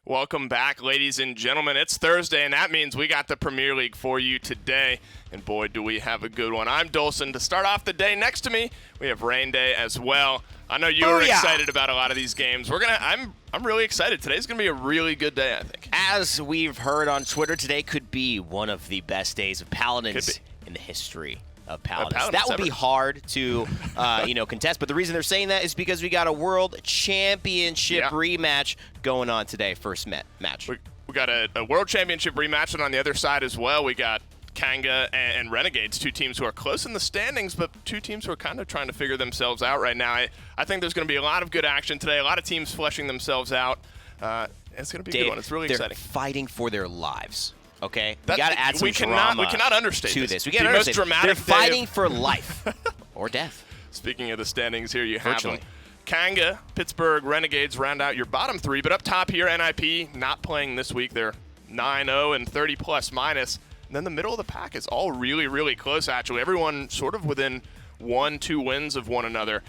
Welcome back, ladies and gentlemen. It's Thursday, and that means we got the Premier League for you today. And boy, do we have a good one. I'm Dolson. To start off the day, next to me, we have Rain Day as well. I know you were excited about a lot of these games. I'm really excited. Today's gonna be a really good day, I think. As we've heard on Twitter, today could be one of the best days of Paladins in the history of Paladins. That would be hard to contest, but the reason they're saying that is because we got a World Championship rematch going on today, first match. We got a World Championship rematch, and on the other side as well, we got Kanga and Renegades, two teams who are close in the standings, but two teams who are kind of trying to figure themselves out right now. I think there's going to be a lot of good action today, a lot of teams fleshing themselves out. It's going to be a good one. It's really exciting. They're fighting for their lives. Okay, we got to add some drama. We cannot understate to this. We can't understate. Most dramatic. They're fighting for life or death. Speaking of the standings, here you have them. Kanga, Pittsburgh, Renegades round out your bottom three, but up top here, NIP not playing this week. They're 9-0 and 30 plus minus. And then the middle of the pack is all really, really close. Actually, everyone sort of within 1-2 wins of one another.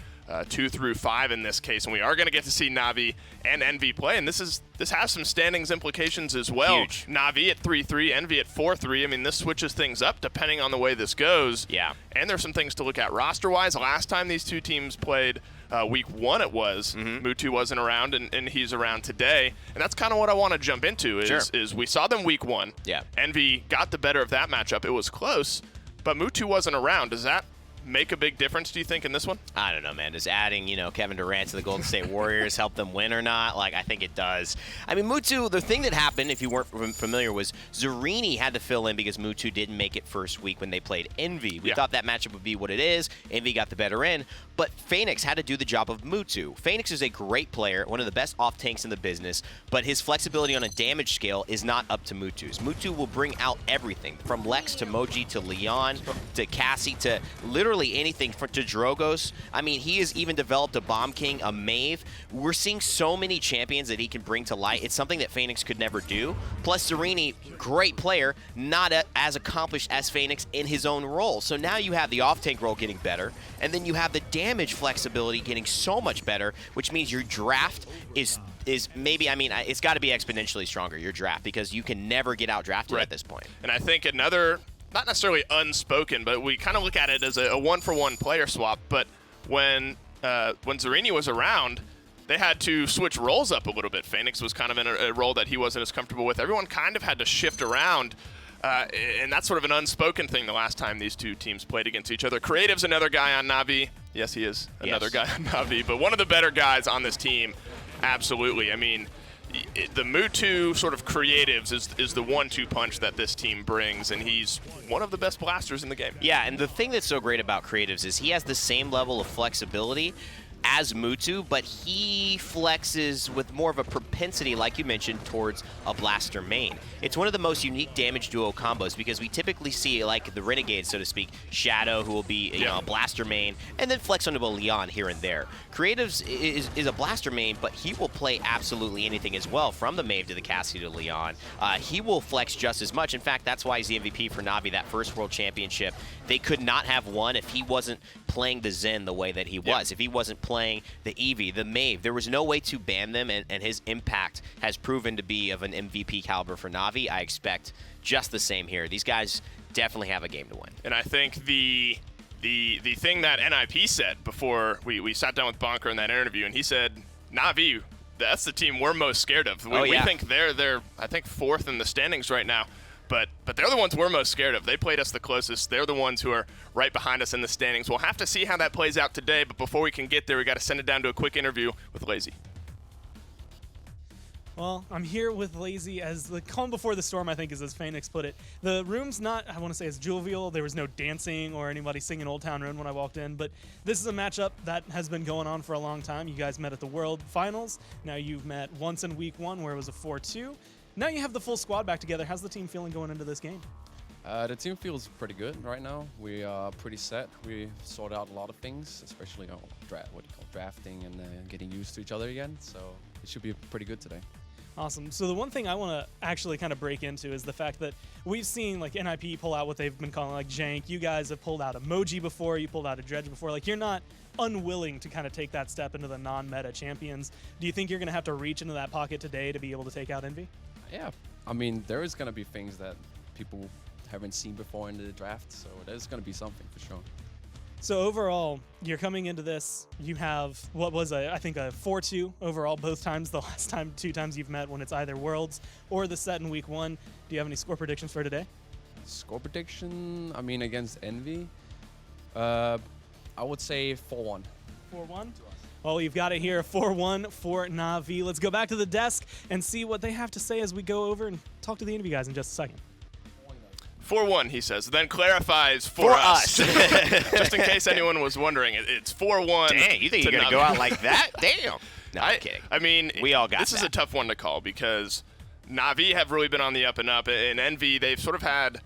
2 through 5 in this case, and we are going to get to see Navi and Envy play, and this has some standings implications as well. Huge. Navi at 3-3, Envy at 4-3. I mean, this switches things up depending on the way this goes. Yeah. And there's some things to look at roster-wise. Last time these two teams played, week 1 it was, Mutu wasn't around, and he's around today, and that's kind of what I want to jump into is we saw them week 1. Yeah. Envy got the better of that matchup. It was close, but Mutu wasn't around. Does that make a big difference, do you think, in this one? I don't know, man. Does adding, Kevin Durant to the Golden State Warriors help them win or not? Like, I think it does. I mean, Mutu, the thing that happened, if you weren't familiar, was Zarini had to fill in because Mutu didn't make it first week when they played Envy. We thought that matchup would be what it is. Envy got the better in, but Phoenix had to do the job of Mutu. Phoenix is a great player, one of the best off-tanks in the business, but his flexibility on a damage scale is not up to Mutu's. Mutu will bring out everything, from Lex to Moji to Leon to Cassie to literally anything to Drogos. I mean, he has even developed a Bomb King, a Mave. We're seeing so many champions that he can bring to light. It's something that Phoenix could never do. Plus, Zarini, great player, not as accomplished as Phoenix in his own role. So now you have the off-tank role getting better, and then you have the damage flexibility getting so much better, which means your draft is maybe, it's got to be exponentially stronger, your draft, because you can never get out-drafted at this point. And I think another, not necessarily unspoken, but we kind of look at it as a one-for-one player swap. But when Zarini was around, they had to switch roles up a little bit. Phoenix was kind of in a role that he wasn't as comfortable with. Everyone kind of had to shift around, and that's sort of an unspoken thing the last time these two teams played against each other. Creative's another guy on Navi. Yes, he is another guy on Navi, but one of the better guys on this team, absolutely. I mean, the Mutu sort of creatives is the 1-2 punch that this team brings, and he's one of the best blasters in the game. Yeah, and the thing that's so great about creatives is he has the same level of flexibility as Mutu, but he flexes with more of a propensity, like you mentioned, towards a blaster main. It's one of the most unique damage duo combos because we typically see, like the Renegades, so to speak, Shadow, who will be a blaster main, and then flex onto a Leon here and there. Creatives is a blaster main, but he will play absolutely anything as well, from the Mave to the Cassie to Leon. He will flex just as much. In fact, that's why he's the MVP for Navi, that first World Championship. They could not have won if he wasn't playing the Zen the way that he was. If he wasn't playing the Eevee, the Mave, there was no way to ban them, and his impact has proven to be of an MVP caliber for Navi. I expect just the same here. These guys definitely have a game to win. And I think the thing that NIP said before we sat down with Bonker in that interview, and he said, Navi, that's the team we're most scared of. We think they're I think 4th in the standings right now. But they're the ones we're most scared of. They played us the closest. They're the ones who are right behind us in the standings. We'll have to see how that plays out today, but before we can get there, we got to send it down to a quick interview with Lazy. Well, I'm here with Lazy as the calm before the storm, I think, is as Phoenix put it. The room's not, I want to say, as jovial. There was no dancing or anybody singing Old Town Road when I walked in, but this is a matchup that has been going on for a long time. You guys met at the World Finals. Now you've met once in week 1 where it was a 4-2. Now you have the full squad back together. How's the team feeling going into this game? The team feels pretty good right now. We are pretty set. We sort out a lot of things, especially drafting and getting used to each other again. So it should be pretty good today. Awesome. So the one thing I want to actually kind of break into is the fact that we've seen like NIP pull out what they've been calling like jank. You guys have pulled out emoji before. You pulled out a dredge before. Like, you're not unwilling to kind of take that step into the non-meta champions. Do you think you're going to have to reach into that pocket today to be able to take out Envy? Yeah, I mean, there is going to be things that people haven't seen before in the draft, so there's going to be something for sure. So overall, you're coming into this, you have what was I think a 4-2 overall both times. The last time, 2 times you've met when it's either Worlds or the set in week 1. Do you have any score predictions for today? Score prediction, I mean, against Envy, I would say 4-1. 4-1? Well, you've got it here, 4-1 for Na'Vi. Let's go back to the desk and see what they have to say as we go over and talk to the Envy guys in just a second. 4-1, he says, then clarifies for us. Just in case anyone was wondering, it's 4-1. Dang, you think you're going to go out like that? Damn. No, I'm kidding. I mean, we all got this that. is a tough one to call because Na'Vi have really been on the up and up. In Envy, they've sort of had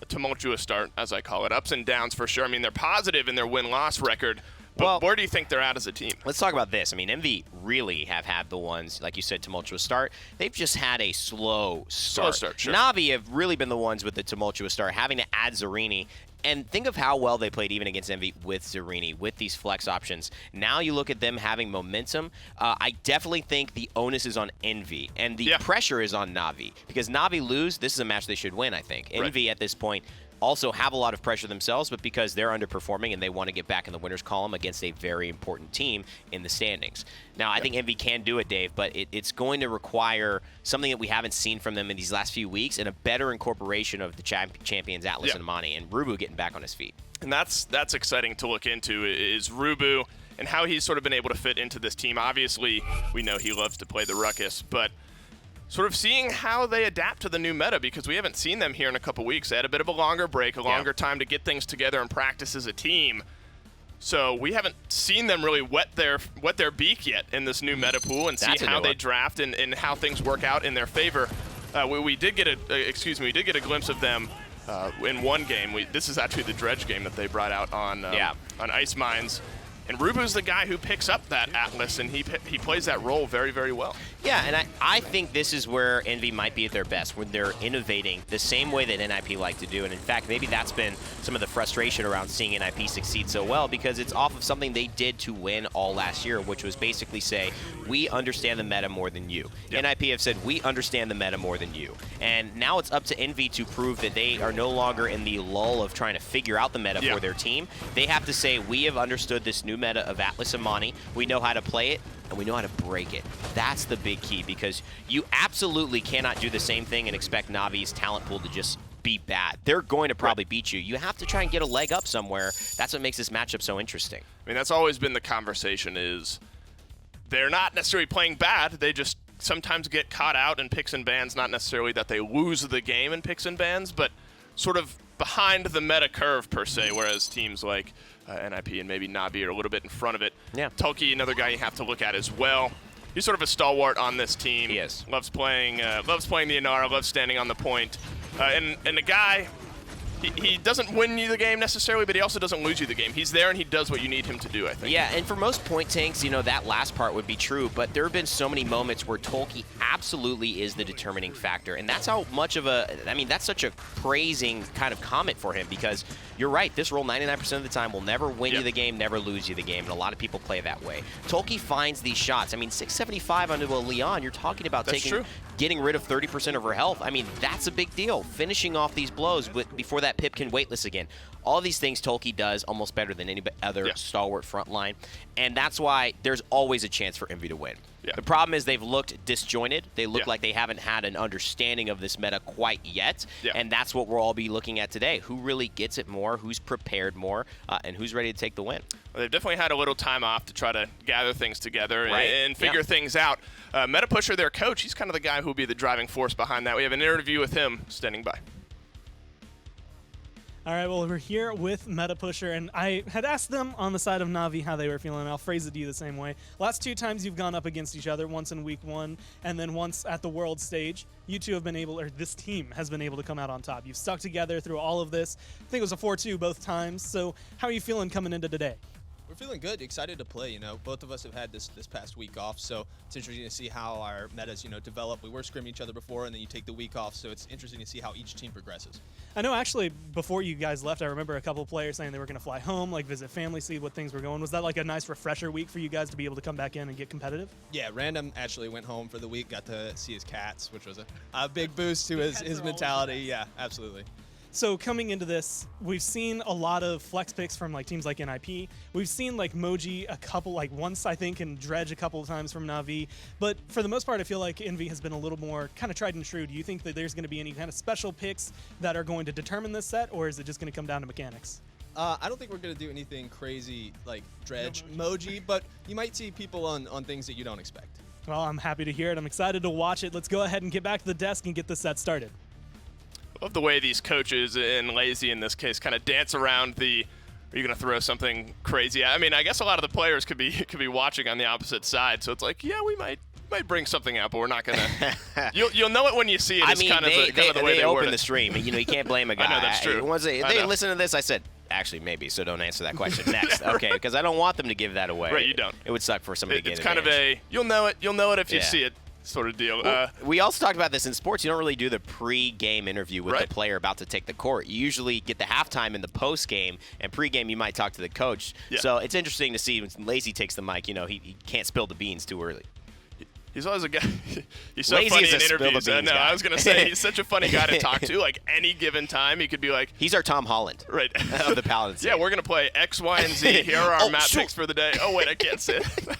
a tumultuous start, as I call it, ups and downs for sure. I mean, they're positive in their win-loss record, but Well, where do you think they're at as a team? Let's talk about this. I mean, Envy really have had the ones, like you said, tumultuous start. They've just had a slow start. Sure. Na'Vi have really been the ones with the tumultuous start, having to add Zarini. And think of how well they played even against Envy with Zarini, with these flex options. Now you look at them having momentum. I definitely think the onus is on Envy, and the pressure is on Na'Vi. Because Na'Vi lose, this is a match they should win, I think. Envy at this point also have a lot of pressure themselves, but because they're underperforming and they want to get back in the winner's column against a very important team in the standings. Now, I think Envy can do it, Dave, but it's going to require something that we haven't seen from them in these last few weeks and a better incorporation of the champions Atlas and Amani, and Rubu getting back on his feet. And that's exciting to look into is Rubu and how he's sort of been able to fit into this team. Obviously, we know he loves to play the ruckus, but sort of seeing how they adapt to the new meta, because we haven't seen them here in a couple weeks. They had a bit of a longer break, a longer time to get things together and practice as a team. So we haven't seen them really wet their beak yet in this new meta pool and see how they draft and how things work out in their favor. We did get a glimpse of them in one game. This is actually the dredge game that they brought out on Ice Mines. And Rubu's the guy who picks up that Atlas, and he plays that role very, very well. Yeah, and I think this is where Envy might be at their best, when they're innovating the same way that NIP like to do. And in fact, maybe that's been some of the frustration around seeing NIP succeed so well, because it's off of something they did to win all last year, which was basically say, we understand the meta more than you. NIP have said, we understand the meta more than you. And now it's up to Envy to prove that they are no longer in the lull of trying to figure out the meta for their team. They have to say, we have understood this new meta of Atlas and Amani. We know how to play it, and we know how to break it. That's the big key, because you absolutely cannot do the same thing and expect Navi's talent pool to just be bad. They're going to probably beat you. You have to try and get a leg up somewhere. That's what makes this matchup so interesting. I mean, that's always been the conversation, is they're not necessarily playing bad. They just sometimes get caught out in picks and bans. Not necessarily that they lose the game in picks and bans, but sort of behind the meta curve, per se, whereas teams like NIP and maybe Na'Vi are a little bit in front of it. Yeah. Tulki, another guy you have to look at as well. He's sort of a stalwart on this team. He is. Loves playing the Inara, loves standing on the point. And a guy, he doesn't win you the game necessarily, but he also doesn't lose you the game. He's there and he does what you need him to do, I think. Yeah, and for most point tanks, you know, that last part would be true, but there have been so many moments where Tulki absolutely is the determining factor, and that's how much of that's such a praising kind of comment for him, because you're right, this role 99% of the time will never win you the game, never lose you the game, and a lot of people play that way. Tulki finds these shots. I mean, 675 onto a Leon, you're talking about getting rid of 30% of her health. I mean, that's a big deal. Finishing off these blows before that Pip can weightless again. All these things Tulki does almost better than any other stalwart frontline, and that's why there's always a chance for Envy to win. The problem is they've looked disjointed. They look like they haven't had an understanding of this meta quite yet, and that's what we'll all be looking at today. Who really gets it more, who's prepared more, and who's ready to take the win. Well, they've definitely had a little time off to try to gather things together and figure things out. Meta Pusher, their coach, he's kind of the guy who will be the driving force behind that. We have an interview with him standing by. All right, well, we're here with Meta Pusher, and I had asked them on the side of Na'Vi how they were feeling, and I'll phrase it to you the same way. Last 2 times you've gone up against each other, once in week 1 and then once at the world stage. You two have been able, or this team has been able to come out on top. You've stuck together through all of this. I think it was a 4-2 both times. So how are you feeling coming into today? We're feeling good, excited to play. You know, both of us have had this past week off, so it's interesting to see how our metas, develop. We were scrimming each other before, and then you take the week off, so it's interesting to see how each team progresses. I know actually before you guys left, I remember a couple of players saying they were going to fly home, like visit family, see what things were going. Was that like a nice refresher week for you guys to be able to come back in and get competitive? Yeah, Random actually went home for the week, got to see his cats, which was a big boost to his mentality. Yeah, absolutely. So coming into this, we've seen a lot of flex picks from like teams like NIP. We've seen like Moji a couple, like once I think, and Dredge a couple of times from Na'Vi. But for the most part, I feel like Envy has been a little more kind of tried and true. Do you think that there's going to be any kind of special picks that are going to determine this set, or is it just going to come down to mechanics? I don't think we're going to do anything crazy like Dredge, Moji, but you might see people on things that you don't expect. Well, I'm happy to hear it. I'm excited to watch it. Let's go ahead and get back to the desk and get the set started. I love the way these coaches, and Lazy in this case, kind of dance around the, are you going to throw something crazy? I mean, I guess a lot of the players could be watching on the opposite side, so it's like, yeah, we might bring something out, but we're not going to. You'll know it when you see it. I It's mean, kind of the way they open word the it. stream. You can't blame a guy. I know, that's true. Once they I know. listen to this, I said, actually, maybe, so don't answer that question next. Okay, because I don't want them to give that away. Right, you don't. It would suck for somebody to get It's kind of a, you'll know it if you see it sort of deal. Well, we also talked about this in sports. You don't really do the pre-game interview with Right. the player about to take the court. You usually get the halftime and the post-game, and pre-game you might talk to the coach. Yeah. So it's interesting to see when Lazy takes the mic. He can't spill the beans too early. He's always a guy. He's so Lazy funny is a in spill the interviews. beans No, guy. I was gonna say he's such a funny guy to talk to. Like any given time, he could be like, He's our Tom Holland right, of the Paladins. yeah, we're gonna play X, Y, and Z. Here are our Oh, map shoot. picks for the day. Oh wait, I can't say it.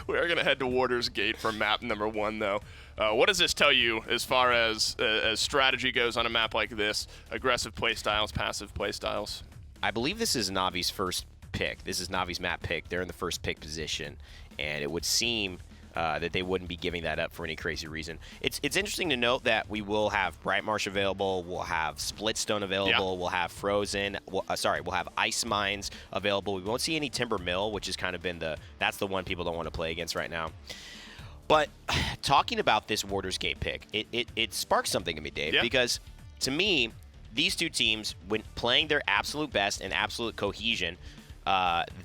We are gonna head to Warder's Gate for map number 1, though. What does this tell you as far as strategy goes on a map like this? Aggressive play styles, passive play styles. I believe this is Navi's first pick. This is Navi's map pick. They're in the first pick position, and it would seem that they wouldn't be giving that up for any crazy reason. It's interesting to note that we will have Bright Marsh available, we'll have Splitstone available, we'll have Frozen, we'll have Ice Mines available. We won't see any Timber Mill, which has kind of been that's the one people don't want to play against right now. But talking about this Warder's Gate pick, it sparks something in me, Dave, because to me, these two teams, when playing their absolute best and absolute cohesion,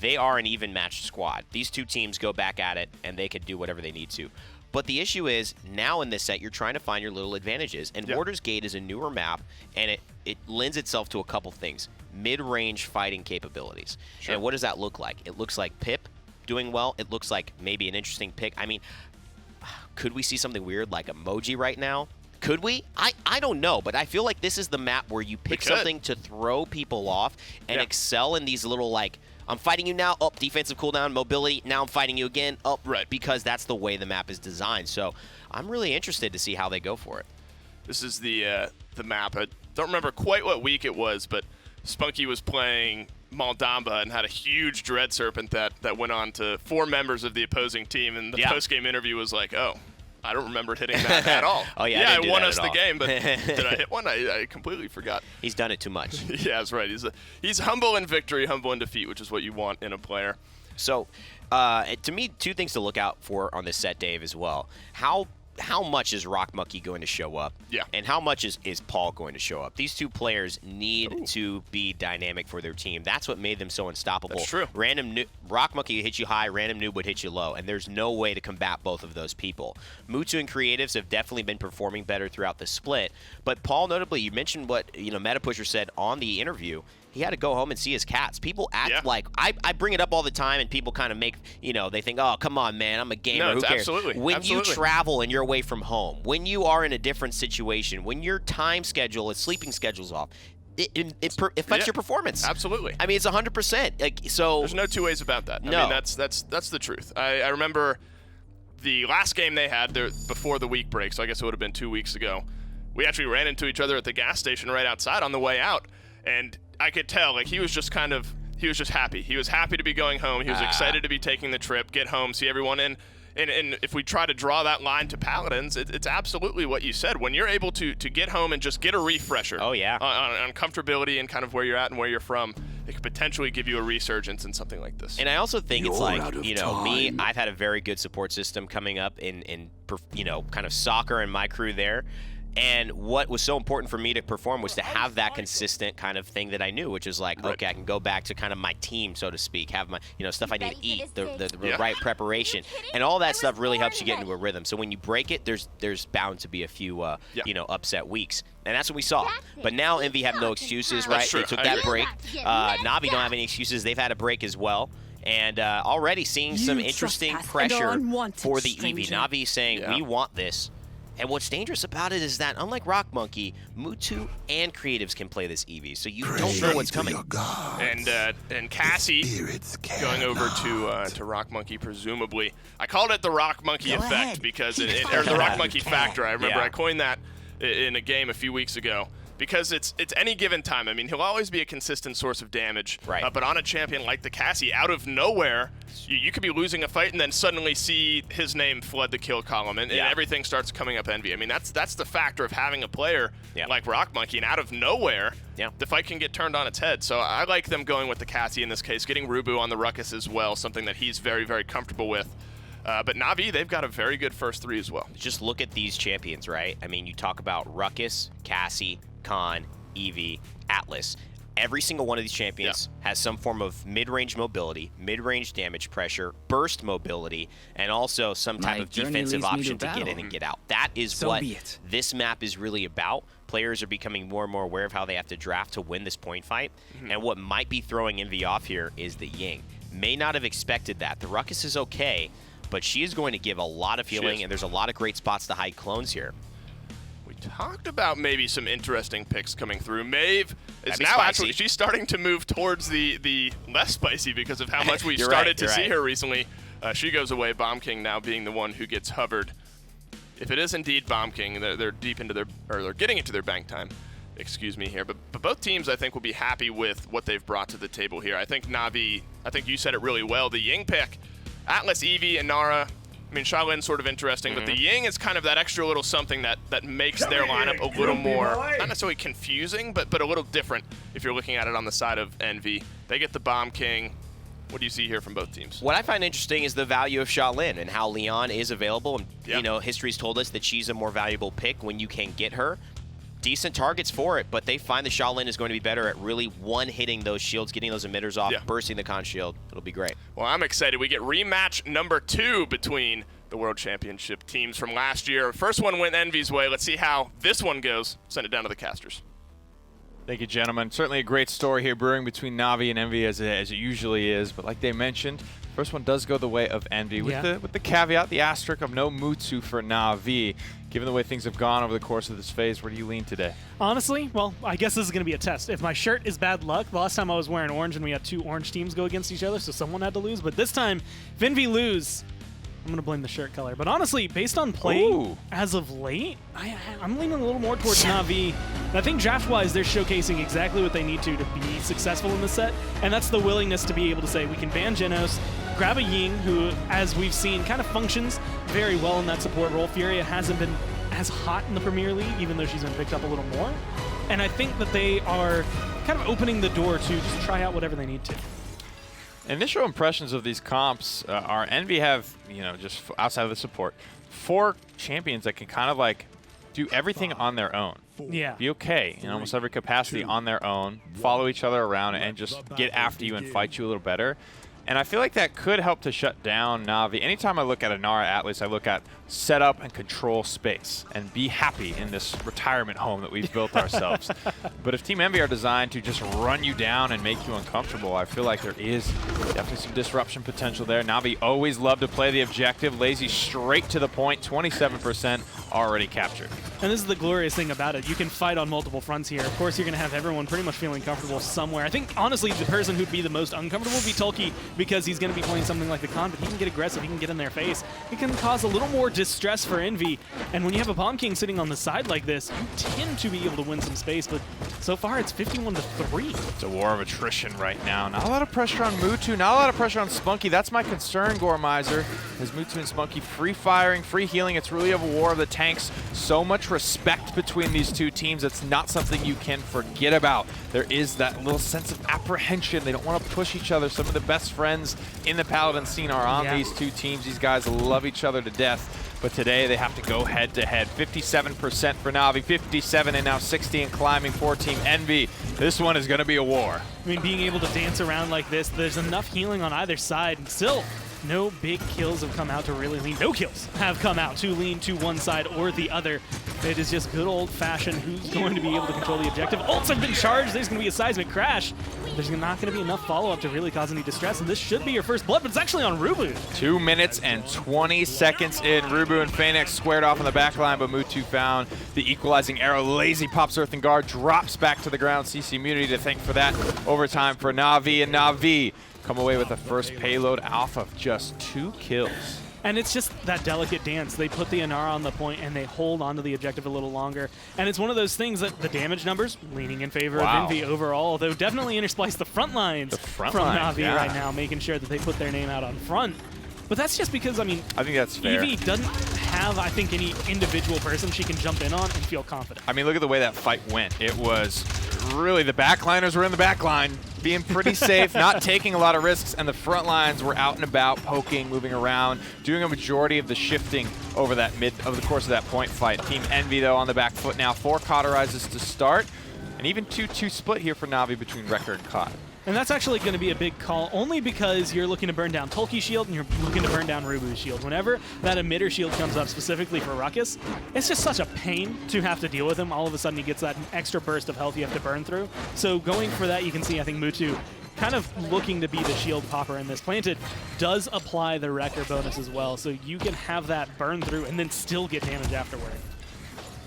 they are an even matched squad. These two teams go back at it, and they could do whatever they need to. But the issue is, now in this set, you're trying to find your little advantages. And Warder's Gate is a newer map, and it lends itself to a couple things. Mid-range fighting capabilities. Sure. And what does that look like? It looks like Pip doing well. It looks like maybe an interesting pick. I mean, could we see something weird like Emoji right now? Could we? I don't know, but I feel like this is the map where you pick something to throw people off and excel in these little, like, I'm fighting you now, up, defensive cooldown, mobility, now I'm fighting you again, up, because that's the way the map is designed. So I'm really interested to see how they go for it. This is the map. I don't remember quite what week it was, but Spunky was playing Maldamba and had a huge Dread Serpent that went on to 4 members of the opposing team, and the post-game interview was like, oh, I don't remember hitting that at all. Oh, yeah, I won us the game, but did I hit one? I completely forgot. He's done it too much. Yeah, that's right. He's humble in victory, humble in defeat, which is what you want in a player. So, to me, 2 things to look out for on this set, Dave, as well. How much is Rock Monkey going to show up? Yeah. And how much is Paul going to show up? These 2 players need to be dynamic for their team. That's what made them so unstoppable. That's true. Rock Monkey would hit you high, Random Noob would hit you low, and there's no way to combat both of those people. Mutu and Creatives have definitely been performing better throughout the split, but Paul, notably, you mentioned what Meta Pusher said on the interview. He had to go home and see his cats. People act like I bring it up all the time, and people kind of make they think, oh, come on, man, I'm a gamer. No, Who cares? absolutely. When you travel and you're away from home, when you are in a different situation, when your time schedule, sleeping schedule's off, it affects your performance. Absolutely. I mean, it's 100%. Like, so there's no 2 ways about that. No. I mean, that's the truth. I remember the last game they had there before the week break, so I guess it would have been 2 weeks ago. We actually ran into each other at the gas station right outside on the way out, and I could tell, like, he was just happy. He was happy to be going home. He was excited to be taking the trip, get home, see everyone in. And if we try to draw that line to Paladins, it's absolutely what you said. When you're able to get home and just get a refresher on comfortability and kind of where you're at and where you're from, it could potentially give you a resurgence in something like this. And I also think it's like, me, I've had a very good support system coming up in kind of soccer and my crew there. And what was so important for me to perform was to have that consistent kind of thing that I knew, which is like, okay, I can go back to kind of my team, so to speak, have my, stuff I need to eat, the right preparation, and all that stuff really helps you get into a rhythm. So when you break it, there's bound to be a few, upset weeks. And that's what we saw. But now Envy have no excuses, right? They took that break. Navi don't have any excuses. They've had a break as well. And already seeing some interesting pressure for the Eevee. Navi saying, we want this. And what's dangerous about it is that, unlike Rock Monkey, Mutu and Creatives can play this Eevee, so you don't know what's coming. And Cassie going over to Rock Monkey, presumably. I called it the Rock Monkey effect because or the Rock Monkey factor. I remember I coined that in a game a few weeks ago. Because it's any given time. I mean, he'll always be a consistent source of damage. Right. But on a champion like the Cassie, out of nowhere, you could be losing a fight and then suddenly see his name flood the kill column, and everything starts coming up Envy. I mean, that's the factor of having a player like Rock Monkey, and out of nowhere, the fight can get turned on its head. So I like them going with the Cassie in this case, getting Rubu on the Ruckus as well, something that he's very, very comfortable with. But Navi, they've got a very good first three as well. Just look at these champions, right? I mean, you talk about Ruckus, Cassie, Khan, Eevee, Atlas. Every single one of these champions has some form of mid-range mobility, mid-range damage pressure, burst mobility, and also some type of defensive option to get in and get out. That is what this map is really about. Players are becoming more and more aware of how they have to draft to win this point fight. And what might be throwing Envy off here is the Ying. May not have expected that. The Ruckus is okay, but she is going to give a lot of healing, and there's a lot of great spots to hide clones here. We talked about maybe some interesting picks coming through. Maeve is now actually, she's starting to move towards the less spicy because of how much we've started to see her recently. She goes away, Bomb King now being the one who gets hovered. If it is indeed Bomb King, they're deep into they're getting into their bank time. Excuse me here, but both teams I think will be happy with what they've brought to the table here. I think Navi, I think you said it really well. The Ying pick, Atlas, Eevee, and Nara. I mean, Shaolin's sort of interesting, but the Ying is kind of that extra little something that makes their lineup a little more, not necessarily confusing, but a little different if you're looking at it on the side of Envy. They get the Bomb King. What do you see here from both teams? What I find interesting is the value of Shaolin and how Leon is available. And, history's told us that she's a more valuable pick when you can get her. Decent targets for it, but they find the Shaolin is going to be better at really one-hitting those shields, getting those emitters off, bursting the con shield. It'll be great. Well, I'm excited. We get rematch number 2 between the World Championship teams from last year. First one went Envy's way. Let's see how this one goes. Send it down to the casters. Thank you, gentlemen. Certainly a great story here brewing between Navi and Envy as it usually is. But like they mentioned, first one does go the way of Envy with the caveat, the asterisk of no Mutsu for Navi. Given the way things have gone over the course of this phase, where do you lean today? Honestly, well, I guess this is going to be a test. If my shirt is bad luck, the last time I was wearing orange and we had 2 orange teams go against each other, so someone had to lose. But this time, if Envy lose, I'm going to blame the shirt color. But honestly, based on play as of late, I'm leaning a little more towards Navi. And I think draft-wise, they're showcasing exactly what they need to be successful in this set, and that's the willingness to be able to say, we can ban Genos, grab a Ying, who, as we've seen, kind of functions very well in that support role. Furia hasn't been as hot in the Premier League, even though she's been picked up a little more. And I think that they are kind of opening the door to just try out whatever they need to. Initial impressions of these comps are Envy have, just outside of the support, 4 champions that can kind of like do everything on their own. Yeah. Be okay in almost every capacity on their own, follow each other around, and just get after you and fight you a little better. And I feel like that could help to shut down Navi. Anytime I look at a Nara Atlas, I look at set up and control space and be happy in this retirement home that we've built ourselves. But if Team Envy are designed to just run you down and make you uncomfortable, I feel like there is definitely some disruption potential there. Navi always love to play the objective. Lazy straight to the point, 27% already captured. And this is the glorious thing about it. You can fight on multiple fronts here. Of course, you're going to have everyone pretty much feeling comfortable somewhere. I think, honestly, the person who'd be the most uncomfortable would be Tolki, because he's going to be playing something like the Con, but he can get aggressive, he can get in their face. It can cause a little more distress for Envy, and when you have a Bomb King sitting on the side like this, you tend to be able to win some space, but so far it's 51-3. It's a war of attrition right now. Not a lot of pressure on Mutu, not a lot of pressure on Spunky. That's my concern, Gormizer, is Mutu and Spunky free firing, free healing. It's really a war of the tanks. So much respect between these two teams. It's not something you can forget about. There is that little sense of apprehension. They don't want to push each other. Some of the best friends in the Paladin scene are on these two teams. These guys love each other to death. but today they have to go head-to-head. 57% for Na'Vi, 57 and now 60 and climbing for Team Envy. This one is going to be a war. I mean, being able to dance around like this, there's enough healing on either side, and still, no big kills have come out to really lean. No kills have come out to lean to one side or the other. It is just good old-fashioned who's going to be able to control the objective. Ults have been charged. There's going to be a seismic crash. There's not going to be enough follow-up to really cause any distress, and this should be your first blood, but it's actually on Rubu. 2 minutes and 20 seconds in. Rubu and Phoenix squared off on the back line, but Mutu found the equalizing arrow. Lazy pops Earth and Guard, drops back to the ground. CC Immunity to thank for that. Overtime for Na'Vi, and Na'Vi come away with the first payload off of just 2 kills. And it's just that delicate dance. They put the Inara on the point and they hold onto the objective a little longer. And it's one of those things that the damage numbers leaning in favor of Envy overall, though definitely intersplice the front lines from Na'Vi right now, making sure that they put their name out on front. But that's just because, I mean, I think that's fair. Evie doesn't have, I think, any individual person she can jump in on and feel confident. I mean, look at the way that fight went. It was really the backliners were in the backline, being pretty safe, not taking a lot of risks, and the front lines were out and about, poking, moving around, doing a majority of the shifting over the course of that point fight. Team Envy, though, on the back foot now. 4 cauterizes to start, and even 2-2 split here for Na'Vi between Wrecker and Caught. And that's actually going to be a big call, only because you're looking to burn down Tolki's shield and you're looking to burn down Rubu's shield. Whenever that emitter shield comes up specifically for Ruckus, it's just such a pain to have to deal with him. All of a sudden he gets that extra burst of health you have to burn through. So going for that, you can see, I think, Mutu kind of looking to be the shield popper in this. Planted does apply the Wrecker bonus as well, so you can have that burn through and then still get damage afterward.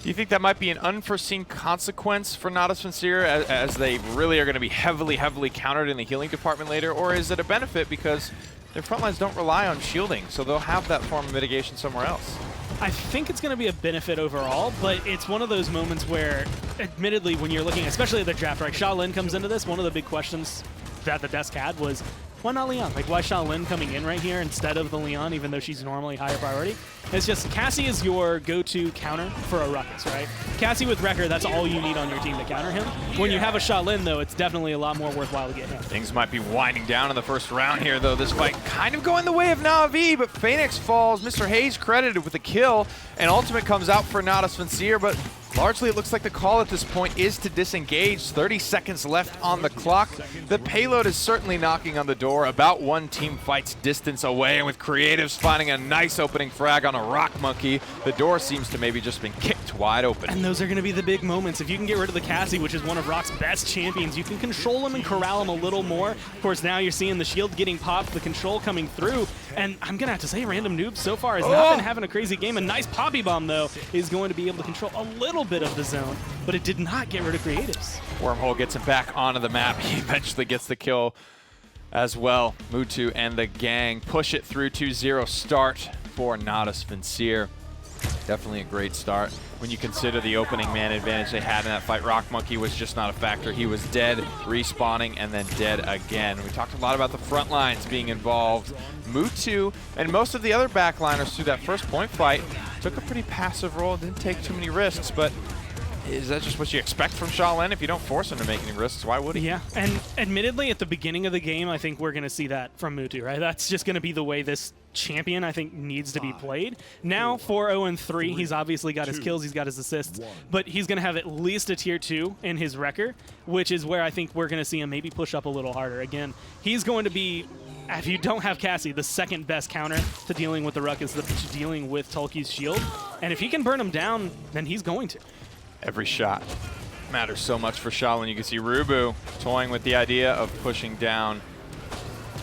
Do you think that might be an unforeseen consequence for Natus Vincere as they really are going to be heavily countered in the healing department later? Or is it a benefit because their front lines don't rely on shielding, so they'll have that form of mitigation somewhere else? I think it's going to be a benefit overall, but it's one of those moments where, admittedly, when you're looking, especially at the draft, right, Shaolin comes into this, one of the big questions that the desk had was, why not Leon? Like, why Shaolin coming in right here instead of the Leon, even though she's normally higher priority? It's just Cassie is your go-to counter for a Ruckus, right? Cassie with Wrecker, that's all you need on your team to counter him. When you have a Shaolin, though, it's definitely a lot more worthwhile to get him. Things might be winding down in the first round here, though. This fight kind of going the way of Na'Vi, but Phoenix falls. Mr. Hayes credited with a kill, and Ultimate comes out for Natus Vincere, but largely, it looks like the call at this point is to disengage. 30 seconds left on the clock. The payload is certainly knocking on the door, about one team fight's distance away, and with Creatives finding a nice opening frag on a Rock Monkey, the door seems to maybe just been kicked wide open. And those are going to be the big moments. If you can get rid of the Cassie, which is one of Rock's best champions, you can control him and corral him a little more. Of course, now you're seeing the shield getting popped, the control coming through, and I'm going to have to say Random Noob so far has not been having a crazy game. A nice Poppy Bomb, though, is going to be able to control a little bit of the zone, but it did not get rid of Creatives. Wormhole gets him back onto the map. He eventually gets the kill as well. Mutu and the gang push it through 2-0 start for Natus Vincere. Definitely a great start. When you consider the opening man advantage they had in that fight, Rock Monkey was just not a factor. He was dead, respawning, and then dead again. We talked a lot about the front lines being involved. Mutu and most of the other backliners through that first point fight took a pretty passive role, didn't take too many risks, but is that just what you expect from Shaolin? If you don't force him to make any risks, why would he? Yeah, and admittedly, at the beginning of the game, I think we're going to see that from Mutu, right? That's just going to be the way this champion, I think, needs to be played. Now, 4-0-3, he's obviously got his kills, he's got his assists, but he's going to have at least a tier 2 in his Wrecker, which is where I think we're going to see him maybe push up a little harder. Again, he's going to be, if you don't have Cassie, the second best counter to dealing with the Ruckus, to dealing with Tolki's shield. And if he can burn him down, then he's going to. Every shot matters so much for Shaolin. You can see Rubu toying with the idea of pushing down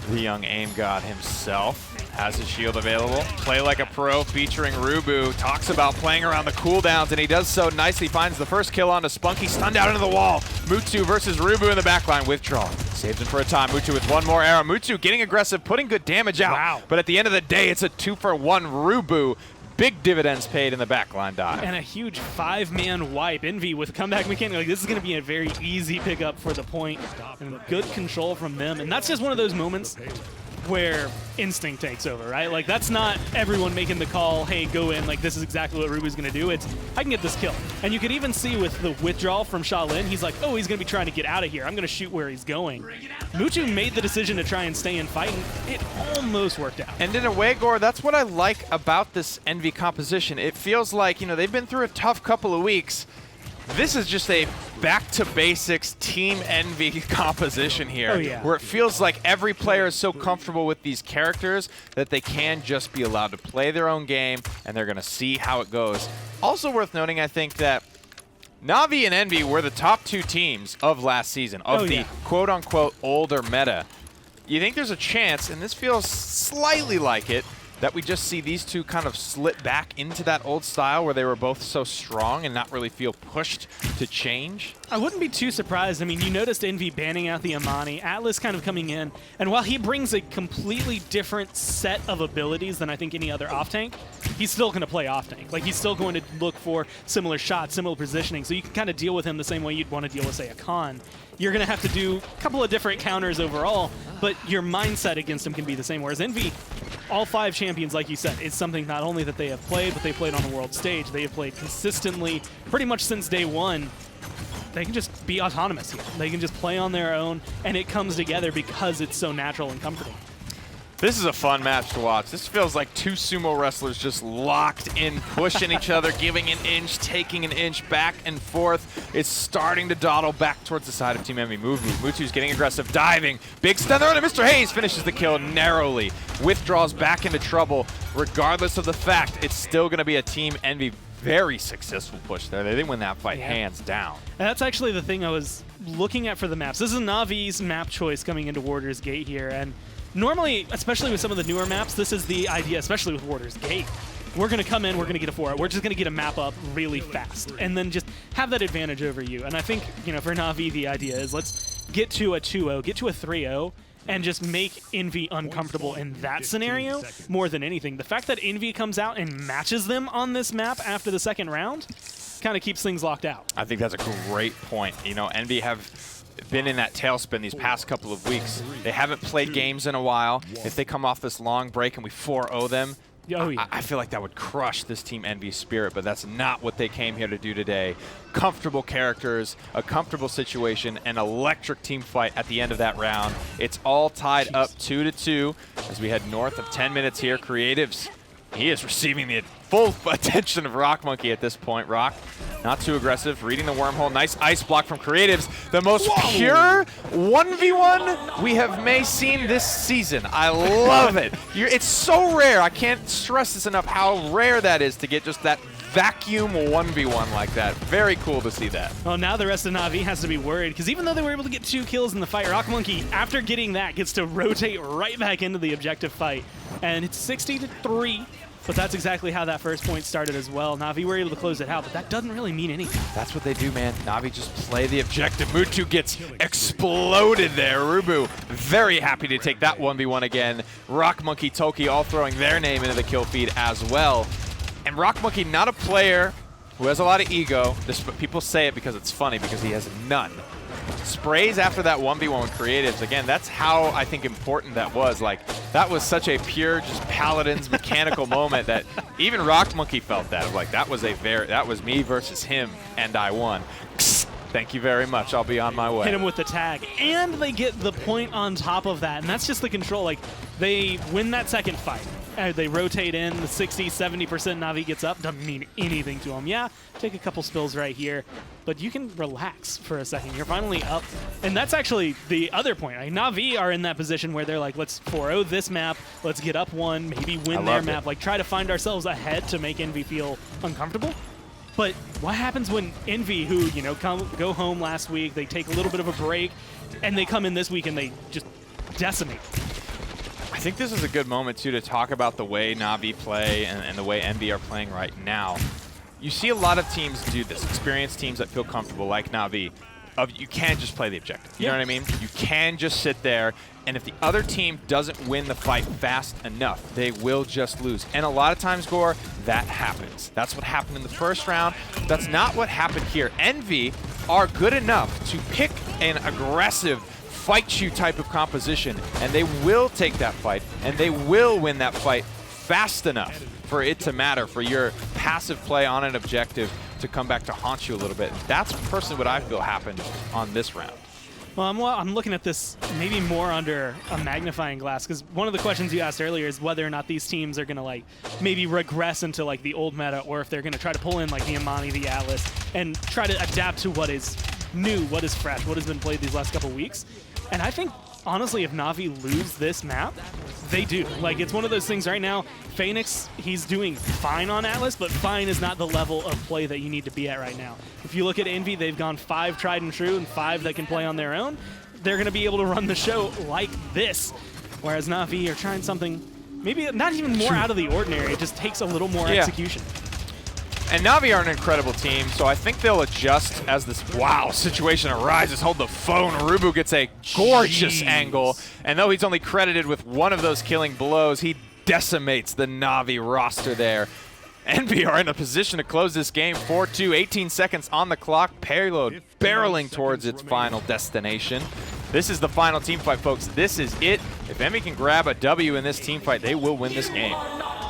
the young aim god himself. Has his shield available. Play like a pro featuring Rubu. Talks about playing around the cooldowns, and he does so nicely. Finds the first kill onto Spunky, stunned out into the wall. Mutu versus Rubu in the backline. Withdraw. Saves him for a time. Mutu with one more arrow. Mutu getting aggressive, putting good damage out. Wow. But at the end of the day, it's a 2-for-1 Rubu. Big dividends paid in the backline dive. And a huge 5-man wipe. Envy with comeback mechanic. Like, this is going to be a very easy pickup for the point. And good control from them. And that's just one of those moments where instinct takes over, right? Like, that's not everyone making the call, hey, go in, like, this is exactly what Ruby's going to do. It's, I can get this kill. And you could even see with the withdrawal from Shaolin, he's like, oh, he's going to be trying to get out of here. I'm going to shoot where he's going. Mutu made the decision to try and stay and fight, and it almost worked out. And in a way, Gore, that's what I like about this Envy composition. It feels like, you know, they've been through a tough couple of weeks. This is just a back-to-basics Team Envy composition here, where it feels like every player is so comfortable with these characters that they can just be allowed to play their own game, and they're going to see how it goes. Also worth noting, I think, that Na'Vi and Envy were the top 2 teams of last season, of the quote-unquote older meta. You think there's a chance, and this feels slightly like it, that we just see these two kind of slip back into that old style where they were both so strong and not really feel pushed to change? I wouldn't be too surprised. I mean, you noticed Envy banning out the Amani, Atlas kind of coming in, and while he brings a completely different set of abilities than I think any other off-tank, he's still going to play off-tank. Like, he's still going to look for similar shots, similar positioning, so you can kind of deal with him the same way you'd want to deal with, say, a Khan. You're going to have to do a couple of different counters overall, but your mindset against him can be the same. Whereas Envy, all 5 champions, like you said, is something not only that they have played, but they played on the world stage. They have played consistently pretty much since day one. They can just be autonomous here. They can just play on their own, and it comes together because it's so natural and comfortable. This is a fun match to watch. This feels like 2 sumo wrestlers just locked in, pushing each other, giving an inch, taking an inch, back and forth. It's starting to dawdle back towards the side of Team Envy. Mutu's getting aggressive, diving. Big stun there, and Mr. Hayes finishes the kill narrowly. Withdraws back into trouble. Regardless of the fact, it's still going to be a Team Envy very successful push there. They didn't win that fight hands down. And that's actually the thing I was looking at for the maps. This is Navi's map choice coming into Warder's Gate here, and normally, especially with some of the newer maps, this is the idea, especially with Warder's Gate. We're going to come in, we're going to get a 4. We're just going to get a map up really fast and then just have that advantage over you. And I think, you know, for Na'Vi, the idea is let's get to a 2-0, get to a 3-0, and just make Envy uncomfortable in that scenario more than anything. The fact that Envy comes out and matches them on this map after the second round kind of keeps things locked out. I think that's a great point. You know, Envy have been in that tailspin these past couple of weeks. They haven't played games in a while. If they come off this long break and we 4-0 them, I feel like that would crush this Team Envy spirit, but that's not what they came here to do today. Comfortable characters, a comfortable situation, an electric team fight at the end of that round. It's all tied up 2-2 as we head north of 10 minutes here. Creatives, he is receiving the full attention of Rock Monkey at this point. Rock, not too aggressive, reading the wormhole. Nice ice block from Creatives. The most pure 1v1 we have seen this season. I love it. It's so rare. I can't stress this enough how rare that is to get just that vacuum 1v1 like that. Very cool to see that. Well, now the rest of Na'Vi has to be worried because even though they were able to get 2 kills in the fight, Rock Monkey, after getting that, gets to rotate right back into the objective fight. And it's 60-3. But that's exactly how that first point started as well. Na'Vi were able to close it out, but that doesn't really mean anything. That's what they do, man. Na'Vi just play the objective. Mutu gets exploded there. Rubu very happy to take that 1v1 again. Rock Monkey, Toki all throwing their name into the kill feed as well. And Rock Monkey, not a player who has a lot of ego. People say it because it's funny, because he has none. Sprays after that 1v1 with Creatives. Again, that's how I think important that was. Like, that was such a pure, just Paladins mechanical moment that even Rock Monkey felt that. Like, that was me versus him, and I won. Thank you very much. I'll be on my way. Hit him with the tag. And they get the point on top of that. And that's just the control. Like, they win that second fight. They rotate in. The 60-70% Na'Vi gets up. Doesn't mean anything to them. Yeah, take a couple spills right here. But you can relax for a second. You're finally up. And that's actually the other point. Like, Na'Vi are in that position where they're like, let's 4-0 this map. Let's get up 1. Maybe win their map. Like, try to find ourselves ahead to make Envy feel uncomfortable. But what happens when Envy, who, you know, go home last week, they take a little bit of a break, and they come in this week and they just decimate? I think this is a good moment, too, to talk about the way Na'Vi play and the way Envy are playing right now. You see a lot of teams do this, experienced teams that feel comfortable, like Na'Vi. You can't just play the objective. You know what I mean? You can just sit there, and if the other team doesn't win the fight fast enough, they will just lose. And a lot of times, Gore, that happens. That's what happened in the first round. That's not what happened here. Envy are good enough to pick an aggressive fight you type of composition, and they will take that fight, and they will win that fight fast enough for it to matter, for your passive play on an objective to come back to haunt you a little bit. That's personally what I feel happened on this round. Well, I'm looking at this maybe more under a magnifying glass, because one of the questions you asked earlier is whether or not these teams are going to like maybe regress into like the old meta, or if they're going to try to pull in like the Amani, the Atlas, and try to adapt to what is new, what is fresh, what has been played these last couple weeks. And I think, honestly, if Na'Vi lose this map, they do. Like, it's one of those things right now. Phoenix, he's doing fine on Atlas, but fine is not the level of play that you need to be at right now. If you look at Envy, they've gone 5 tried and true and 5 that can play on their own. They're going to be able to run the show like this. Whereas Na'Vi are trying something maybe not even more out of the ordinary. It just takes a little more execution. And Na'Vi are an incredible team, so I think they'll adjust as this situation arises. Hold the phone. Rubu gets a gorgeous angle, and though he's only credited with one of those killing blows, he decimates the Na'Vi roster there. Envy are in a position to close this game 4-2, 18 seconds on the clock. Payload barreling towards its final destination. This is the final team fight, folks. This is it. If Envy can grab a W in this team fight, they will win this game.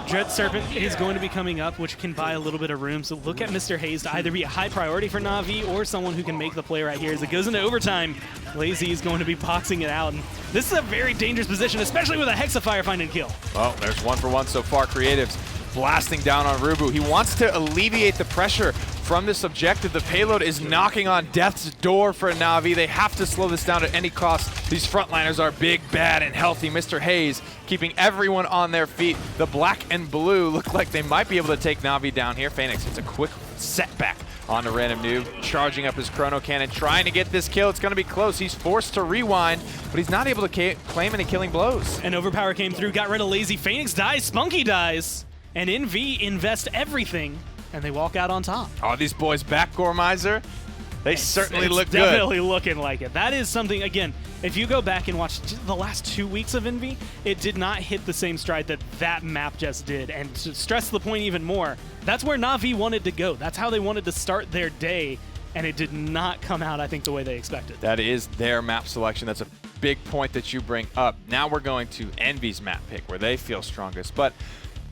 Dread Serpent is going to be coming up, which can buy a little bit of room. So look at Mr. Hayes to either be a high priority for Na'Vi or someone who can make the play right here. As it goes into overtime, Lazy is going to be boxing it out. And this is a very dangerous position, especially with a Hexafire finding kill. Oh, there's 1 for 1 so far. Creatives blasting down on Rubu. He wants to alleviate the pressure from this objective. The payload is knocking on death's door for Na'Vi. They have to slow this down at any cost. These frontliners are big, bad, and healthy. Mr. Hayes keeping everyone on their feet. The black and blue look like they might be able to take Na'Vi down here. Phoenix hits a quick setback on the random noob, charging up his chrono cannon, trying to get this kill. It's going to be close. He's forced to rewind, but he's not able to claim any killing blows. And Overpower came through, got rid of Lazy. Phoenix dies, Spunky dies, and Envy invest everything, and they walk out on top. Oh, these boys back, Gormizer. They certainly look good. Definitely looking like it. That is something, again, if you go back and watch the last 2 weeks of Envy, it did not hit the same stride that that map just did. And to stress the point even more, that's where Na'Vi wanted to go. That's how they wanted to start their day, and it did not come out, I think, the way they expected. That is their map selection. That's a big point that you bring up. Now we're going to Envy's map pick, where they feel strongest. But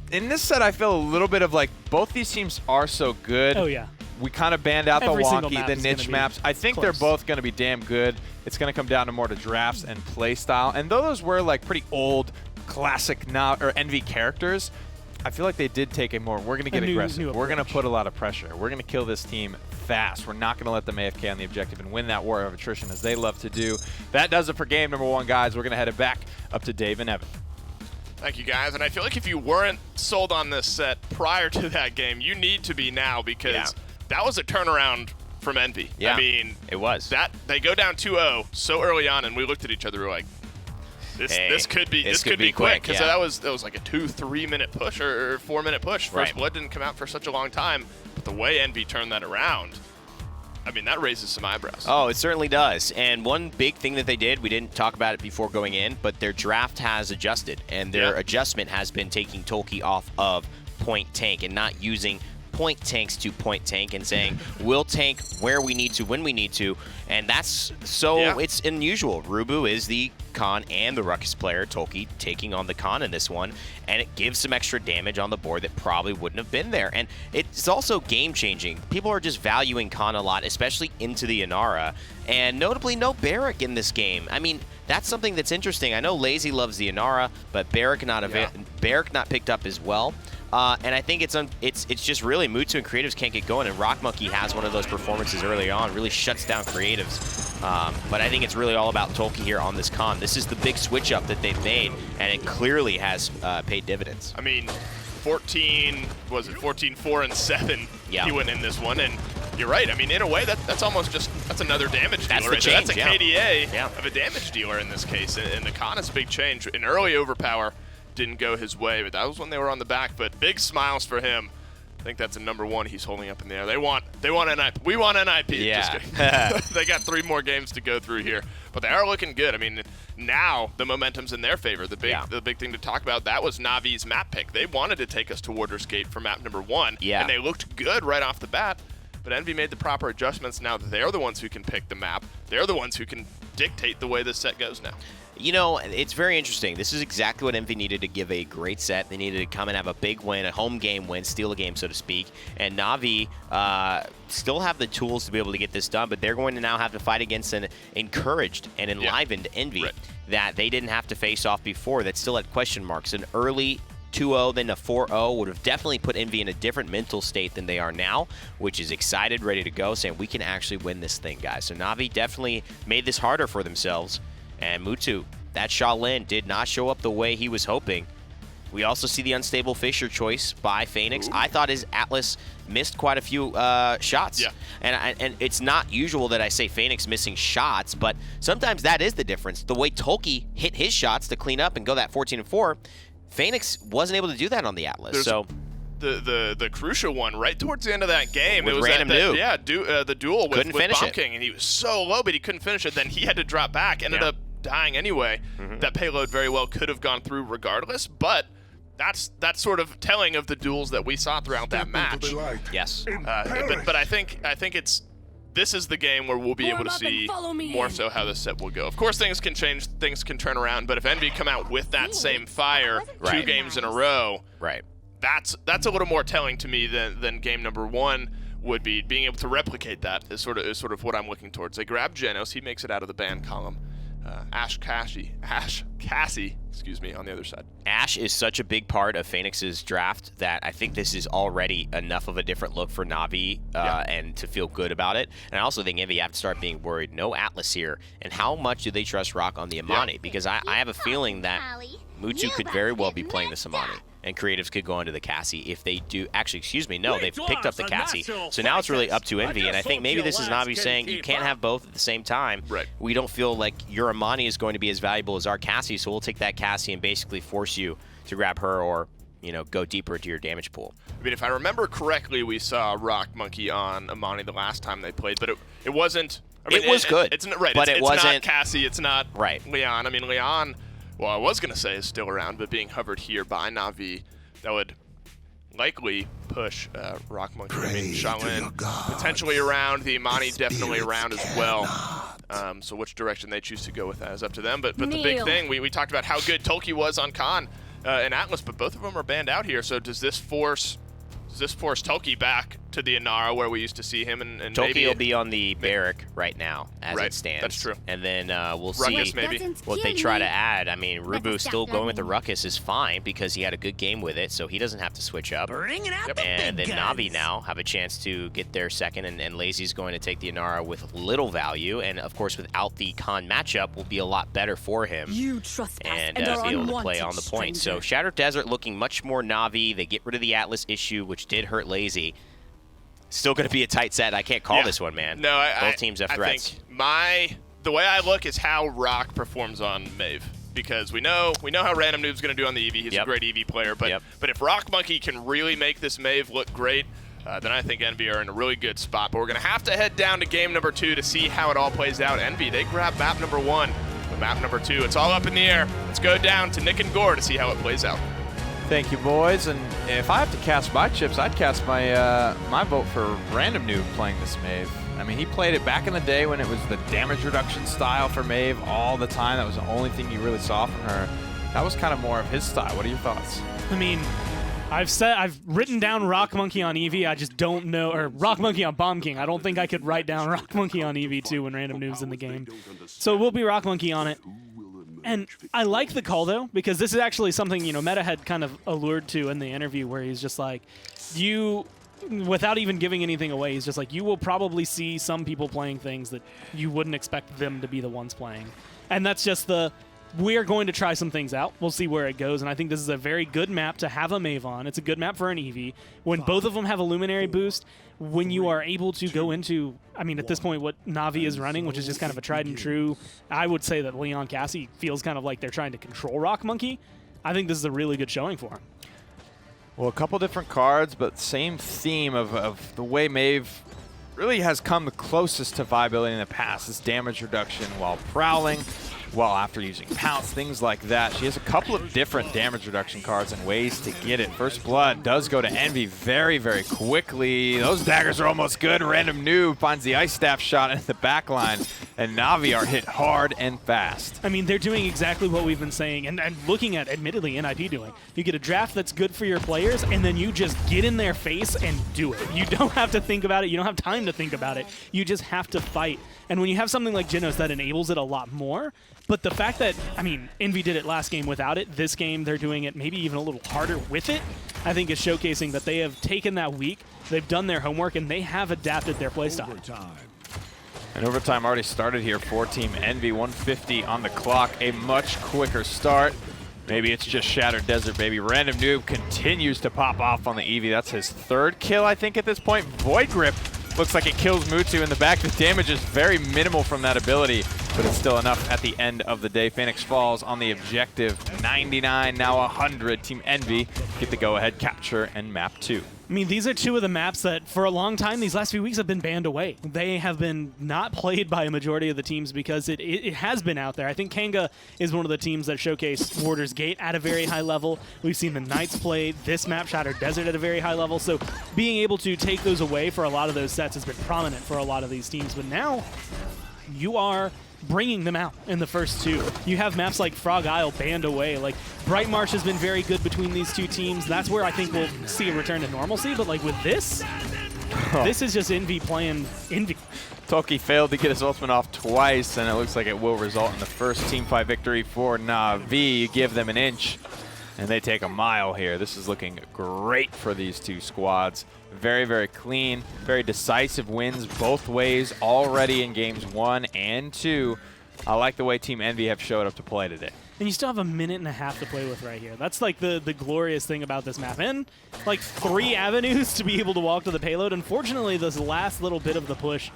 in this set, I feel a little bit of like both these teams are so good. Oh, yeah. We kind of banned out Every the single wonky, map the is niche gonna be maps. I think close. they're both going to be damn good. It's going to come down to more to drafts and play style. And though those were like pretty old, classic Envy characters, I feel like they did take a more, we're going to get aggressive. We're going to put a lot of pressure. We're going to kill this team fast. We're not going to let them AFK on the objective and win that war of attrition as they love to do. That does it for game number 1, guys. We're going to head it back up to Dave and Evan. Thank you, guys. And I feel like if you weren't sold on this set prior to that game, you need to be now, because that was a turnaround from Envy. Yeah, I mean, it was. They go down 2-0 so early on, and we looked at each other, we were like, this could be quick, because that was like a 2-3 minute push or 4 minute push. First blood didn't come out for such a long time, but the way Envy turned that around, I mean, that raises some eyebrows. Oh, it certainly does. And one big thing that they did, we didn't talk about it before going in, but their draft has adjusted, and their adjustment has been taking Tolkien off of point tank and not using point tanks to point tank and saying we'll tank where we need to, when we need to, and that's it's unusual. Rubu is the Khan and the Ruckus player, Tolkien taking on the Khan in this one, and it gives some extra damage on the board that probably wouldn't have been there. And it's also game-changing. People are just valuing Khan a lot, especially into the Inara, and notably no Barrack in this game. I mean, that's something that's interesting. I know Lazy loves the Inara, but Barrack not picked up as well. And I think it's just really Mutu and Creatives can't get going, and Rock Monkey has one of those performances early on, really shuts down Creatives. But I think it's really all about Tolkien here on this con. This is the big switch up that they've made, and it clearly has paid dividends. I mean, 14-4-7 he went in this one, and you're right. I mean, in a way, that's almost that's another damage dealer. That's a KDA of a damage dealer in this case, and the con is a big change. An early overpower didn't go his way, but that was when they were on the back. But big smiles for him. I think that's a #1 he's holding up in the air. They want NIP. We want NIP. Yeah. They got 3 more games to go through here, but they are looking good. I mean, now the momentum's in their favor. The big thing to talk about, that was Navi's map pick. They wanted to take us to Warder's Gate for map #1, and they looked good right off the bat. but Envy made the proper adjustments. Now they're the ones who can pick the map. They're the ones who can dictate the way this set goes now. You know, it's very interesting. This is exactly what Envy needed to give a great set. They needed to come and have a big win, a home game win, steal a game, so to speak. And Na'Vi still have the tools to be able to get this done, but they're going to now have to fight against an encouraged and enlivened Envy that they didn't have to face off before. That still had question marks. An early 2-0, then a 4-0 would have definitely put Envy in a different mental state than they are now, which is excited, ready to go, saying we can actually win this thing, guys. So Na'Vi definitely made this harder for themselves. And Mutu, that Shaolin did not show up the way he was hoping. We also see the unstable Fisher choice by Phoenix. I thought his Atlas missed quite a few shots. Yeah. And it's not usual that I say Phoenix missing shots, but sometimes that is the difference. The way Tolki hit his shots to clean up and go that 14-4, Phoenix wasn't able to do that on the Atlas. The crucial one right towards the end of that game. With it was random the duel with finish Bomb it. King, and he was so low, but he couldn't finish it. Then he had to drop back, ended up dying anyway. That payload very well could have gone through regardless, but that's sort of telling of the duels that we saw throughout that match. Yes. But I think this is the game where we'll be able to see more so how this set will go. Of course, things can change, things can turn around, but if Envy come out with that same fire 2 games in a row, that's a little more telling to me than game number 1 would be. Being able to replicate that is sort of what I'm looking towards. They grab Genos, he makes it out of the ban column. Ash Cassie, excuse me, on the other side. Ash is such a big part of Phoenix's draft that I think this is already enough of a different look for Na'Vi and to feel good about it. And I also think Envy have to start being worried. No Atlas here. And how much do they trust Rock on the Amani? Because I have a feeling that Mutu could very well be playing this Amani. And Creatives could go into the Cassie if they do. Actually, excuse me, no, they've picked up the Cassie. So now it's really up to Envy, and I think maybe this is Na'Vi saying you can't have both at the same time. We don't feel like your Amani is going to be as valuable as our Cassie, so we'll take that Cassie and basically force you to grab her or, you know, go deeper into your damage pool. I mean, if I remember correctly, we saw Rock Monkey on Amani the last time they played, but it wasn't. I mean, it was good. It's but it wasn't. Not Cassie. It's not Leon. I mean, Leon. Well, I was gonna say is still around, but being hovered here by Na'Vi, that would likely push Rock Monkey. I mean, Shaolin potentially around, the Imani definitely around as well. So which direction they choose to go with that is up to them. But the big thing, we talked about how good Tolki was on Khan and Atlas, but both of them are banned out here. So does this force Tolki back to the Inara where we used to see him? And Tolki will be on the Barrack right now as it stands. That's true. And then we'll Ruckus see maybe what they try to add. I mean, Rubu still going with the Ruckus is fine because he had a good game with it, so he doesn't have to switch up. And then Na'Vi now have a chance to get their second, and Lazy's going to take the Inara with little value, and of course without the Khan matchup will be a lot better for him and be able to play on the point. So Shattered Desert looking much more Na'Vi. They get rid of the Atlas issue, which did hurt Lazy. Still going to be a tight set. I can't call this one, man. No, both teams have threats. I think the way I look is how Rock performs on Maeve, because we know how Random Noob's going to do on the Eevee. He's a great Eevee player, but if Rock Monkey can really make this Maeve look great, then I think Envy are in a really good spot. But we're going to have to head down to game number 2 to see how it all plays out. Envy, they grab map number 1, but map number 2, it's all up in the air. Let's go down to Nick and Gore to see how it plays out. Thank you, boys. And if I have to cast my chips, I'd cast my my vote for Random Noob playing this Maeve. I mean, he played it back in the day when it was the damage reduction style for Maeve all the time. That was the only thing you really saw from her. That was kind of more of his style. What are your thoughts? I mean, I've written down Rock Monkey on Eevee. I just don't know, or Rock Monkey on Bomb King. I don't think I could write down Rock Monkey on Eevee too when Random Noob's in the game. So it will be Rock Monkey on it. And I like the call, though, because this is actually something, you know, Meta had kind of allured to in the interview where he's just like, without even giving anything away, he's just like, you will probably see some people playing things that you wouldn't expect them to be the ones playing. And that's just we're going to try some things out. We'll see where it goes. And I think this is a very good map to have a Maeve on. It's a good map for an Eevee. When both of them have a Luminary boost, when you are able to go into, I mean, at this point, what Na'Vi is running, which is just kind of a tried and true, I would say that Leon Cassie feels kind of like they're trying to control Rock Monkey. I think this is a really good showing for him. Well, a couple different cards, but same theme of the way Maeve really has come the closest to viability in the past. This damage reduction while prowling. well after using Pounce, things like that. She has a couple of different damage reduction cards and ways to get it. First Blood does go to Envy very, very quickly. Those daggers are almost good. Random Noob finds the Ice Staff shot in the back line, and Na'Vi are hit hard and fast. I mean, they're doing exactly what we've been saying and looking at, admittedly, NIP doing. You get a draft that's good for your players, and then you just get in their face and do it. You don't have to think about it. You don't have time to think about it. You just have to fight. And when you have something like Genos, that enables it a lot more. But the fact that, I mean, Envy did it last game without it. This game, they're doing it maybe even a little harder with it, I think is showcasing that they have taken that week, they've done their homework, and they have adapted their playstyle. And overtime already started here for Team Envy. 150 on the clock, a much quicker start. Maybe it's just Shattered Desert, baby. Random Noob continues to pop off on the Eevee. That's his third kill, I think, at this point. Void Grip looks like it kills Mutu in the back. The damage is very minimal from that ability, but it's still enough at the end of the day. Phoenix falls on the objective. 99, now 100. Team Envy get the go-ahead capture and map 2. I mean, these are two of the maps that, for a long time, these last few weeks have been banned away. They have been not played by a majority of the teams because it has been out there. I think Kanga is one of the teams that showcase Warder's Gate at a very high level. We've seen the Knights play this map, Shattered Desert, at a very high level. So being able to take those away for a lot of those sets has been prominent for a lot of these teams. But now you are bringing them out in the first two. You have maps like Frog Isle banned away. Like, Bright Marsh has been very good between these two teams. That's where I think we'll see a return to normalcy. But like with this, this is just Envy playing Envy. Toki failed to get his ultimate off twice, and it looks like it will result in the first teamfight victory for Na'Vi. You give them an inch, and they take a mile here. This is looking great for these two squads. Very, very clean, very decisive wins both ways already in games 1 and 2. I like the way Team Envy have showed up to play today. And you still have a minute and a half to play with right here. That's like the glorious thing about this map. And like 3 avenues to be able to walk to the payload. Unfortunately, this last little bit of the push,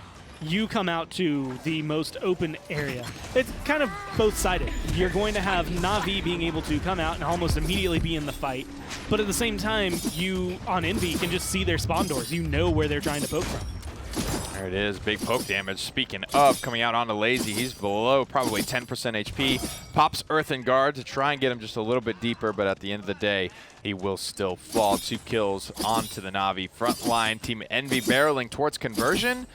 you come out to the most open area. It's kind of both-sided. You're going to have Na'Vi being able to come out and almost immediately be in the fight, but at the same time, you, on Envy, can just see their spawn doors. You know where they're trying to poke from. There it is, big poke damage. Speaking of, coming out onto Lazy, he's below probably 10% HP. Pops Earthen Guard to try and get him just a little bit deeper, but at the end of the day, he will still fall. 2 kills onto the Na'Vi front line. Team Envy barreling towards conversion.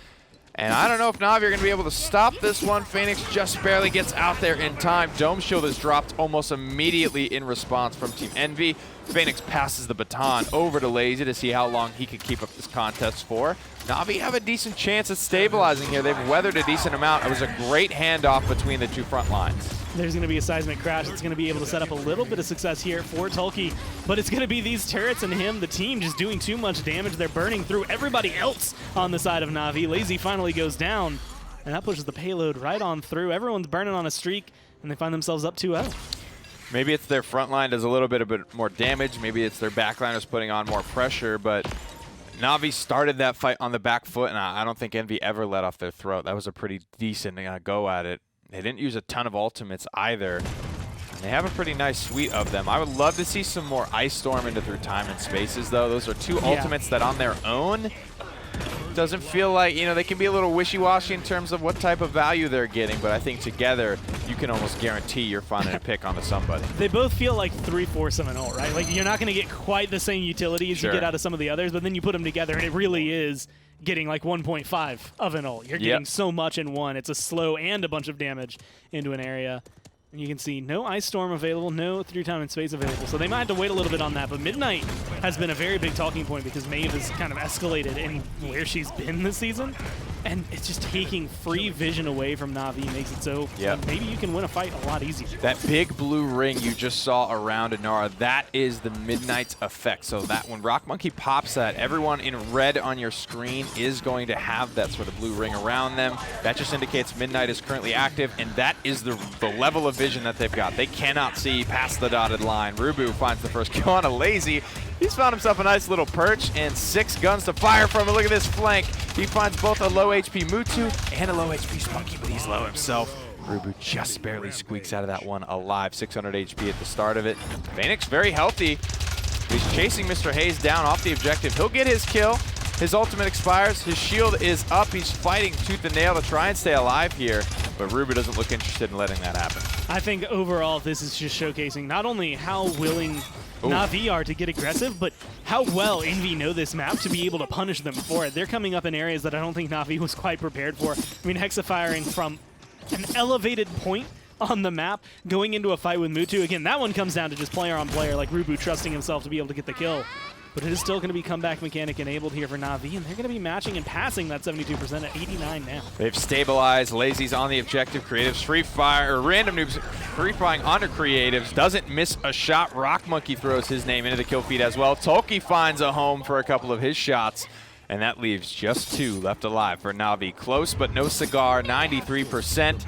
And I don't know if Na'Vi are going to be able to stop this one. Phoenix just barely gets out there in time. Dome Shield is dropped almost immediately in response from Team Envy. Phoenix passes the baton over to Lazy to see how long he can keep up this contest for. Na'Vi have a decent chance at stabilizing here. They've weathered a decent amount. It was a great handoff between the two front lines. There's going to be a seismic crash. It's going to be able to set up a little bit of success here for Tulki, but it's going to be these turrets and him, the team, just doing too much damage. They're burning through everybody else on the side of Na'Vi. Lazy finally goes down, and that pushes the payload right on through. Everyone's burning on a streak, and they find themselves up 2-0. Maybe it's their front line does a bit more damage. Maybe it's their back liners putting on more pressure, but Na'Vi started that fight on the back foot, and I don't think Envy ever let off their throat. That was a pretty decent go at it. They didn't use a ton of ultimates either. And they have a pretty nice suite of them. I would love to see some more Ice Storm into Through Time and Spaces, though. Those are 2 ultimates that on their own doesn't feel like, you know, they can be a little wishy-washy in terms of what type of value they're getting, but I think together you can almost guarantee you're finding a pick onto somebody. They both feel like 3/4 of an ult, right? Like, you're not going to get quite the same utility as you get out of some of the others, but then you put them together and it really is getting like 1.5 of an ult. You're getting so much in one. It's a slow and a bunch of damage into an area. And you can see no Ice Storm available, no Through Time and Space available. So they might have to wait a little bit on that. But Midnight has been a very big talking point because Maeve has kind of escalated in where she's been this season. And it's just taking free vision away from Na'Vi makes it so maybe you can win a fight a lot easier. That big blue ring you just saw around Inara, that is the Midnight's effect. So that when Rock Monkey pops that, everyone in red on your screen is going to have that sort of blue ring around them. That just indicates Midnight is currently active, and that is the level of vision that they've got. They cannot see past the dotted line. Rubu finds the first kill on a Lazy. He's found himself a nice little perch and 6 guns to fire from it. Look at this flank. He finds both a low HP Mutu and a low HP Spunky, but he's low himself. Rubu just barely squeaks out of that one alive. 600 HP at the start of it. Phoenix very healthy. He's chasing Mr. Hayes down off the objective. He'll get his kill. His ultimate expires. His shield is up. He's fighting tooth and nail to try and stay alive here. But Rubu doesn't look interested in letting that happen. I think overall this is just showcasing not only how willing Na'Vi are to get aggressive, but how well Envy know this map to be able to punish them for it. They're coming up in areas that I don't think Na'Vi was quite prepared for. I mean, Hexa-firing from an elevated point on the map, going into a fight with Mutu. Again, that one comes down to just player on player, like Rubu trusting himself to be able to get the kill. But it is still going to be comeback mechanic enabled here for Na'Vi, and they're going to be matching and passing that 72% at 89 now. They've stabilized. Lazy's on the objective. Creatives free fire, or random noobs free firing onto Creatives. Doesn't miss a shot. Rock Monkey throws his name into the kill feed as well. Tolki finds a home for a couple of his shots. And that leaves just 2 left alive for Na'Vi. Close, but no cigar. 93%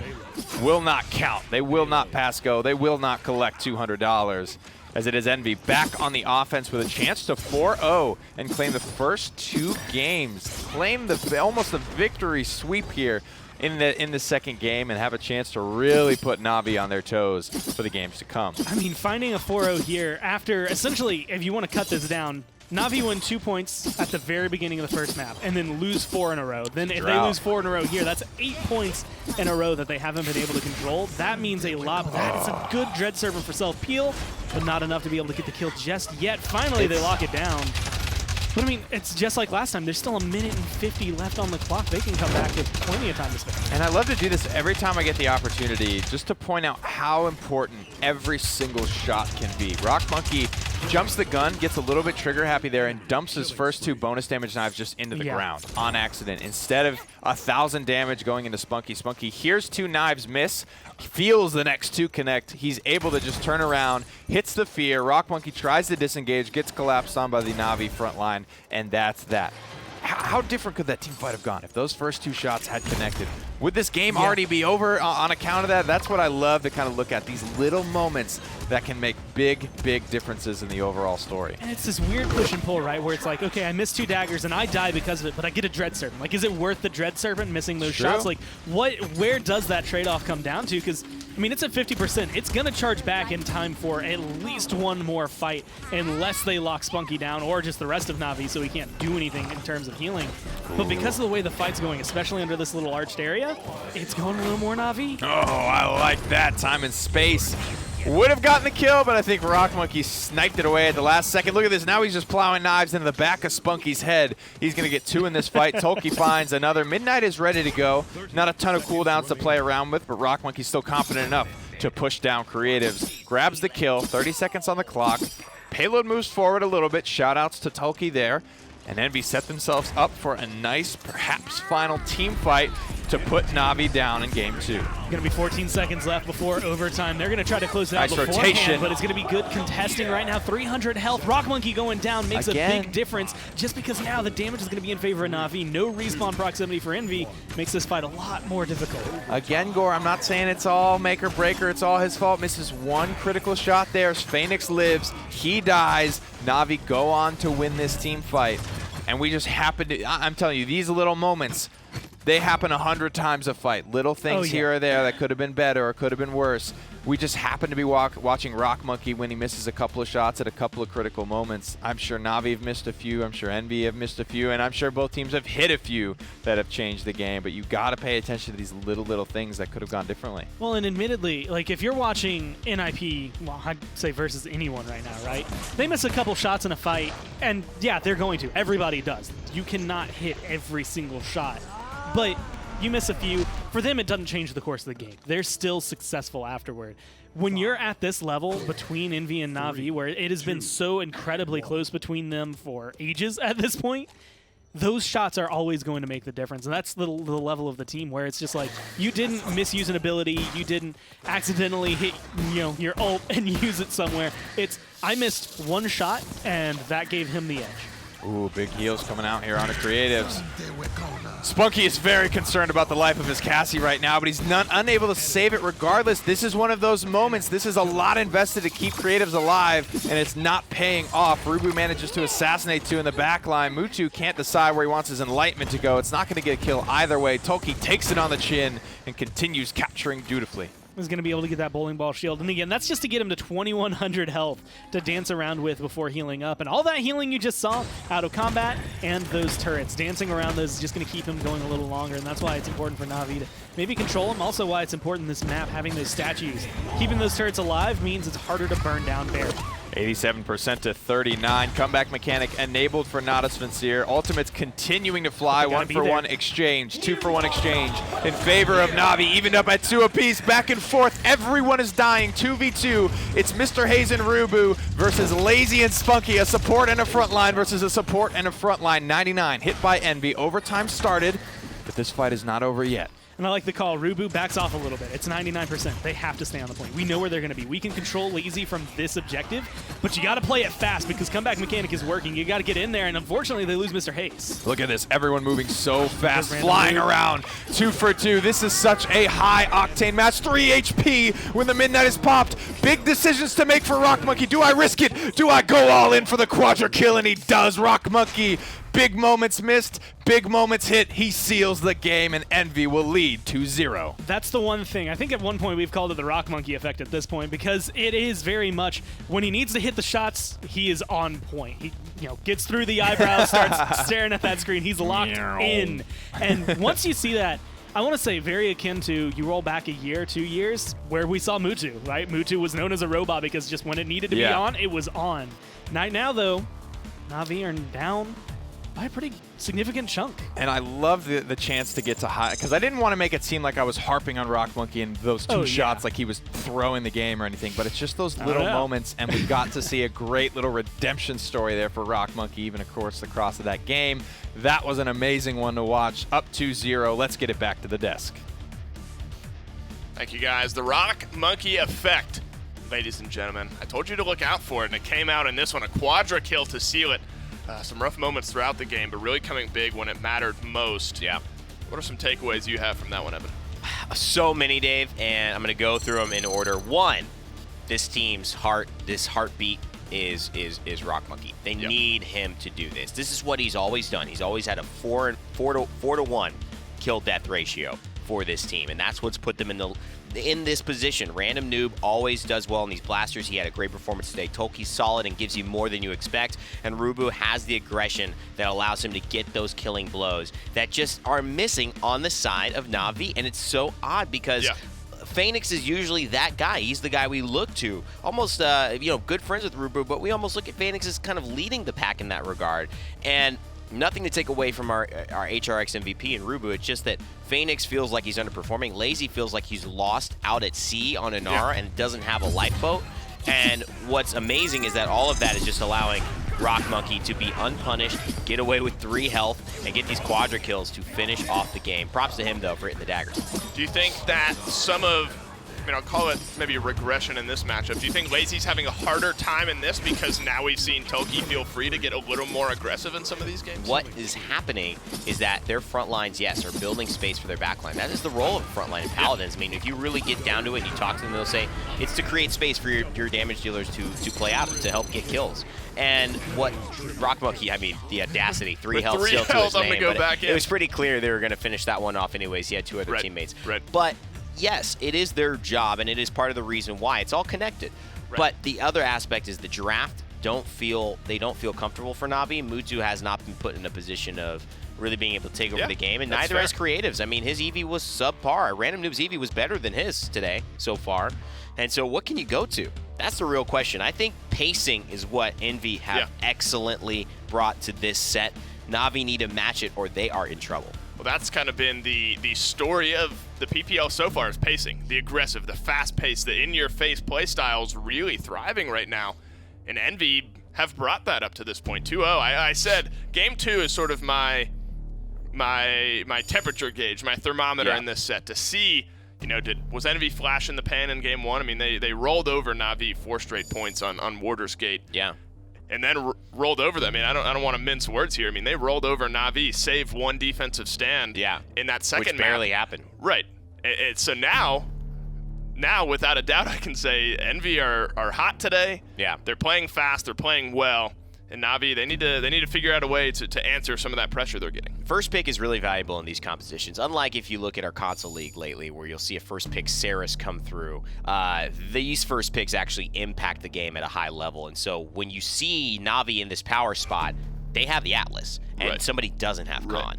will not count. They will not pass go. They will not collect $200. As it is Envy back on the offense with a chance to 4-0 and claim the first 2 games. Claim the almost a victory sweep here in the second game and have a chance to really put Na'Vi on their toes for the games to come. I mean, finding a 4-0 here after, essentially, if you want to cut this down, Na'Vi win 2 points at the very beginning of the first map and then lose 4 in a row. Then if they lose 4 in a row here, that's 8 points in a row that they haven't been able to control. That means a lot. That is a good Dread Serpent for self-peel, but not enough to be able to get the kill just yet. Finally, they lock it down. But I mean, it's just like last time. There's still a minute and 50 left on the clock. They can come back with plenty of time to spare. And I love to do this every time I get the opportunity, just to point out how important every single shot can be. Rock Monkey jumps the gun, gets a little bit trigger happy there, and dumps his first 2 bonus damage knives just into the ground on accident. Instead of 1,000 damage going into Spunky, Spunky hears 2 knives miss, feels the next 2 connect. He's able to just turn around, hits the fear. Rock Monkey tries to disengage, gets collapsed on by the Na'Vi front line, and that's that. How different could that team fight have gone if those first 2 shots had connected? Would this game already be over on account of that? That's what I love to kind of look at, these little moments that can make big, big differences in the overall story. And it's this weird push and pull, right, where it's like, okay, I missed 2 daggers and I die because of it, but I get a Dread Serpent. Like, is it worth the Dread Serpent missing those shots? Like, where does that trade-off come down to? Because, I mean, it's at 50%. It's going to charge back in time for at least 1 more fight unless they lock Spunky down or just the rest of Na'Vi so he can't do anything in terms of healing. But because of the way the fight's going, especially under this little arched area, it's going a little more Na'Vi. Oh, I like that. Time and space. Would have gotten the kill, but I think Rock Monkey sniped it away at the last second. Look at this. Now he's just plowing knives into the back of Spunky's head. He's going to get 2 in this fight. Tolki finds another. Midnight is ready to go. Not a ton of cooldowns to play around with, but Rock Monkey's still confident enough to push down Creatives. Grabs the kill. 30 seconds on the clock. Payload moves forward a little bit. Shout-outs to Tolki there. And Envy set themselves up for a nice, perhaps final team fight to put Na'Vi down in game 2. Going to be 14 seconds left before overtime. They're going to try to close it out beforehand, rotation. but it's going to be good contesting right now. 300 health. Rock Monkey going down makes a big difference just because now the damage is going to be in favor of Na'Vi. No respawn proximity for Envy makes this fight a lot more difficult. Again, Gore, I'm not saying it's all make or break or it's all his fault. Misses 1 critical shot there. Phoenix lives. He dies. Na'Vi go on to win this team fight. And we just happen to, I'm telling you, these little moments, they happen 100 times a fight. Little things here or there that could have been better or could have been worse. We just happen to be watching Rock Monkey when he misses a couple of shots at a couple of critical moments. I'm sure Na'Vi have missed a few. I'm sure Envy have missed a few. And I'm sure both teams have hit a few that have changed the game. But you got to pay attention to these little things that could have gone differently. Well, and admittedly, like if you're watching NIP, well, I'd say versus anyone right now, right? They miss a couple shots in a fight, and yeah, they're going to. Everybody does. You cannot hit every single shot. But you miss a few. For them, it doesn't change the course of the game. They're still successful afterward. When you're at this level between Envy and Na'Vi, where it has been so incredibly close between them for ages at this point, those shots are always going to make the difference. And that's the level of the team where it's just like, you didn't misuse an ability, you didn't accidentally hit your ult and use it somewhere. It's, I missed 1 shot, and that gave him the edge. Ooh, big heals coming out here on the Creatives. Spunky is very concerned about the life of his Cassie right now, but he's unable to save it regardless. This is one of those moments. This is a lot invested to keep Creatives alive, and it's not paying off. Rubu manages to assassinate 2 in the back line. Mutu can't decide where he wants his Enlightenment to go. It's not going to get a kill either way. Tolki takes it on the chin and continues capturing dutifully. is going to be able to get that bowling ball shield. And again, that's just to get him to 2,100 health to dance around with before healing up. And all that healing you just saw out of combat and those turrets, dancing around those is just going to keep him going a little longer. And that's why it's important for Na'Vi to maybe control him. Also why it's important in this map, having those statues. Keeping those turrets alive means it's harder to burn down Bear. 87% to 39. Comeback mechanic enabled for Natus Vincere. Ultimate's continuing to fly. 1-for-1 exchange, 2-for-1 exchange in favor of Na'Vi. Evened up at 2 apiece. Back and forth. Everyone is dying. 2v2. It's Mr. Hayes and Rubu versus Lazy and Spunky. A support and a front line versus a support and a front line. 99 hit by Envy. Overtime started, but this fight is not over yet. And I like the call. Rubu backs off a little bit. It's 99%. They have to stay on the point. We know where they're going to be. We can control Lazy from this objective, but you got to play it fast because comeback mechanic is working. You got to get in there, and unfortunately, they lose Mr. Hayes. Look at this. Everyone moving so fast, flying around. 2 for 2. This is such a high-octane match. 3 HP when the Midnight is popped. Big decisions to make for Rock Monkey. Do I risk it? Do I go all in for the quadra kill? And he does. Rock Monkey. Big moments missed, big moments hit. He seals the game, and Envy will lead 2-0. That's the one thing. I think at one point we've called it the Rock Monkey effect at this point because it is very much when he needs to hit the shots, he is on point. He gets through the eyebrows, starts staring at that screen. He's locked in. And once you see that, I want to say very akin to you roll back a year, 2 years, where we saw Mutu, right? Mutu was known as a robot because just when it needed to be on, it was on. Right now, though, Na'Vi are down by a pretty significant chunk. And I love the chance to get to high, because I didn't want to make it seem like I was harping on Rock Monkey and those 2 shots like he was throwing the game or anything, but it's just those little moments, and we got to see a great little redemption story there for Rock Monkey, even, of course, the cross of that game. That was an amazing one to watch. Up 2-0. Let's get it back to the desk. Thank you, guys. The Rock Monkey effect, ladies and gentlemen. I told you to look out for it, and it came out in this one. A quadra kill to seal it. Some rough moments throughout the game, but really coming big when it mattered most. Yeah. What are some takeaways you have from that one, Evan? So many, Dave, and I'm going to go through them in order. 1, this team's heartbeat is Rock Monkey. They need him to do this. This is what he's always done. He's always had a 4 to 1 kill death ratio for this team, and that's what's put them in this position. Random Noob always does well in these blasters. He had a great performance today. Tolki's solid and gives you more than you expect, and Rubu has the aggression that allows him to get those killing blows that just are missing on the side of Na'Vi, and it's so odd because Phoenix is usually that guy. He's the guy we look to. Almost, good friends with Rubu, but we almost look at Phoenix as kind of leading the pack in that regard. And nothing to take away from our HRX MVP and Rubu. It's just that Phoenix feels like he's underperforming. Lazy feels like he's lost out at sea on Inara and doesn't have a lifeboat. And what's amazing is that all of that is just allowing Rock Monkey to be unpunished, get away with 3 health, and get these quadra kills to finish off the game. Props to him, though, for hitting the daggers. Do you think that some of, I'll call it maybe a regression in this matchup. Do you think Lazy's having a harder time in this because now we've seen Toki feel free to get a little more aggressive in some of these games? What is happening is that their front lines, yes, are building space for their back line. That is the role of the front line in Paladins. I mean, if you really get down to it and you talk to them, they'll say it's to create space for your damage dealers to play out, to help get kills. And what Rock Monkey, the audacity, 3 health still to his name. It was pretty clear they were going to finish that one off anyways. He had 2 other teammates. But yes, it is their job, and it is part of the reason why. It's all connected. But the other aspect is the draft don't feel comfortable for Na'Vi. Mutu has not been put in a position of really being able to take over the game, and neither has Creatives. I mean, his EV was subpar. Random Noob's EV was better than his today so far. And so what can you go to? That's the real question. I think pacing is what Envy have excellently brought to this set. Na'Vi need to match it or they are in trouble. Well, that's kind of been the story of the PPL so far, is pacing. The aggressive, the fast pace, the in-your-face play style is really thriving right now. And Envy have brought that up to this point. 2-0. I said Game 2 is sort of my temperature gauge, my thermometer in this set to see, was Envy flash in the pan in Game 1? I mean, they rolled over Na'Vi 4 straight points on Warder's Gate. Yeah. And then rolled over them. I mean, I don't want to mince words here. I mean, they rolled over Na'Vi, saved 1 defensive stand in that second which barely happened. Right. So now, without a doubt, I can say Envy are hot today. Yeah. They're playing fast. They're playing well. And Na'Vi, they need to figure out a way to answer some of that pressure they're getting. First pick is really valuable in these competitions. Unlike if you look at our console league lately, where you'll see a first pick Saris come through, these first picks actually impact the game at a high level. And so when you see Na'Vi in this power spot, they have the Atlas, and somebody doesn't have Khan.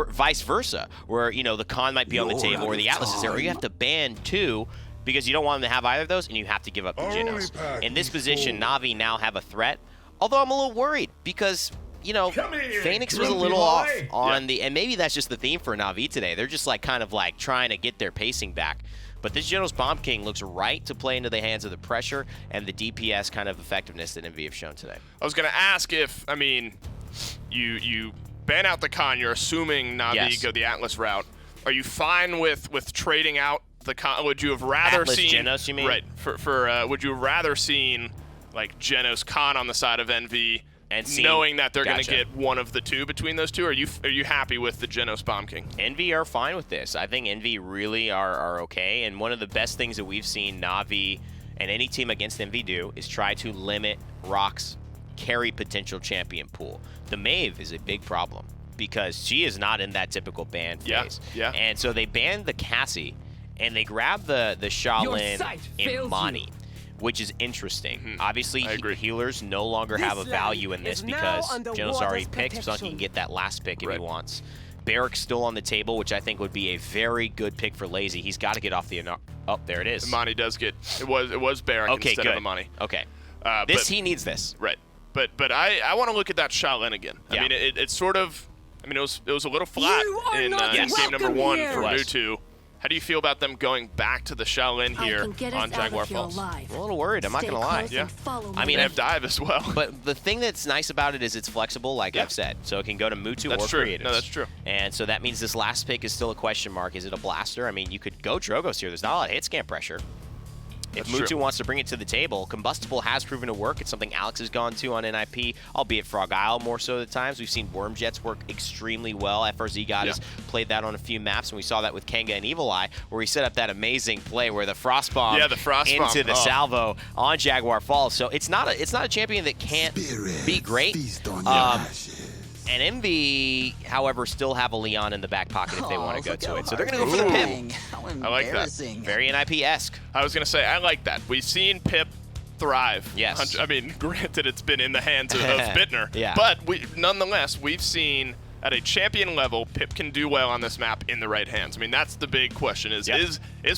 Vice versa, where the Khan might be on the table, or the Atlas is there, or you have to ban two because you don't want them to have either of those, and you have to give up the Genos. In this position, Na'Vi now have a threat, although I'm a little worried because Phoenix was a little off on the, and maybe that's just the theme for Na'Vi today. They're just kind of trying to get their pacing back. But this Genos Bomb King looks right to play into the hands of the pressure and the DPS kind of effectiveness that Envy have shown today. I was going to ask if, you ban out the Khan, you're assuming Na'Vi go the Atlas route. Are you fine with trading out the Khan? Would you have rather Atlas seen Genos, you mean? Right. Would you have rather seen Genos Khan on the side of Envy, and knowing that they're going to get one of the two between those two? Are you happy with the Genos Bomb King? Envy are fine with this. I think Envy really are okay. And one of the best things that we've seen Na'Vi and any team against Envy do is try to limit Rock's carry potential champion pool. The Maeve is a big problem because she is not in that typical ban phase. Yeah. And so they banned the Cassie and they grabbed the Shaolin Imani, which is interesting. Obviously, healers no longer have a value in this because Genos already picked, so he can get that last pick if he wants. Barrack's still on the table, which I think would be a very good pick for Lazy. He's got to get off the... Oh, there it is. Imani does get... It was Barrack instead of Imani. Okay. He needs this. Right. But I want to look at that Shaolin again. Yeah. I mean, it's sort of... I mean, it was a little flat in game number 1 for Mutu. How do you feel about them going back to the Shaolin here on Jaguar Falls? I'm a little worried, I'm not going to lie. Yeah. I mean, they have dive as well. But the thing that's nice about it is it's flexible, like I've said. So it can go to Mutu or Creatives. No, that's true. And so that means this last pick is still a question mark. Is it a blaster? I mean, you could go Drogos here. There's not a lot of hit scan pressure. If Mutu wants to bring it to the table, Combustible has proven to work. It's something Alex has gone to on NIP, albeit Frog Isle more so at times. We've seen Worm Jets work extremely well. FRZ God has played that on a few maps, and we saw that with Kenga and Evil Eye, where he set up that amazing play where the Frost Bomb into the salvo on Jaguar Falls. So it's not a champion that can't be great. And Envy, however, still have a Leon in the back pocket if they want to go to it. So they're going to go for the Pip. I like that. Very NIP-esque. I was going to say, I like that. We've seen Pip thrive. Yes. I mean, granted, it's been in the hands of Bittner. But nonetheless, we've seen at a champion level, Pip can do well on this map in the right hands. I mean, that's the big question is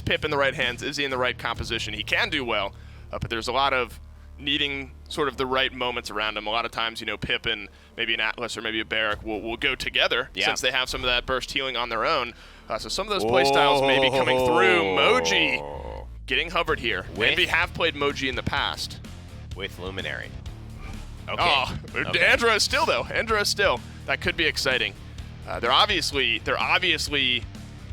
Pip in the right hands? Is he in the right composition? He can do well, but there's a lot of needing sort of the right moments around him. A lot of times, Pip and maybe an Atlas or maybe a Barrack will go together since they have some of that burst healing on their own. So some of those playstyles may be coming through. Moji getting hovered here. Envy have played Moji in the past. With Luminary. Andro is still, though. Andro is still. That could be exciting. They're obviously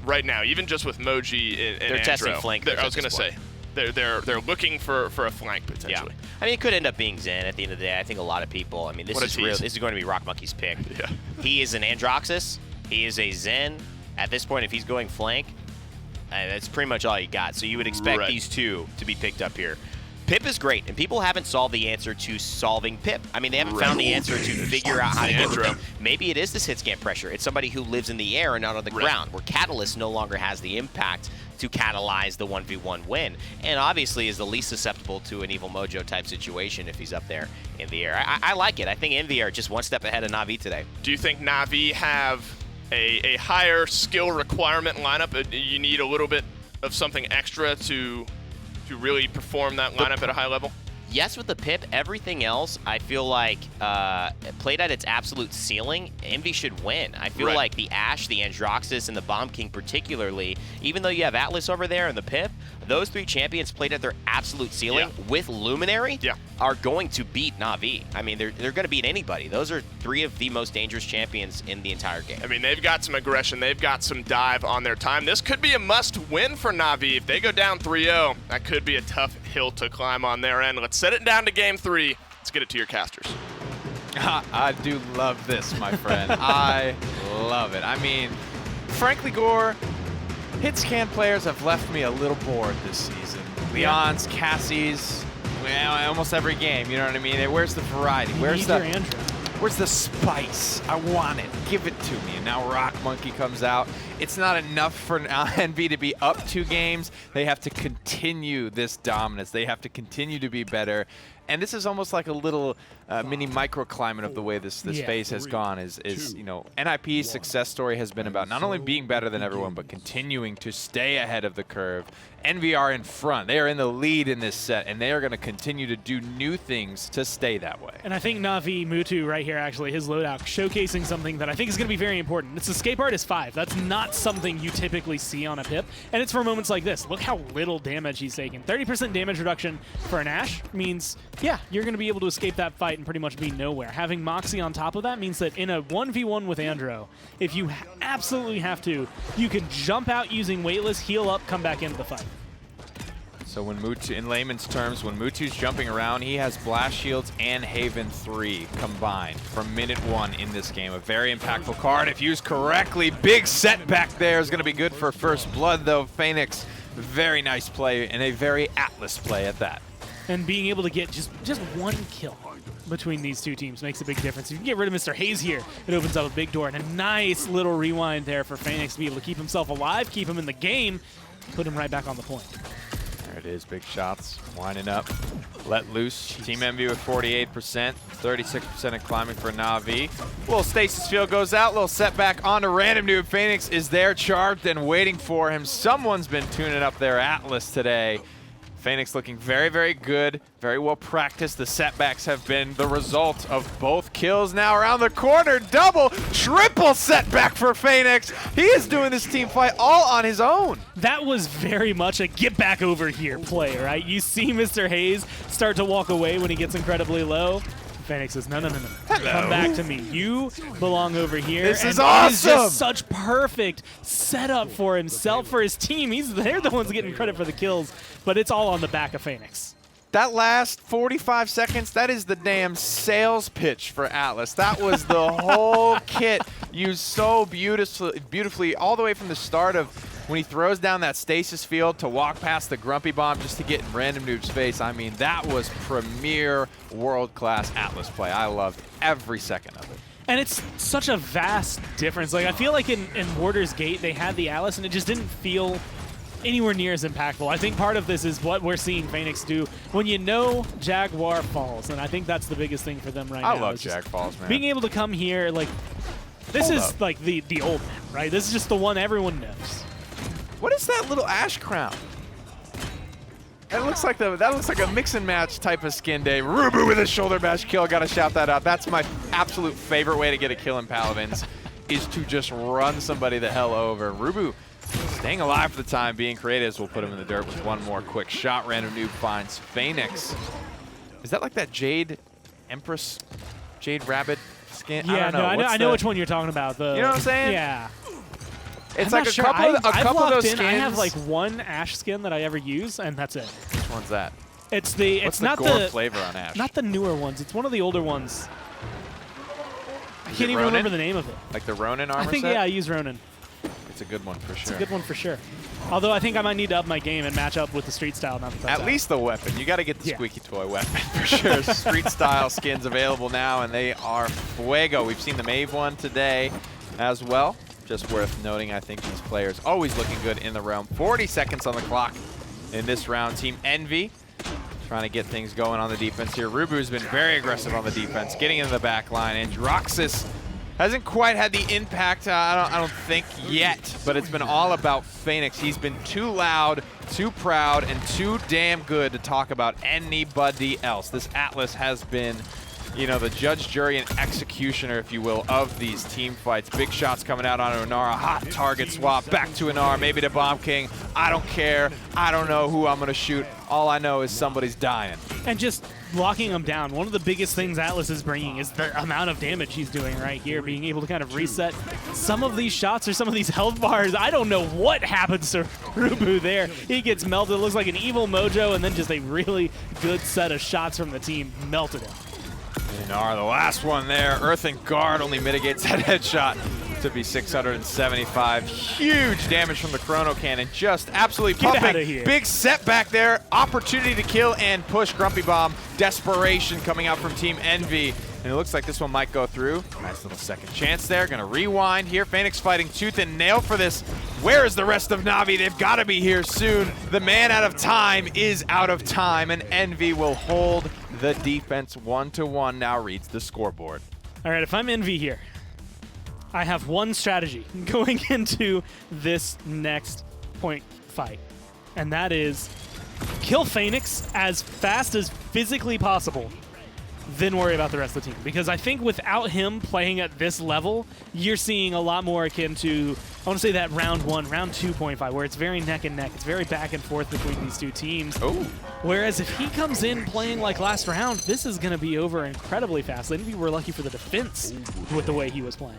right now, even just with Moji and they're Andro, testing flank. I was going to say. They're looking for a flank potentially. Yeah. I mean, it could end up being Zen at the end of the day. I think a lot of people. I mean, this is going to be Rock Monkey's pick. Yeah. He is an Androxus. He is a Zen. At this point, if he's going flank, that's pretty much all you got. So you would expect these two to be picked up here. Pip is great, and people haven't solved the answer to solving Pip. I mean, they haven't found the answer to figure out how to get with him. Maybe it is this hit scan pressure. It's somebody who lives in the air and not on the ground, where Catalyst no longer has the impact to catalyze the 1v1 win, and obviously is the least susceptible to an Evil Mojo type situation if he's up there in the air. I like it. I think Envy are just one step ahead of Na'Vi today. Do you think Na'Vi have a higher skill requirement lineup? You need a little bit of something extra to really perform that lineup at a high level? Yes, with the Pip, everything else, I feel like played at its absolute ceiling, Envy should win. I feel like the Ashe, the Androxus, and the Bomb King particularly, even though you have Atlas over there and the Pip, those three champions played at their absolute ceiling with Luminary are going to beat Na'Vi. I mean, they're going to beat anybody. Those are three of the most dangerous champions in the entire game. I mean, they've got some aggression. They've got some dive on their time. This could be a must-win for Na'Vi. If they go down 3-0, that could be a tough hill to climb on their end. Let's set it down to game 3. Let's get it to your casters. I do love this, my friend. I love it. I mean, frankly, Gore, hit scan players have left me a little bored this season. Leon's, Cassie's, almost every game. You know what I mean? Where's the variety? Where's the spice? I want it. Give it to me. And now Rock Monkey comes out. It's not enough for Envy to be up 2 games. They have to continue this dominance. They have to continue to be better. And this is almost like a little mini microclimate of the way this phase has gone. You know, NIP's success story has been about not only being better than everyone, but continuing to stay ahead of the curve. Envy are in front. They are in the lead in this set, and they are going to continue to do new things to stay that way. And I think Na'Vi Mutu right here, actually, his loadout, showcasing something that I think is going to be very important. Its escape art is 5. That's not something you typically see on a Pip, and it's for moments like this. Look how little damage he's taking. 30% damage reduction for an Ashe means, yeah, you're going to be able to escape that fight and pretty much be nowhere. Having Moxie on top of that means that in a 1v1 with Andro, if you absolutely have to, you can jump out using Weightless, heal up, come back into the fight. So when Mutu, in layman's terms, when Mutu's jumping around, he has Blast Shields and Haven 3 combined from minute 1 in this game. A very impactful card if used correctly. Big setback there is going to be good for first blood, though. Phoenix, very nice play and a very Atlas play at that. And being able to get just 1 kill between these 2 teams makes a big difference. If you can get rid of Mr. Hayes here, it opens up a big door. And a nice little rewind there for Phoenix to be able to keep himself alive, keep him in the game, put him right back on the point. There it is, big shots, winding up, let loose. Team Envy with 48%, 36% in climbing for Na'Vi. Little stasis field goes out, little setback onto Random Noob. Phoenix is there, charged and waiting for him. Someone's been tuning up their Atlas today. Phoenix looking very, very good, very well practiced. The setbacks have been the result of both kills. Now around the corner, double, triple setback for Phoenix. He is doing this team fight all on his own. That was very much a get back over here play, right? You see Mr. Hayes start to walk away when he gets incredibly low. Phoenix says, no. Hello. Come back to me. You belong over here. This is and awesome. It is just such perfect setup for himself, for his team. They're the ones getting credit for the kills, but it's all on the back of Phoenix. That last 45 seconds, that is the damn sales pitch for Atlas. That was the whole kit used so beautifully all the way from the start of when he throws down that stasis field to walk past the Grumpy Bomb just to get in Random Noob's face. I mean, that was premier world-class Atlas play. I loved every second of it. And it's such a vast difference. Like, I feel like in Warder's Gate, they had the Atlas, and it just didn't feel anywhere near as impactful. I think part of this is what we're seeing Phoenix do when you know Jaguar falls, and I think that's the biggest thing for them right now. I love Jag falls, man. Being able to come here, like, this is like the old map, right? This is just the one everyone knows. What is that little Ashe crown? That looks like a mix and match type of skin day. Rubu with a shoulder bash kill. Gotta shout that out. That's my absolute favorite way to get a kill in Paladins, is to just run somebody the hell over. Rubu staying alive for the time being. Creatives will put him in the dirt with one more quick shot. Random Noob finds Phoenix. Is that like that Jade Empress, Jade Rabbit skin? Yeah, I know which one you're talking about. You know what I'm saying? Yeah. It's I'm like not a sure. couple of those skins. I have like one Ashe skin that I ever use, and that's it. Which one's that? It's What's not the gore the flavor on Ashe? Not the newer ones. It's one of the older ones. I Is can't it even Ronin? remember the name of it. Like the Ronin armor I think set? yeah, I use Ronin. It's a good one for sure. It's a good one for sure. Although I think I might need to up my game and match up with the street style. Now that that's At out. least the weapon. You got to get the Yeah. squeaky toy weapon for sure. Street style skins available now, and they are fuego. We've seen the Mave one today as well. Just worth noting, I think these players always looking good in the realm. 40 seconds on the clock in this round. Team Envy trying to get things going on the defense here. Rubu's been very aggressive on the defense, getting into the back line, and Droxus hasn't quite had the impact, I don't think, yet, but it's been all about Phoenix. He's been too loud, too proud, and too damn good to talk about anybody else. This Atlas has been, you know, the judge, jury, and executioner, if you will, of these team fights. Big shots coming out on Inara. Hot target swap. Back to Inara. Maybe to Bomb King. I don't care. I don't know who I'm going to shoot. All I know is somebody's dying. And just locking him down. One of the biggest things Atlas is bringing is the amount of damage he's doing right here, being able to kind of reset some of these shots or some of these health bars. I don't know what happens to Rubu there. He gets melted. It looks like an evil mojo, and then just a really good set of shots from the team melted him. Inara, the last one there. Earthen Guard only mitigates that headshot. to be 675. Huge damage from the Chrono Cannon, just absolutely Get pumping. outta here. Big setback there. Opportunity to kill and push. Grumpy Bomb. Desperation coming out from Team Envy. And it looks like this one might go through. Nice little second chance there. Gonna rewind here. Phoenix fighting tooth and nail for this. Where is the rest of Na'Vi? They've got to be here soon. The man out of time is out of time, and Envy will hold the defense 1-1. Now reads the scoreboard. All right, if I'm Envy here, I have one strategy going into this next point fight, and that is kill Phoenix as fast as physically possible, then worry about the rest of the team. Because I think without him playing at this level, you're seeing a lot more akin to, I want to say that round 1, round 2.5, where it's very neck and neck. It's very back and forth between these two teams. Oh. Whereas if he comes in playing like last round, this is going to be over incredibly fast. Envy were lucky for the defense with the way he was playing.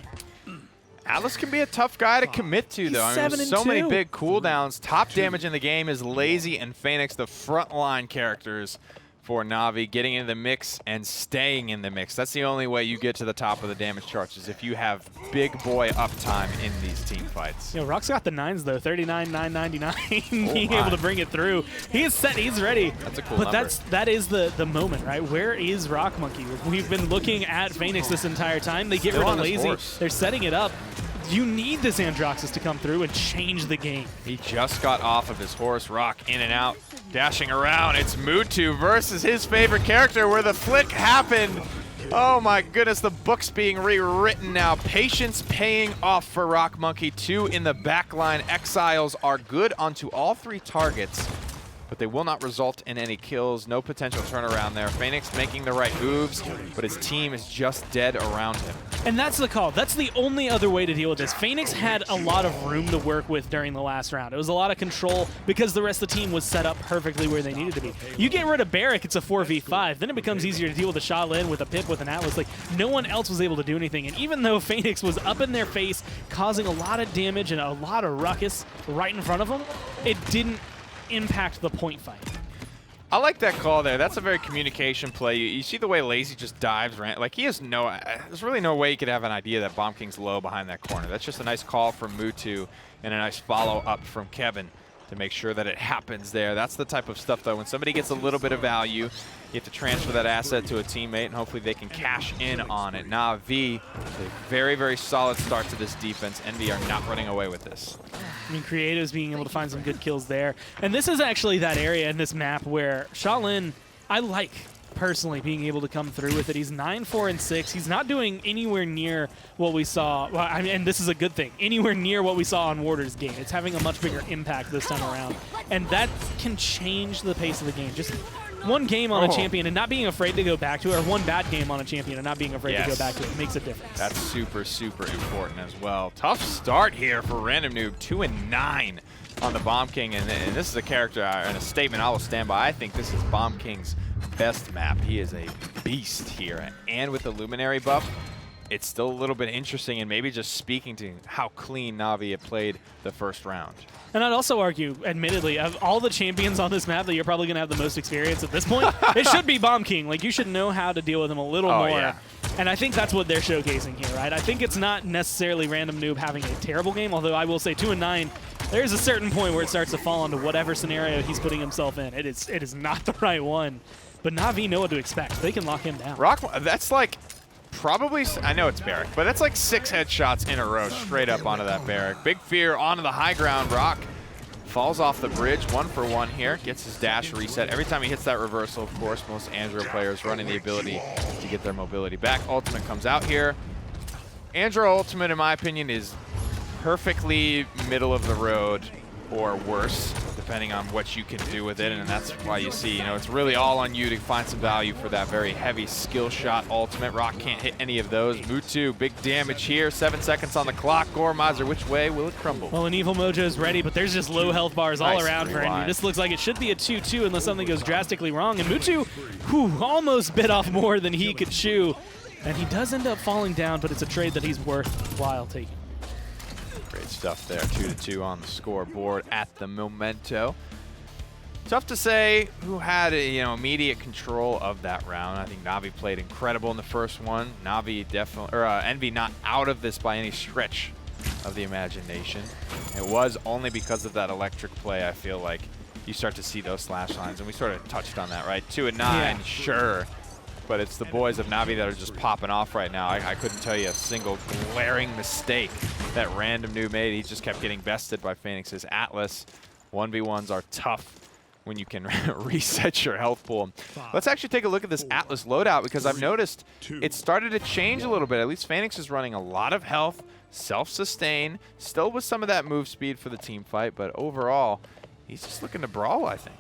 Atlas can be a tough guy to commit to, though. I mean, there's so many big cooldowns. Top damage in the game is Lazy and Phoenix, the frontline characters for Na'Vi, getting into the mix and staying in the mix. That's the only way you get to the top of the damage charts, is if you have big boy uptime in these team fights. You know, Rock's got the 9s, though. 39, 999, being able to bring it through. He is set. He's ready. That's a cool But number. that is the moment, right? Where is Rock Monkey? We've been looking at Phoenix this entire time. They get Still rid on of his Lazy. horse. They're setting it up. You need this Androxus to come through and change the game. He just got off of his horse. Rock in and out, dashing around. It's Mutu versus his favorite character, where the flick happened. Oh my goodness, the book's being rewritten now. Patience paying off for Rock Monkey. 2 in the back line. Exiles are good onto all 3 targets, but they will not result in any kills. No potential turnaround there. Phoenix making the right moves, but his team is just dead around him. And that's the call. That's the only other way to deal with this. Phoenix had a lot of room to work with during the last round. It was a lot of control because the rest of the team was set up perfectly where they needed to be. You get rid of Barrack, it's a 4v5. Then it becomes easier to deal with a Shaolin, with a Pip, with an Atlas. Like, no one else was able to do anything. And even though Phoenix was up in their face, causing a lot of damage and a lot of ruckus right in front of them, it didn't impact the point fight. I like that call there. That's a very communication play. You see the way Lazy just dives, right? Like, he has there's really no way he could have an idea that Bomb King's low behind that corner. That's just a nice call from Mutu and a nice follow-up from Kevin to make sure that it happens there. That's the type of stuff, though. When somebody gets a little bit of value, you have to transfer that asset to a teammate, and hopefully they can cash in on it. Na'Vi, a very, very solid start to this defense. Envy are not running away with this. I mean, Creative's being able to find some good kills there. And this is actually that area in this map where Shaolin, I like personally being able to come through with it. He's 9, 4, and 6. He's not doing anywhere near what we saw. Well, I mean, and this is a good thing. Anywhere near what we saw on Warder's game. It's having a much bigger impact this time around. And that can change the pace of the game. Just one game on a champion and not being afraid to go back to it, or one bad game on a champion and not being afraid to go back to it, makes a difference. That's super, super important as well. Tough start here for Random Noob. 2 and 9 on the Bomb King, and this is a character and a statement I will stand by. I think this is Bomb King's best map. He is a beast here, and with the Luminary buff, it's still a little bit interesting, and maybe just speaking to how clean Na'Vi had played the first round. And I'd also argue, admittedly, of all the champions on this map that you're probably going to have the most experience at this point, it should be Bomb King. Like, you should know how to deal with him a little more. Yeah. And I think that's what they're showcasing here, right? I think it's not necessarily Random Noob having a terrible game, although I will say 2 and 9, there's a certain point where it starts to fall into whatever scenario he's putting himself in. It is not the right one. But Na'Vi know what to expect. They can lock him down. Rock, that's like probably, I know it's Barrack, but that's like 6 headshots in a row straight up onto that Barrack. Big Fear onto the high ground. Rock falls off the bridge, 1 for 1 here, gets his dash reset. Every time he hits that reversal, of course, most Andro players running the ability to get their mobility back. Ultimate comes out here. Andro Ultimate, in my opinion, is perfectly middle of the road or worse, depending on what you can do with it, and that's why you see, it's really all on you to find some value for that very heavy skill shot ultimate. Rock can't hit any of those. Mutu, big damage here, 7 seconds on the clock. Gormizer, which way will it crumble? Well, an Evil Mojo's ready, but there's just low health bars all Nice around for Envy. rewind. This looks like it should be a 2-2 unless something goes drastically wrong. And Mutu, almost bit off more than he could chew. And he does end up falling down, but it's a trade that he's worthwhile taking. Great stuff there, 2-2 on the scoreboard at the momento. Tough to say who had immediate control of that round. I think Na'Vi played incredible in the first one. Na'Vi definitely, or Envy not out of this by any stretch of the imagination. It was only because of that electric play, I feel like, you start to see those slash lines, and we sort of touched on that, right? 2 and 9, sure, but it's the boys of Na'Vi that are just popping off right now. I couldn't tell you a single glaring mistake that Random Noob made. He just kept getting bested by Phoenix's Atlas. 1v1s are tough when you can reset your health pool. Let's actually take a look at this Atlas loadout, because I've noticed it started to change a little bit. At least Phoenix is running a lot of health, self-sustain, still with some of that move speed for the team fight, but overall, he's just looking to brawl, I think.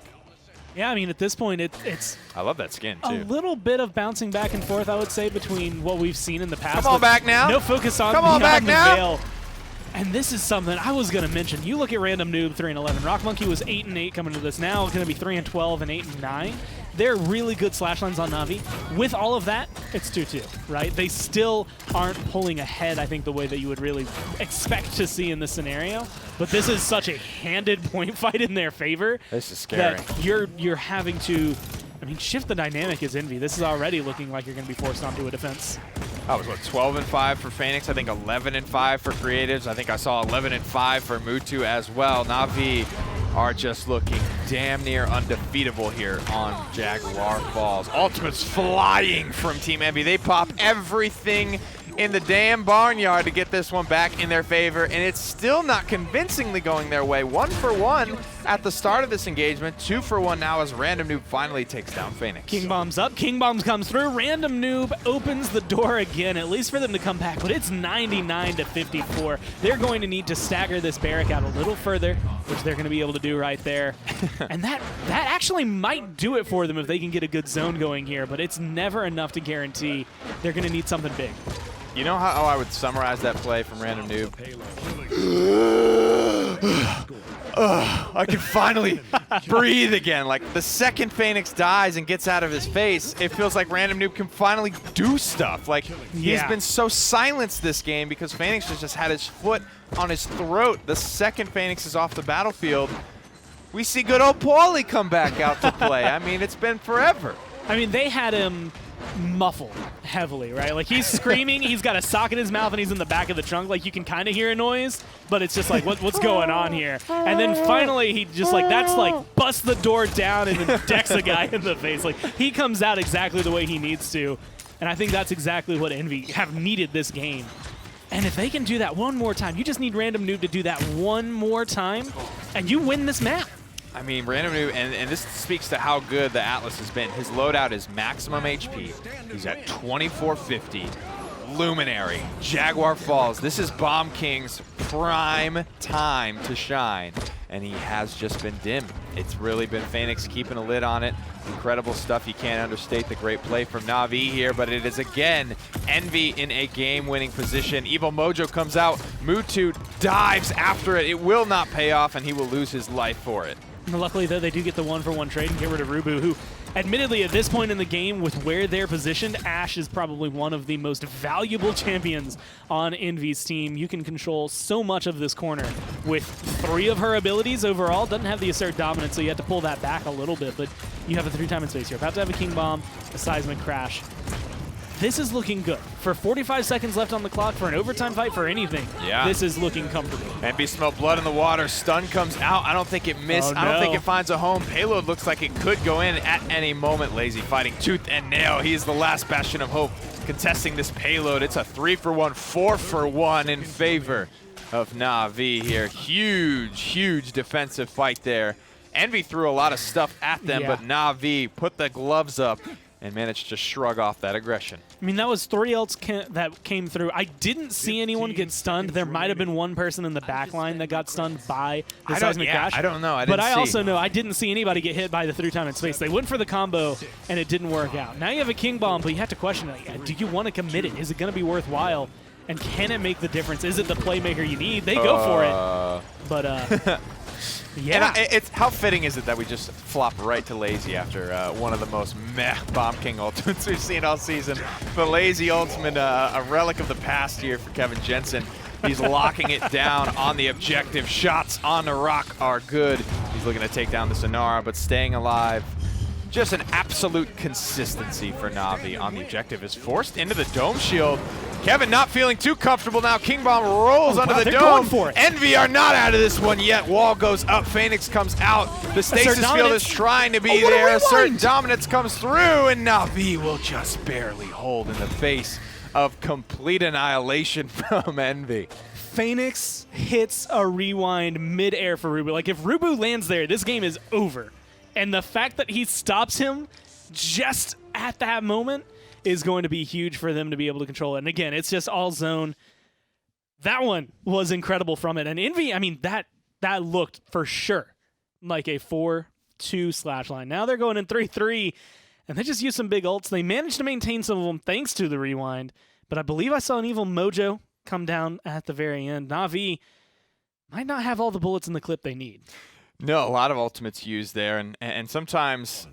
Yeah, I mean, at this point, it's I love that skin, too. a little bit of bouncing back and forth, I would say, between what we've seen in the past. Come on back now. No focus on Come on back the now. veil. And this is something I was going to mention. You look at Random Noob 3 and 11. Rock Monkey was 8 and 8 coming into this. Now it's going to be 3 and 12 and 8 and 9. They're really good slash lines on Na'Vi. With all of that, it's 2-2, right? They still aren't pulling ahead, I think, the way that you would really expect to see in this scenario. But this is such a handed point fight in their favor. This is scary. That you're having to, I mean, shift the dynamic as Envy. This is already looking like you're going to be forced onto a defense. That was, what, 12 and 5 for Phoenix? I think 11 and 5 for Creatives. I think I saw 11 and 5 for Mutu as well. Na'Vi are just looking damn near undefeatable here on Jaguar Falls. Ultimates flying from Team Envy. They pop everything in the damn barnyard to get this one back in their favor, and it's still not convincingly going their way. 1 for 1 at the start of this engagement, 2 for 1 now as Random Noob finally takes down Phoenix. King Bomb's up, King Bombs comes through, Random Noob opens the door again, at least for them to come back, but it's 99 to 54. They're going to need to stagger this barrack out a little further, which they're going to be able to do right there. And that actually might do it for them if they can get a good zone going here, but it's never enough to guarantee they're going to need something big. You know how I would summarize that play from Random Noob? I can finally breathe again. Like, the second Phoenix dies and gets out of his face, it feels like Random Noob can finally do stuff. Like, he's been so silenced this game because Phoenix has just had his foot on his throat. The second Phoenix is off the battlefield, we see good old Paulie come back out to play. I mean, it's been forever. I mean, they had him muffled heavily, right? Like, he's screaming, he's got a sock in his mouth, and he's in the back of the trunk. Like, you can kind of hear a noise, but it's just like, what's going on here? And then finally, he just, like, that's like, busts the door down and then decks a guy in the face. Like, he comes out exactly the way he needs to, and I think that's exactly what Envy have needed this game. And if they can do that one more time, you just need Random Noob to do that one more time, and you win this map. I mean, Random Noob, and this speaks to how good the Atlas has been. His loadout is maximum HP. He's at 2450. Luminary, Jaguar Falls. This is Bomb King's prime time to shine, and he has just been dim. It's really been Phoenix keeping a lid on it. Incredible stuff. You can't understate the great play from Na'Vi here, but it is again Envy in a game-winning position. Evil Mojo comes out. Mutu dives after it. It will not pay off, and he will lose his life for it. Luckily, though, they do get the 1-for-1 trade and get rid of Rubu, who, admittedly, at this point in the game, with where they're positioned, Ashe is probably one of the most valuable champions on Envy's team. You can control so much of this corner with 3 of her abilities overall. Doesn't have the assert dominance, so you have to pull that back a little bit, but you have a 3-time in space. You're about to have a King Bomb, a Seismic Crash. This is looking good. For 45 seconds left on the clock, for an overtime fight, for anything, this is looking comfortable. Envy smell blood in the water. Stun comes out. I don't think it missed. Oh, no. I don't think it finds a home. Payload looks like it could go in at any moment. Lazy fighting tooth and nail. He is the last bastion of hope contesting this payload. It's a 3-for-1, 4-for-1 in favor of Na'Vi here. Huge, huge defensive fight there. Envy threw a lot of stuff at them, but Na'Vi put the gloves up and managed to shrug off that aggression. I mean, that was 3 ults that came through. I didn't see anyone get stunned. There might have been one person in the back line that got stunned by the Seismic Crash. I don't know. But I also know I didn't see anybody get hit by the 3-time in space. They went for the combo, and it didn't work out. Now you have a King Bomb, but you have to question it. Do you want to commit it? Is it going to be worthwhile? And can it make the difference? Is it the playmaker you need? They go for it. But, yeah. And it's how fitting is it that we just flop right to Lazy after one of the most meh Bomb King ultimates we've seen all season. The Lazy ultimate, a relic of the past here for Kevin Jensen. He's locking it down on the objective. Shots on the rock are good. He's looking to take down the Sonara, but staying alive. Just an absolute consistency for Na'Vi on the objective is forced into the dome shield. Kevin not feeling too comfortable now. King Bomb rolls under the they're dome. going for it. Envy are not out of this one yet. Wall goes up. Phoenix comes out. The stasis field is trying to be there. Certain dominance comes through, and Na'Vi will just barely hold in the face of complete annihilation from Envy. Phoenix hits a rewind mid-air for Rubu. Like, if Rubu lands there, this game is over. And the fact that he stops him just at that moment is going to be huge for them to be able to control it. And again, it's just all zone. That one was incredible from it. And Envy, I mean, that looked for sure like a 4-2 slash line. Now they're going in 3-3, and they just used some big ults. They managed to maintain some of them thanks to the rewind. But I believe I saw an evil Mojo come down at the very end. Na'Vi might not have all the bullets in the clip they need. No, a lot of ultimates used there, and sometimes,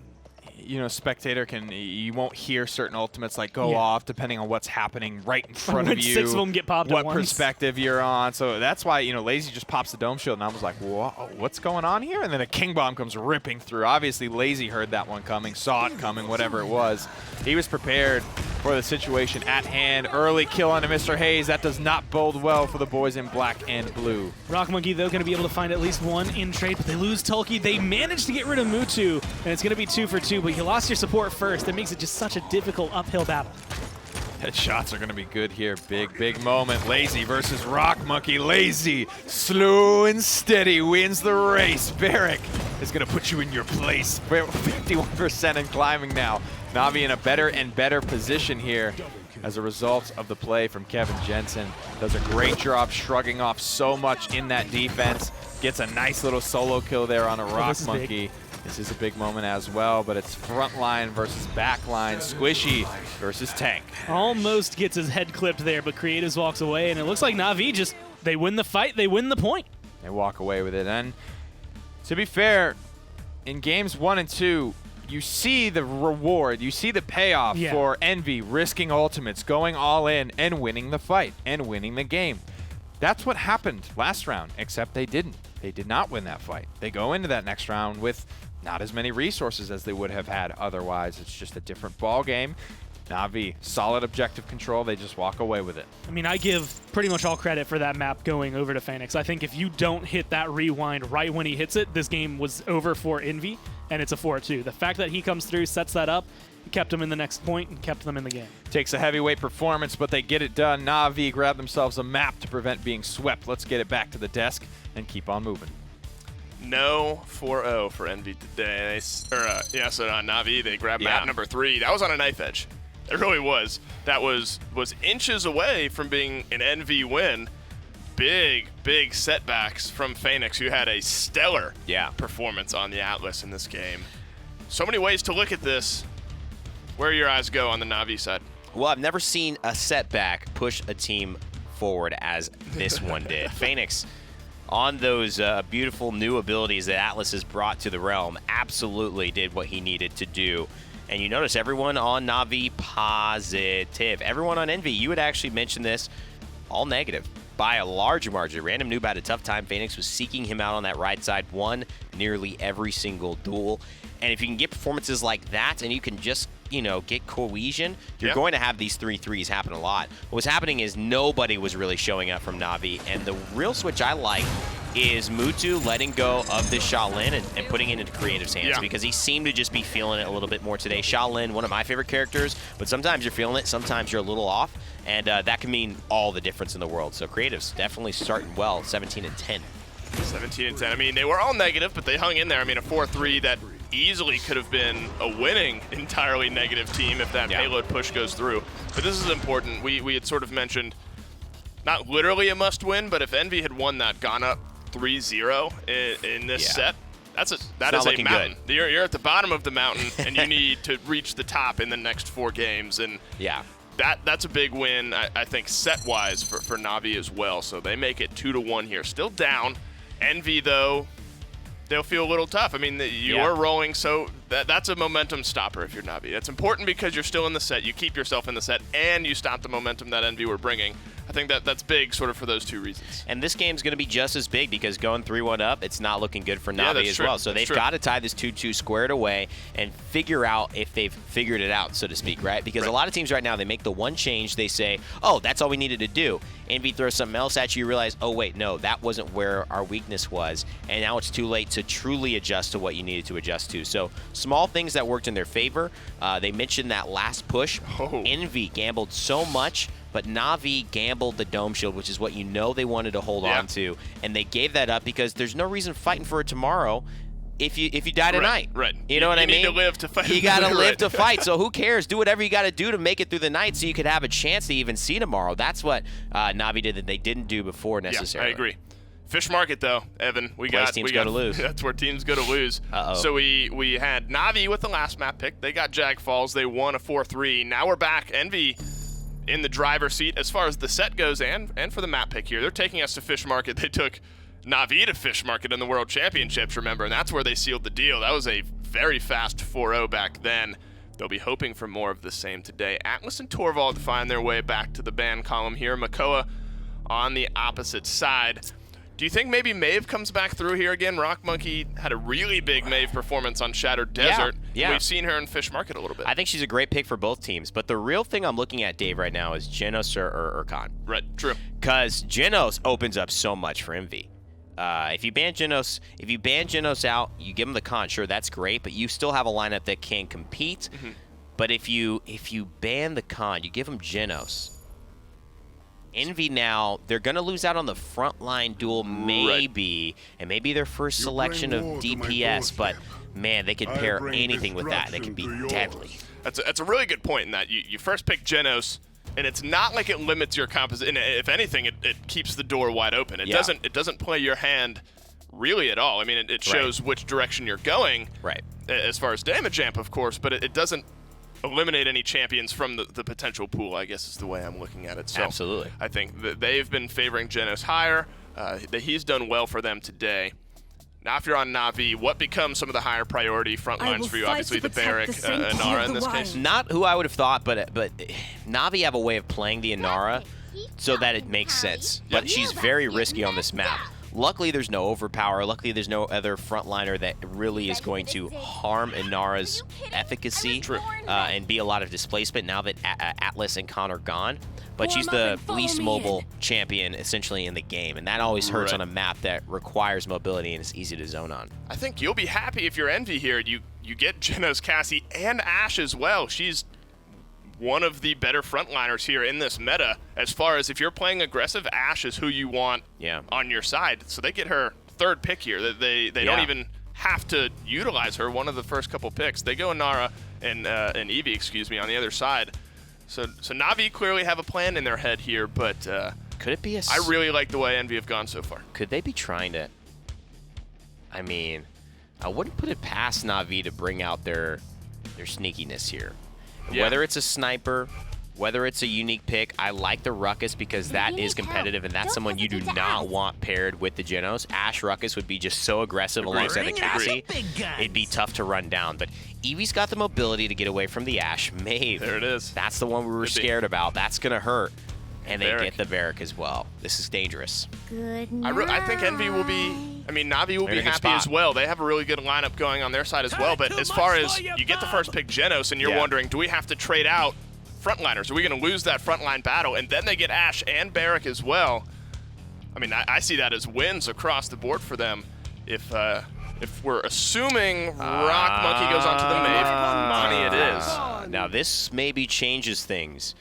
you know, spectator you won't hear certain ultimates like go off depending on what's happening right in front of you. 6 of them get popped what at once. perspective you're on. So that's why, you know, Lazy just pops the dome shield, and I was like, whoa, what's going on here? And then a King Bomb comes ripping through. Obviously, Lazy heard that one coming, saw it coming, whatever it was. He was prepared for the situation at hand. Early kill onto Mr. Hayes. That does not bode well for the boys in black and blue. Rock Monkey, though, going to be able to find at least one in trade, but they lose Tulki. They managed to get rid of Mutu, and it's going to be 2 for 2, but you lost your support first. That makes it just such a difficult uphill battle. Headshots are going to be good here. Big moment. Lazy versus Rock Monkey. Lazy, slow and steady, wins the race. Barrick is going to put you in your place. 51% and climbing now. Na'Vi in a better and better position here as a result of the play from Kevin Jensen. Does a great job shrugging off so much in that defense. Gets a nice little solo kill there on a Rock Monkey. This is a big moment as well, but it's front line versus back line. Squishy versus Tank. Almost gets his head clipped there, but Creatives walks away, and it looks like Na'Vi just, they win the fight, they win the point. They walk away with it. And to be fair, in games 1 and 2, you see the reward, you see the payoff for Envy risking ultimates, going all in, and winning the fight, and winning the game. That's what happened last round, except they didn't. They did not win that fight. They go into that next round with not as many resources as they would have had otherwise. It's just a different ball game. Na'Vi, solid objective control. They just walk away with it. I mean, I give pretty much all credit for that map going over to Phoenix. I think if you don't hit that rewind right when he hits it, this game was over for Envy, and it's a 4-2. The fact that he comes through, sets that up, kept them in the next point, and kept them in the game. Takes a heavyweight performance, but they get it done. Na'Vi grab themselves a map to prevent being swept. Let's get it back to the desk and keep on moving. No 4-0 for Envy today. So on Na'Vi, they grabbed map number 3. That was on a knife edge. It really was. That was inches away from being an Envy win. Big setbacks from Phoenix, who had a stellar performance on the Atlas in this game. So many ways to look at this. Where your eyes go on the Na'Vi side? Well, I've never seen a setback push a team forward as this one did. Phoenix, on those beautiful new abilities that Atlas has brought to the realm, absolutely did what he needed to do. And you notice everyone on Na'Vi positive. Everyone on Envy, you had actually mentioned this, all negative by a large margin. Random Noob had a tough time. Phoenix was seeking him out on that right side, won nearly every single duel. And if you can get performances like that and you can just, you know, get cohesion, you're going to have these 3-3s happen a lot. What was happening is nobody was really showing up from Na'Vi, and the real switch I like is Mutu letting go of this Shaolin and putting it into Creative's hands because he seemed to just be feeling it a little bit more today. Shaolin, one of my favorite characters, but sometimes you're feeling it, sometimes you're a little off, and that can mean all the difference in the world. So Creative's definitely starting well, 17-10. 17-10. I mean, they were all negative, but they hung in there. I mean, a 4-3 that easily could have been a winning entirely negative team if that payload push goes through. But this is important. We had sort of mentioned not literally a must win, but if Envy had won that, gone up 3-0 in this set, that is a mountain. You're at the bottom of the mountain, and you need to reach the top in the next 4 games. And that's a big win, I think, set-wise for Na'Vi as well. So they make it 2-1 here. Still down. Envy, though, they'll feel a little tough. I mean, you are rolling, so that's a momentum stopper if you're Na'Vi. That's important because you're still in the set. You keep yourself in the set, and you stop the momentum that Envy were bringing. I think that's big sort of for those two reasons. And this game's going to be just as big because going 3-1 up, it's not looking good for Navi as true. well. So That's they've true. got to tie this 2-2 squared away and figure out if they've figured it out, so to speak, right? Because a lot of teams right now, they make the one change, they say, oh, that's all we needed to do. Envy throws something else at you, you realize, oh, wait, no, that wasn't where our weakness was. And now it's too late to truly adjust to what you needed to adjust to. So small things that worked in their favor. They mentioned that last push. Oh. Envy gambled so much, but Navi gambled the Dome Shield, which is what you know they wanted to hold on to. And they gave that up because there's no reason fighting for it tomorrow if you die tonight. Right. You know what I mean? You need to live to fight. You got to live to fight. So who cares? Do whatever you got to do to make it through the night so you could have a chance to even see tomorrow. That's what Navi did that they didn't do before necessarily. Yeah, I agree. Fish Market, though, Evan, Teams go to lose. That's where teams go to lose. Uh-oh. So we had Navi with the last map pick. They got Jag Falls. They won a 4-3. Now we're back. Envy in the driver's seat as far as the set goes and for the map pick here. They're taking us to Fish Market. They took Navi to Fish Market in the World Championships, remember, and that's where they sealed the deal. That was a very fast 4-0 back then. They'll be hoping for more of the same today. Atlas and Torvald find their way back to the ban column here. Makoa on the opposite side. Do you think maybe Maeve comes back through here again? Rock Monkey had a really big Maeve performance on Shattered Desert. Yeah. We've seen her in Fish Market a little bit. I think she's a great pick for both teams. But the real thing I'm looking at, Dave, right now is Genos or Khan. Right, true. Because Genos opens up so much for Envy. If you ban Genos out, you give him the Khan, sure, that's great, but you still have a lineup that can compete. Mm-hmm. But if you ban the Khan, you give him Genos. Envy now, they're going to lose out on the frontline duel maybe, and maybe their first selection of DPS, but man, they could pair anything with that. They could be deadly. That's a really good point in that you first pick Genos, and it's not like it limits your composition. If anything, it keeps the door wide open. It doesn't play your hand really at all. I mean, it shows which direction you're going, right, as far as damage amp, of course, but it doesn't eliminate any champions from the potential pool, I guess is the way I'm looking at it. So absolutely. I think that they've been favoring Genos higher. That he's done well for them today. Now, if you're on Navi, what becomes some of the higher priority front lines for you? Obviously, the Barrack, Inara in this case. Not who I would have thought, but Navi have a way of playing the Inara so that it makes sense. But she's very risky on this map. Luckily, there's no overpower. Luckily, there's no other frontliner that really is going to harm Inara's efficacy and be a lot of displacement now that Atlas and Khan are gone. But she's the least mobile champion, essentially, in the game, and that always hurts on a map that requires mobility and is easy to zone on. I think you'll be happy if you're Envy here. You get Genos, Cassie, and Ashe as well. She's one of the better frontliners here in this meta as far as if you're playing aggressive, Ashe is who you want on your side. So they get her third pick here. They don't even have to utilize her one of the first couple picks. They go Inara and Eevee, excuse me, on the other side. So Navi clearly have a plan in their head here, but could it be I really like the way Envy have gone so far. Could they be trying to, I mean, I wouldn't put it past Navi to bring out their sneakiness here. Whether it's a sniper, whether it's a unique pick, I like the Ruckus because that is competitive, and that's someone you do not want paired with the Genos. Ashe Ruckus would be just so aggressive alongside the Cassie. It'd be tough to run down. But Eevee's got the mobility to get away from the Ashe. Maeve, there it is. That's the one we were scared about. That's going to hurt. And they get the Barrack as well. This is dangerous. I think Envy will be, Navi will be happy as well. They have a really good lineup going on their side as well. But as far as you get the first pick Genos and you're wondering, do we have to trade out frontliners? Are we going to lose that frontline battle? And then they get Ashe and Barrack as well. I see that as wins across the board for them. If we're assuming Rock Monkey goes onto the Maeve, money it is. Now this maybe changes things.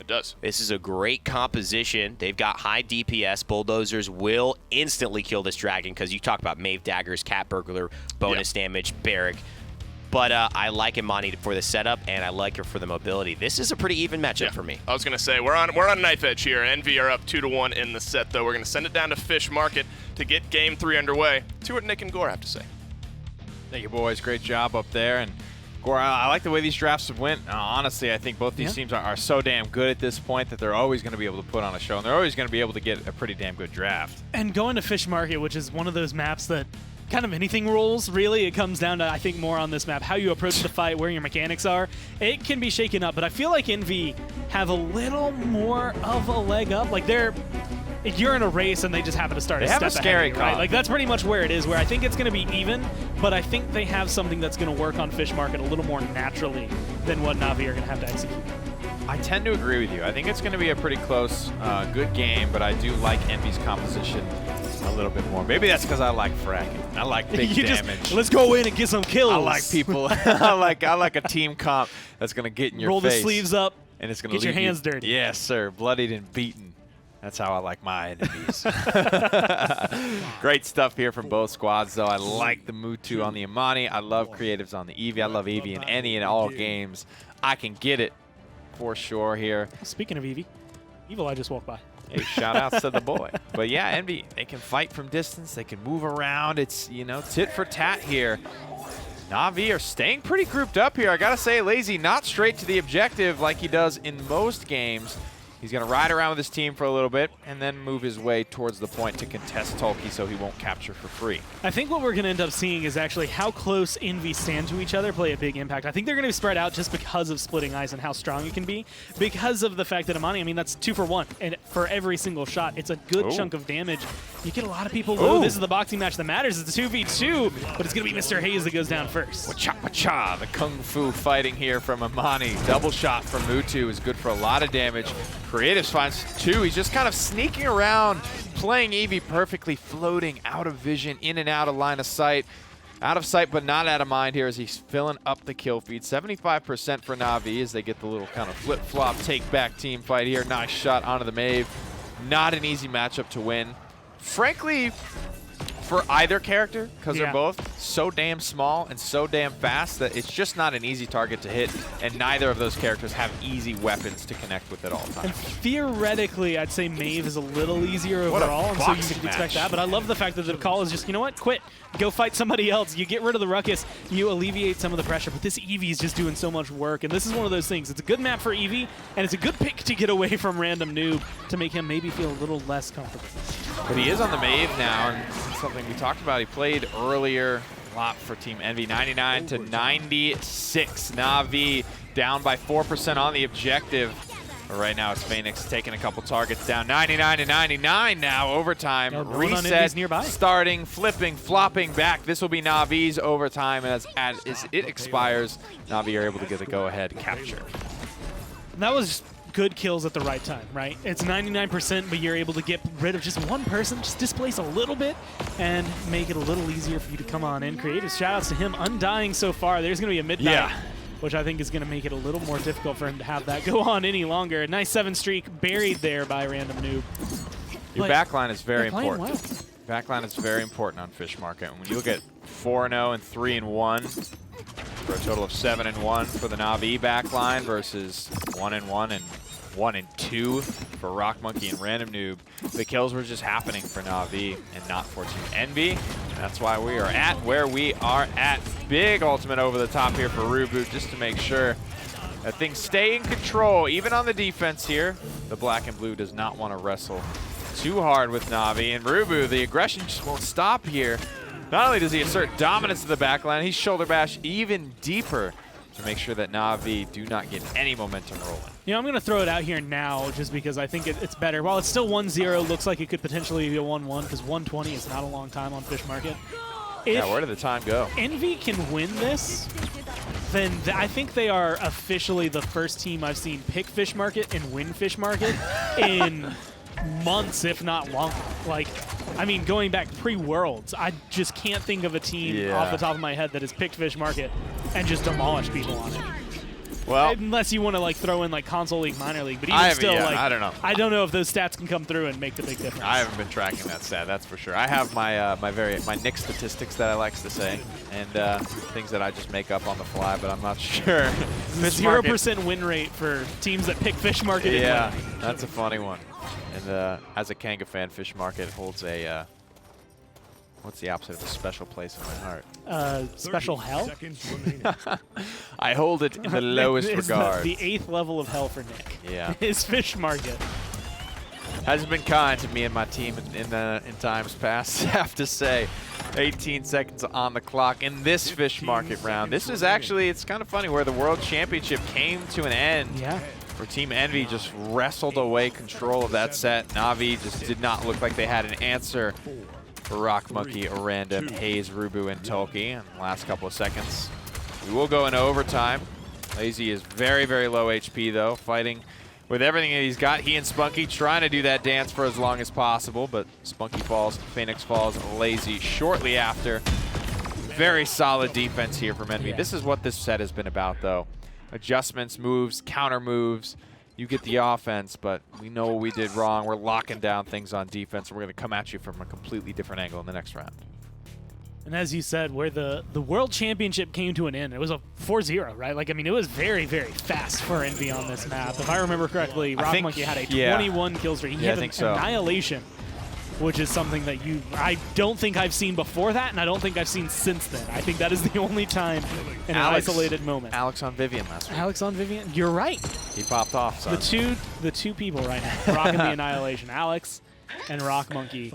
It does. This is a great composition. They've got high DPS. Bulldozers will instantly kill this dragon because you talk about Maeve Daggers, Cat Burglar, bonus damage, Barrack. But I like Imani for the setup, and I like her for the mobility. This is a pretty even matchup for me. I was going to say, we're on knife edge here. Envy are up 2-1 in the set, though. We're going to send it down to Fish Market to get Game 3 underway. See what Nick and Gore have to say. Thank you, boys. Great job up there. And Gore, I like the way these drafts have went. Honestly, I think both these teams are so damn good at this point that they're always going to be able to put on a show, and they're always going to be able to get a pretty damn good draft. And going to Fish Market, which is one of those maps that kind of anything rules, really. It comes down to, I think, more on this map, how you approach the fight, where your mechanics are. It can be shaken up, but I feel like Envy have a little more of a leg up. Like, you're in a race and they just happen to start They a have step a scary ahead of you, right? comp. Like, that's pretty much where it is, where I think it's going to be even, but I think they have something that's going to work on Fish Market a little more naturally than what Na'Vi are going to have to execute. I tend to agree with you. I think it's going to be a pretty close, good game, but I do like Envy's composition a little bit more. Maybe that's because I like fracking. I like big damage. Let's go in and get some kills. I like people. I like a team comp that's going to get in your Roll face. the sleeves up. And it's going to get your hands dirty. Yes, sir. Bloodied and beaten. That's how I like my enemies. Great stuff here from both squads, though. I like the Mutu on the Imani. I love creatives on the Eevee. I love Eevee in any and all games. I can get it for sure here. Speaking of Eevee, Evil I just walked by. Hey, shout outs to the boy. But yeah, Envy, they can fight from distance. They can move around. It's, you know, tit for tat here. Na'Vi are staying pretty grouped up here. I got to say, Lazy not straight to the objective like he does in most games. He's going to ride around with his team for a little bit and then move his way towards the point to contest Tulki so he won't capture for free. I think what we're going to end up seeing is actually how close Envy stand to each other play a big impact. I think they're going to be spread out just because of splitting ice and how strong it can be. Because of the fact that Imani, I mean, that's 2 for 1. And for every single shot, it's a good chunk of damage. You get a lot of people low. This is the boxing match that matters. It's a 2v2, but it's going to be Mr. Hayes that goes down first. Wacha-wacha, the Kung Fu fighting here from Imani. Double shot from Mutu is good for a lot of damage. Creatives finds 2. He's just kind of sneaking around, playing Eevee perfectly, floating out of vision, in and out of line of sight. Out of sight, but not out of mind here as he's filling up the kill feed. 75% for Na'Vi as they get the little kind of flip-flop, take-back team fight here. Nice shot onto the Maeve. Not an easy matchup to win. Frankly, for either character, because they're both so damn small and so damn fast that it's just not an easy target to hit, and neither of those characters have easy weapons to connect with at all times. And theoretically, I'd say Maeve is a little easier overall, and so you could expect that. But I love the fact that the call is just, you know what, quit. Go fight somebody else. You get rid of the ruckus. You alleviate some of the pressure. But this Eevee is just doing so much work, and this is one of those things. It's a good map for Eevee, and it's a good pick to get away from Random Noob to make him maybe feel a little less comfortable. But he is on the Maeve now, and something we talked about. He played earlier a lot for Team Envy. 99 to 96. Na'Vi down by 4% on the objective. But right now it's Phoenix taking a couple targets down. 99 to 99 now. Overtime. Reset. Nearby. Starting, flipping, flopping back. This will be Na'Vi's overtime as it expires. Na'Vi are able to get the go-ahead capture. That was good kills at the right time, right? It's 99%, but you're able to get rid of just one person, just displace a little bit, and make it a little easier for you to come on in. Creative shout-outs to him. Undying so far. There's going to be a midnight, which I think is going to make it a little more difficult for him to have that go on any longer. A nice 7 streak buried there by Random Noob. Your backline is very important. Well. Backline is very important on Fish Market. When you look at 4-0 and 3-1, for a total of 7-1 for the Na'Vi backline versus 1-1 and 1-2 for Rock Monkey and Random Noob, the kills were just happening for Na'Vi and not for Team Envy. And that's why we are at where we are at. Big ultimate over the top here for Rubu just to make sure that things stay in control, even on the defense here. The black and blue does not want to wrestle too hard with Na'Vi, and Rubu, the aggression just won't stop here. Not only does he assert dominance of the backline, he's shoulder bash even deeper to make sure that Na'Vi do not get any momentum rolling. You know, I'm going to throw it out here now just because I think it's better. While it's still 1-0, looks like it could potentially be a 1-1 because 120 is not a long time on Fish Market. If where did the time go? Envy can win this, then I think they are officially the first team I've seen pick Fish Market and win Fish Market in months, if not longer. Like, I mean, going back pre-Worlds, I just can't think of a team off the top of my head that has picked Fish Market and just demolished people on it. Well, unless you want to like throw in like Console League, Minor League, but even still, like I don't know. I don't know if those stats can come through and make the big difference. I haven't been tracking that stat, that's for sure. I have my my Nick statistics that I likes to say, and things that I just make up on the fly, but I'm not sure. 0% win rate for teams that pick Fish Market. Yeah, that's a funny one. And as a Kanga fan, Fish Market holds a what's the opposite of a special place in my heart? Special hell? I hold it in the lowest regard. The 8th level of hell for Nick. Yeah. Is Fish Market. Hasn't been kind to me and my team in times past, I have to say. 18 seconds on the clock in this fish market round. This is actually, it's kind of funny, where the World Championship came to an end. Yeah. Where Team Envy just wrestled away control of that set. Na'Vi just did not look like they had an answer for Rock Monkey, Oranda, Hayes, Rubu, and Tolki in the last couple of seconds. We will go into overtime. Lazy is very, very low HP though, fighting with everything that he's got. He and Spunky trying to do that dance for as long as possible, but Spunky falls, Phoenix falls, Lazy shortly after. Very solid defense here from Envy. Yeah. This is what this set has been about though. Adjustments, moves, counter moves. You get the offense, but we know what we did wrong. We're locking down things on defense, and we're going to come at you from a completely different angle in the next round. And as you said, where the World Championship came to an end, it was a 4-0, right? Like, I mean, it was very, very fast for Envy on this map. If I remember correctly, Rock Monkey had a 21 kill streak. He had an Annihilation, which is something that I don't think I've seen before that, and I don't think I've seen since then. I think that is the only time in an isolated moment. Alex on Vivian last week. Alex on Vivian? You're right. He popped off, son. The two people right now rocking the Annihilation, Alex and Rock Monkey.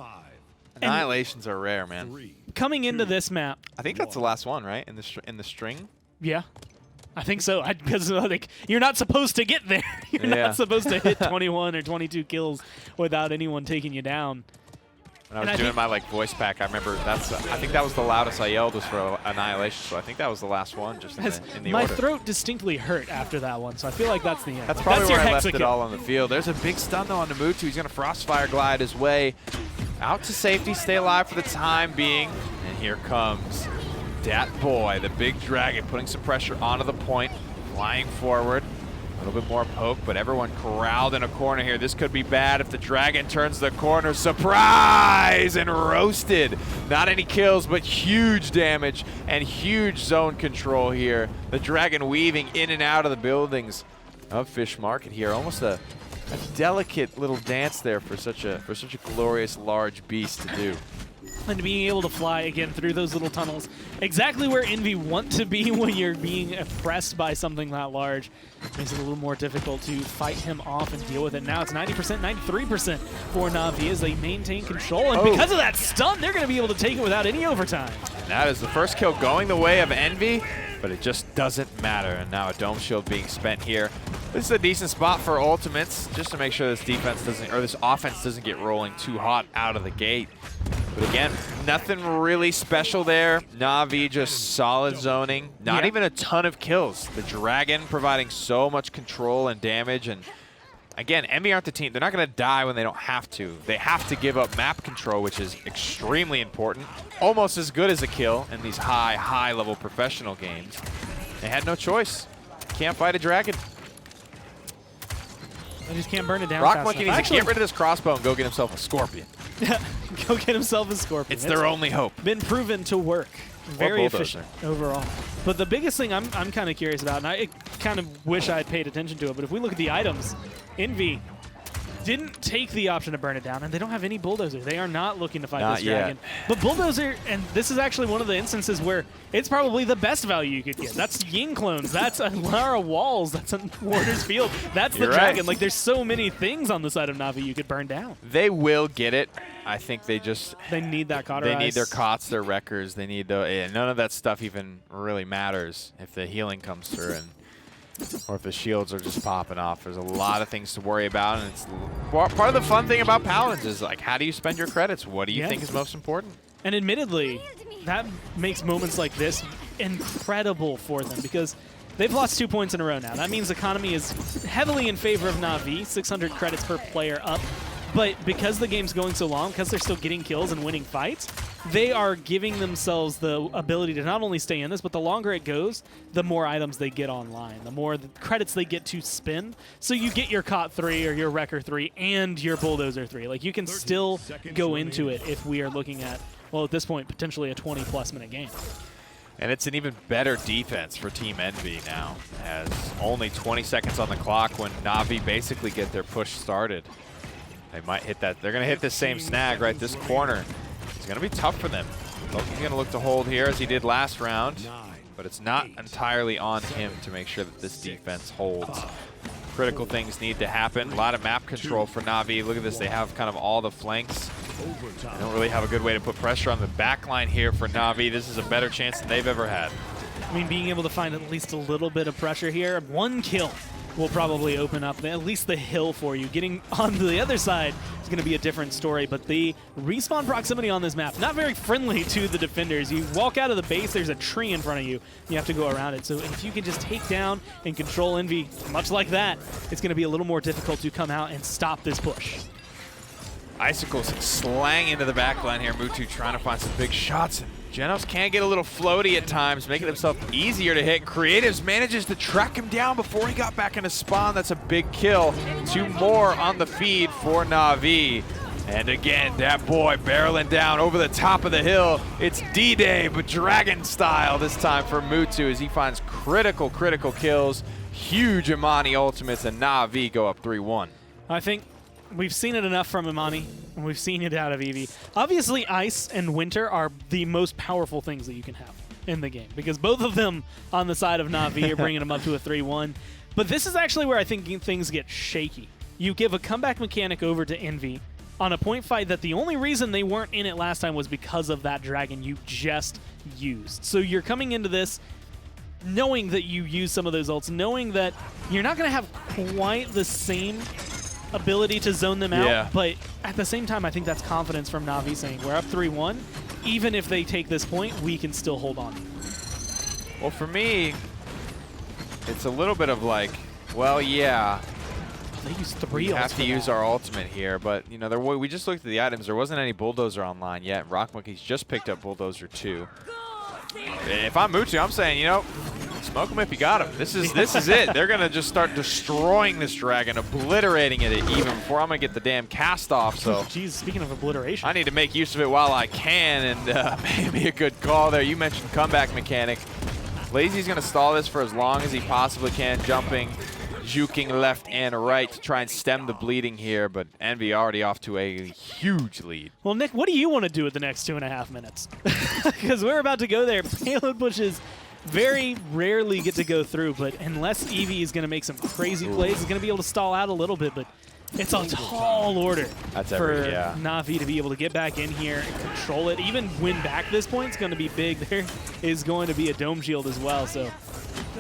Annihilations are rare, man. Coming into this map, I think that's the last one, right? In the string. yeah, I think so. Because like, you're not supposed to get there. You're not supposed to hit 21 or 22 kills without anyone taking you down. When I was doing my voice pack, I remember I think that was the loudest I yelled was for Annihilation, so I think that was the last one just in the my order. throat distinctly hurt after that one, so I feel like that's the end. That's probably where I left it kill. all on the field. There's a big stun though on Namutu. He's going to Frostfire glide his way out to safety, stay alive for the time being. And here comes Dat Boy, the big dragon, putting some pressure onto the point, flying forward. A little bit more poke, but everyone corralled in a corner here. This could be bad if the dragon turns the corner. Surprise! And roasted. Not any kills, but huge damage and huge zone control here. The dragon weaving in and out of the buildings of Fish Market here. Almost a delicate little dance there for such a glorious large beast to do. And being able to fly again through those little tunnels, exactly where Envy want to be when you're being oppressed by something that large, makes it a little more difficult to fight him off and deal with it. Now it's 90%, 93% for Na'Vi as they maintain control, and because of that stun, they're going to be able to take it without any overtime. And that is the first kill going the way of Envy, but it just doesn't matter. And now a Dome Shield being spent here. This is a decent spot for ultimates, just to make sure this this offense doesn't get rolling too hot out of the gate. But again, nothing really special there. Na'Vi just solid zoning. Not even a ton of kills. The Dragon providing so much control and damage. And again, Envy aren't the team. They're not going to die when they don't have to. They have to give up map control, which is extremely important. Almost as good as a kill in these high-level professional games. They had no choice. Can't fight a Dragon. They just can't burn it down. Rock Monkey needs to get rid of this crossbow and go get himself a Scorpion. Go get himself a Scorpion. It's their only hope. Been proven to work. Very efficient overall. But the biggest thing I'm kind of curious about, and I kind of wish I had paid attention to it, but if we look at the items, Envy didn't take the option to burn it down, and they don't have any Bulldozer. They are not looking to fight this dragon. But Bulldozer, and this is actually one of the instances where it's probably the best value you could get. That's Ying clones. That's a Lara Walls. That's a Warder's Field. That's the dragon. Like, there's so many things on the side of Na'Vi you could burn down. They will get it. I think they need that cauterize. They need their cots, their wreckers. They need none of that stuff even really matters if the healing comes through or if the shields are just popping off. There's a lot of things to worry about, and it's part of the fun thing about Paladins is, like, how do you spend your credits? What do you think is most important? And admittedly, that makes moments like this incredible for them because they've lost 2 points in a row now. That means economy is heavily in favor of Na'Vi, 600 credits per player up. But because the game's going so long, because they're still getting kills and winning fights, they are giving themselves the ability to not only stay in this, but the longer it goes, the more items they get online, the more the credits they get to spend. So you get your Cot 3 or your Wrecker 3 and your Bulldozer 3. Like, you can still go into it if we are looking at, well, at this point, potentially a 20-plus minute game. And it's an even better defense for Team Envy now, as only 20 seconds on the clock when Na'Vi basically get their push started. They might hit that. They're going to hit the same snag right this corner. It's going to be tough for them. Loki's going to look to hold here as he did last round, but it's not entirely on him to make sure that this defense holds. critical things need to happen. A lot of map control for Na'Vi. Look at this, they have kind of all the flanks. They don't really have a good way to put pressure on the back line here for Na'Vi. This is a better chance than they've ever had. I mean, being able to find at least a little bit of pressure here, one kill will probably open up at least the hill for you. Getting onto the other side is going to be a different story, but the respawn proximity on this map, not very friendly to the defenders. You walk out of the base, there's a tree in front of you. You have to go around it. So if you can just take down and control Envy, much like that, it's going to be a little more difficult to come out and stop this push. Icicles slang into the back line here. Mutu trying to find some big shots. Genos can get a little floaty at times, making himself easier to hit. Creatives manages to track him down before he got back into spawn. That's a big kill. 2 more on the feed for Na'Vi. And again, that boy barreling down over the top of the hill. It's D-Day, but Dragon style this time for Mutu as he finds critical kills. Huge Imani ultimates, and Na'Vi go up 3-1. I think we've seen it enough from Imani, and we've seen it out of Eevee. Obviously, Ice and Winter are the most powerful things that you can have in the game, because both of them on the side of Na'Vi are bringing them up to a 3-1. But this is actually where I think things get shaky. You give a comeback mechanic over to Envy on a point fight that the only reason they weren't in it last time was because of that dragon you just used. So you're coming into this knowing that you use some of those ults, knowing that you're not going to have quite the same ability to zone them out, but at the same time, I think that's confidence from Na'Vi saying, we're up 3-1. Even if they take this point, we can still hold on. Well, for me, it's a little bit of like, well, yeah, They use 3 we ults have for to use that. our ultimate here, but you know, we just looked at the items. There wasn't any Bulldozer online yet. Rock Monkey's just picked up Bulldozer 2. If I'm Mutu, I'm saying, you know, smoke him if you got him. This is it. They're gonna just start destroying this dragon, obliterating it even before I'm gonna get the damn cast off. So, Jeez, speaking of obliteration, I need to make use of it while I can, and maybe a good call there. You mentioned comeback mechanic. Lazy's gonna stall this for as long as he possibly can, jumping, juking left and right to try and stem the bleeding here, but Envy already off to a huge lead. Well, Nick, what do you want to do with the next 2.5 minutes? Because we're about to go there. Payload pushes very rarely get to go through, but unless Eevee is going to make some crazy plays, he's going to be able to stall out a little bit, but it's a tall order for Na'Vi to be able to get back in here and control it. Even win back this point is going to be big. There is going to be a dome shield as well, so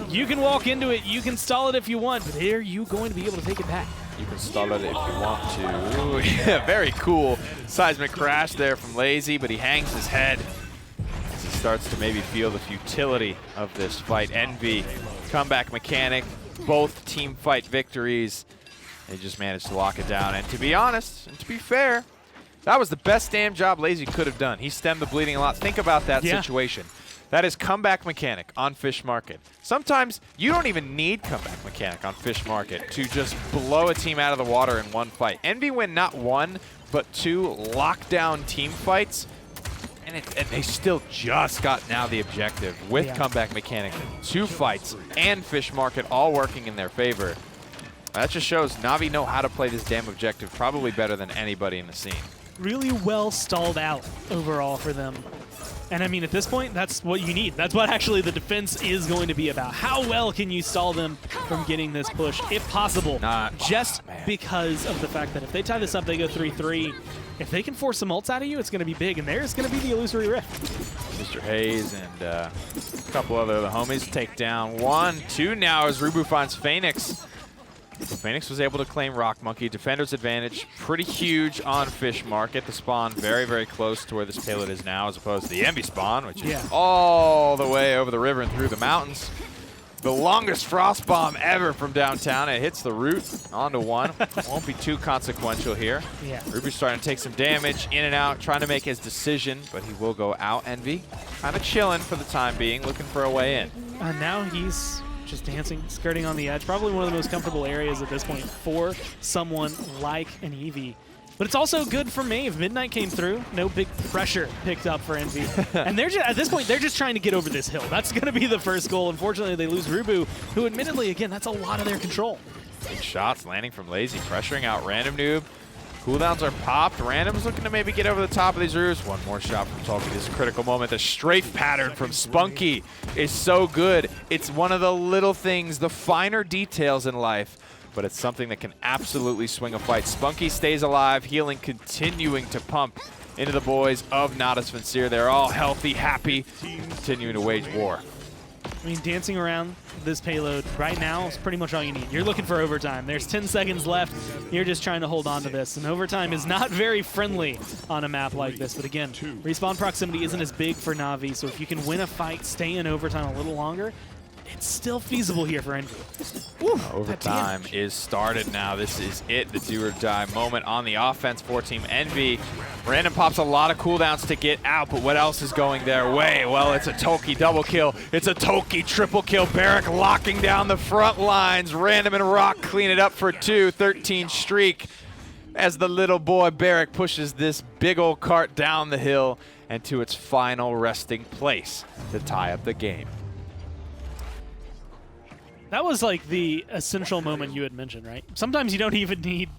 you can walk into it, you can stall it if you want, but are you going to be able to take it back? You can stall it if you want to. Ooh, yeah, very cool seismic crash there from Lazy, but he hangs his head as he starts to maybe feel the futility of this fight. Envy, comeback mechanic, both team fight victories. They just managed to lock it down. And to be honest, and to be fair, that was the best damn job Lazy could have done. He stemmed the bleeding a lot. Think about that situation. That is comeback mechanic on Fish Market. Sometimes you don't even need comeback mechanic on Fish Market to just blow a team out of the water in one fight. Envy win not 1, but 2 lockdown team fights, and they still just got now the objective with comeback mechanic. 2 fights and Fish Market all working in their favor. That just shows Na'Vi know how to play this damn objective probably better than anybody in the scene. Really well stalled out overall for them. And I mean, at this point, that's what you need. That's what actually the defense is going to be about. How well can you stall them from getting this push, if possible? Just because of the fact that if they tie this up, they go 3-3. If they can force some ults out of you, it's going to be big, and there's going to be the illusory rift. Mr. Hayes and a couple other of the homies take down 1, 2 now as Rubu finds Phoenix. So Phoenix was able to claim Rock Monkey. Defender's advantage pretty huge on Fish Market. The spawn very close to where this payload is now as opposed to the Envy spawn, which is all the way over the river and through the mountains. The longest frost bomb ever from downtown. It hits the root onto 1. Won't be too consequential here. Ruby's starting to take some damage in and out, trying to make his decision, but he will go out. Envy kind of chilling for the time being, looking for a way in. Now he's just dancing, skirting on the edge. Probably one of the most comfortable areas at this point for someone like an Eevee. But it's also good for Maeve. Midnight came through. No big pressure picked up for Envy. And they're just, at this point, they're just trying to get over this hill. That's going to be the first goal. Unfortunately, they lose Rubu, who admittedly, again, that's a lot of their control. Big shots landing from Lazy, pressuring out Random Noob. Cooldowns are popped. Random's looking to maybe get over the top of these roofs. One more shot from Talkie. This is a critical moment. The strafe pattern from Spunky is so good. It's one of the little things, the finer details in life but it's something that can absolutely swing a fight. Spunky stays alive, healing continuing to pump into the boys of Natus Vincere. They're all healthy, happy, continuing to wage war. I mean, dancing around this payload right now is pretty much all you need. You're looking for overtime. There's 10 seconds left. You're just trying to hold on to this. And overtime is not very friendly on a map like this. But again, respawn proximity isn't as big for Na'Vi, so if you can win a fight, stay in overtime a little longer, it's still feasible here for Envy. Woo, Overtime is started now. This is it, the do or die moment on the offense for Team Envy. Random pops a lot of cooldowns to get out, but what else is going their way? Well, it's a Toki double kill. It's a Toki triple kill. Barrack locking down the front lines. Random and Rock clean it up for 2. 13 streak as the little boy Barrack pushes this big old cart down the hill and to its final resting place to tie up the game. That was like the essential moment you had mentioned, right? Sometimes you don't even need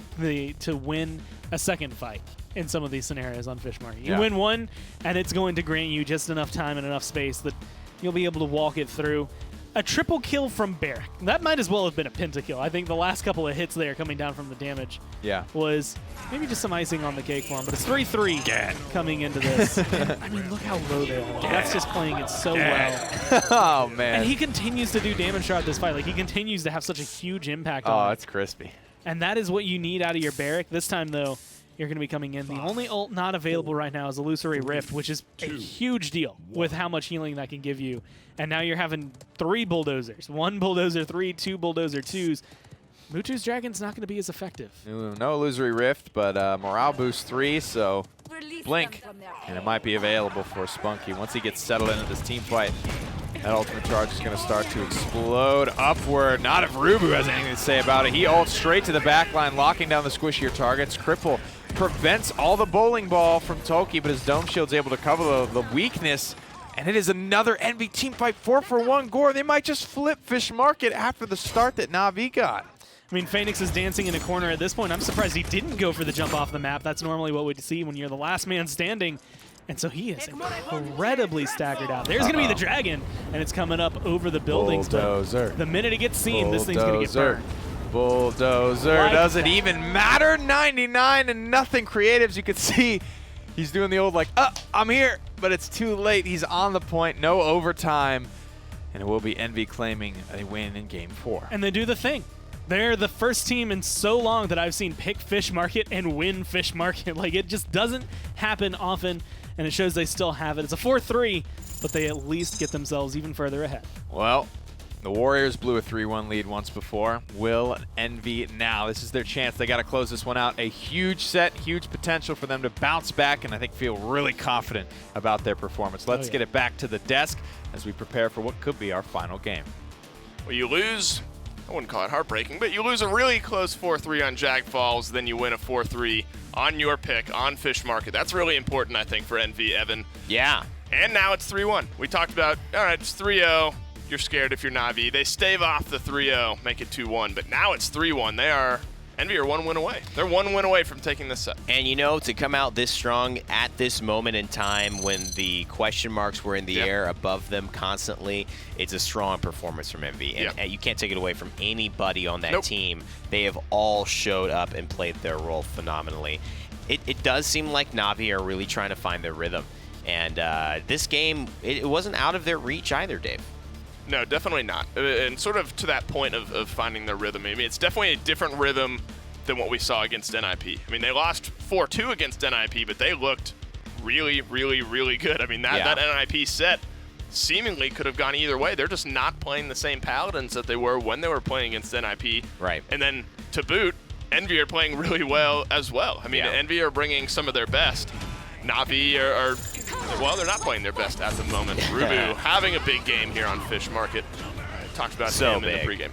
to win a second fight in some of these scenarios on Fish Market. You win one, and it's going to grant you just enough time and enough space that you'll be able to walk it through. A triple kill from Barrack. That might as well have been a pentakill. I think the last couple of hits there coming down from the damage was maybe just some icing on the cake for him. But it's 3-3 coming into this. And, I mean, look how low they are. That's just playing it so well. Oh, man. And he continues to do damage throughout this fight. Like, he continues to have such a huge impact on it. Oh, it's crispy. And that is what you need out of your Barrack. This time, though, you're going to be coming in. The only ult not available right now is Illusory Rift, which is a huge deal with how much healing that can give you. And now you're having 3 bulldozers. 1 bulldozer 3, 2 bulldozer 2s. Mutu's Dragon's not going to be as effective. No Illusory Rift, but Morale Boost 3, so Blink. And it might be available for Spunky. Once he gets settled into this team fight, that ultimate charge is going to start to explode upward. Not if Rubu has anything to say about it. He ults straight to the back line, locking down the squishier targets. Cripple prevents all the bowling ball from Toki, but his Dome Shield's able to cover the weakness. And it is another Envy team fight, 4-for-1 Gore. They might just flip Fish Market after the start that Na'Vi got. I mean, Phoenix is dancing in a corner at this point. I'm surprised he didn't go for the jump off the map. That's normally what we'd see when you're the last man standing. And so he is incredibly staggered out. There's going to be the dragon, and it's coming up over the buildings. Bulldozer. But the minute it gets seen, this thing's going to get burned. Bulldozer. Like Doesn't that. even matter. 99 and nothing creatives. You could see he's doing the old like, I'm here, but it's too late. He's on the point. No overtime. And it will be Envy claiming a win in Game 4. And they do the thing. They're the first team in so long that I've seen pick Fish Market and win Fish Market. Like, it just doesn't happen often, and it shows they still have it. It's a 4-3, but they at least get themselves even further ahead. Well, the Warriors blew a 3-1 lead once before. Will Envy now? This is their chance. They got to close this one out. A huge set, huge potential for them to bounce back, and I think feel really confident about their performance. Let's get it back to the desk as we prepare for what could be our final game. Well, you lose, I wouldn't call it heartbreaking, but you lose a really close 4-3 on Jag Falls, then you win a 4-3 on your pick on Fish Market. That's really important, I think, for Envy, Evan. Yeah. And now it's 3-1. We talked about, all right, it's 3-0. You're scared if you're Na'Vi. They stave off the 3-0, make it 2-1. But now it's 3-1. Envy are 1 win away. They're 1 win away from taking this set. And, you know, to come out this strong at this moment in time when the question marks were in the air above them constantly, it's a strong performance from Envy. And you can't take it away from anybody on that team. They have all showed up and played their role phenomenally. It does seem like Na'Vi are really trying to find their rhythm. And this game, it wasn't out of their reach either, Dave. No, definitely not. And sort of to that point of finding their rhythm, I mean, it's definitely a different rhythm than what we saw against NIP. I mean, they lost 4-2 against NIP, but they looked really, really, really good. I mean, that NIP set seemingly could have gone either way. They're just not playing the same Paladins that they were when they were playing against NIP. Right. And then to boot, Envy are playing really well as well. I mean, Envy are bringing some of their best. Na'Vi well, they're not playing their best at the moment. Rubu having a big game here on Fish Market. I talked about him in the pregame.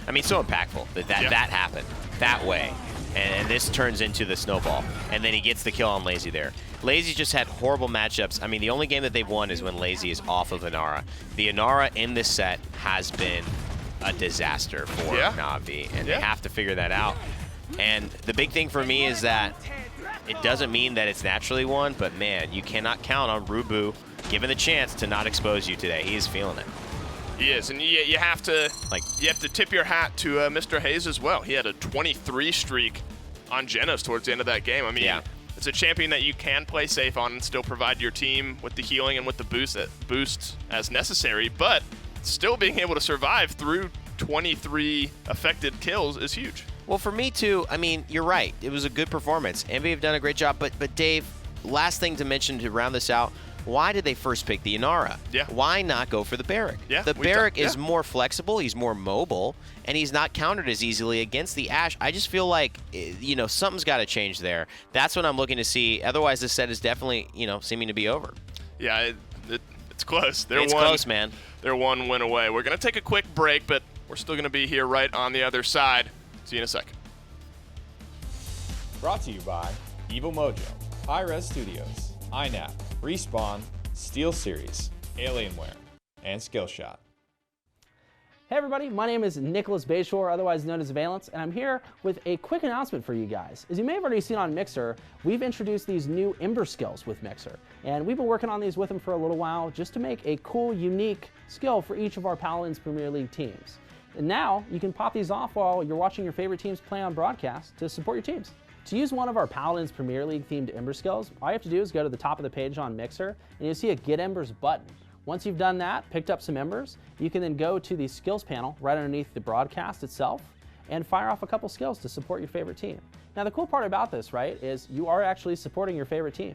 I mean, so impactful that happened that way. And this turns into the snowball. And then he gets the kill on Lazy there. Lazy just had horrible matchups. I mean, the only game that they've won is when Lazy is off of Inara. The Inara in this set has been a disaster for Na'Vi, and they have to figure that out. And the big thing for me is that it doesn't mean that it's naturally won, but man, you cannot count on Rubu, given the chance, to not expose you today. He is feeling it. He is, and you have to tip your hat to Mr. Hayes as well. He had a 23 streak on Genos towards the end of that game. I mean, it's a champion that you can play safe on and still provide your team with the healing and with the boosts as necessary, but still being able to survive through 23 affected kills is huge. Well, for me too, I mean, you're right. It was a good performance. Envy have done a great job, but Dave, last thing to mention to round this out, why did they first pick the Inara? Yeah. Why not go for the Barrack? Yeah, the Barrack is more flexible, he's more mobile, and he's not countered as easily against the Ashe. I just feel like, something's got to change there. That's what I'm looking to see. Otherwise, this set is definitely, seeming to be over. Yeah, it's close. It's close, man. They're one win away. We're going to take a quick break, but we're still going to be here right on the other side. See you in a second. Brought to you by Evil Mojo, Hi-Res Studios, INAP, Respawn, SteelSeries, Alienware, and Skillshot. Hey everybody, my name is Nicholas Bayshore, otherwise known as Valence, and I'm here with a quick announcement for you guys. As you may have already seen on Mixer, we've introduced these new Ember skills with Mixer, and we've been working on these with them for a little while just to make a cool, unique skill for each of our Paladins Premier League teams. And now, you can pop these off while you're watching your favorite teams play on broadcast to support your teams. To use one of our Paladins Premier League themed Ember skills, all you have to do is go to the top of the page on Mixer, and you'll see a Get Embers button. Once you've done that, picked up some Embers, you can then go to the skills panel right underneath the broadcast itself and fire off a couple skills to support your favorite team. Now the cool part about this, right, is you are actually supporting your favorite team.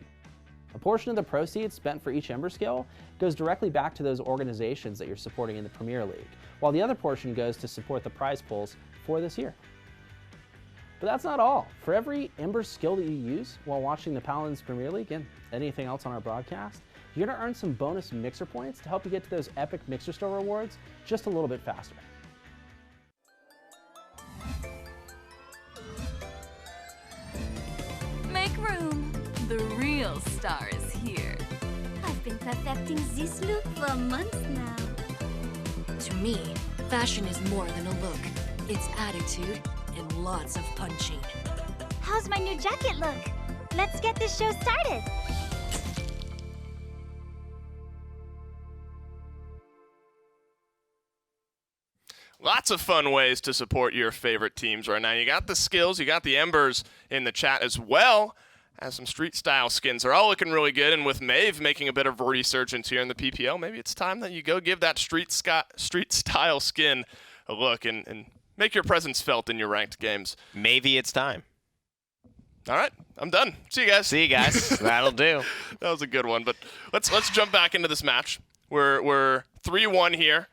A portion of the proceeds spent for each Ember skill goes directly back to those organizations that you're supporting in the Premier League, while the other portion goes to support the prize pools for this year. But that's not all. For every Ember skill that you use while watching the Paladins Premier League and anything else on our broadcast, you're going to earn some bonus Mixer points to help you get to those epic Mixer Store rewards just a little bit faster. Make room. The real star is here. I've been perfecting this look for months now. To me, fashion is more than a look. It's attitude and lots of punching. How's my new jacket look? Let's get this show started. Lots of fun ways to support your favorite teams right now. You got the skills, you got the Embers in the chat as well as some street style skins. They're all looking really good, and with Maeve making a bit of a resurgence here in the PPL, maybe it's time that you go give that street style skin a look and make your presence felt in your ranked games. Maybe it's time. All right, I'm done. See you guys. See you guys. That'll do. That was a good one, but let's jump back into this match. We're 3-1 here.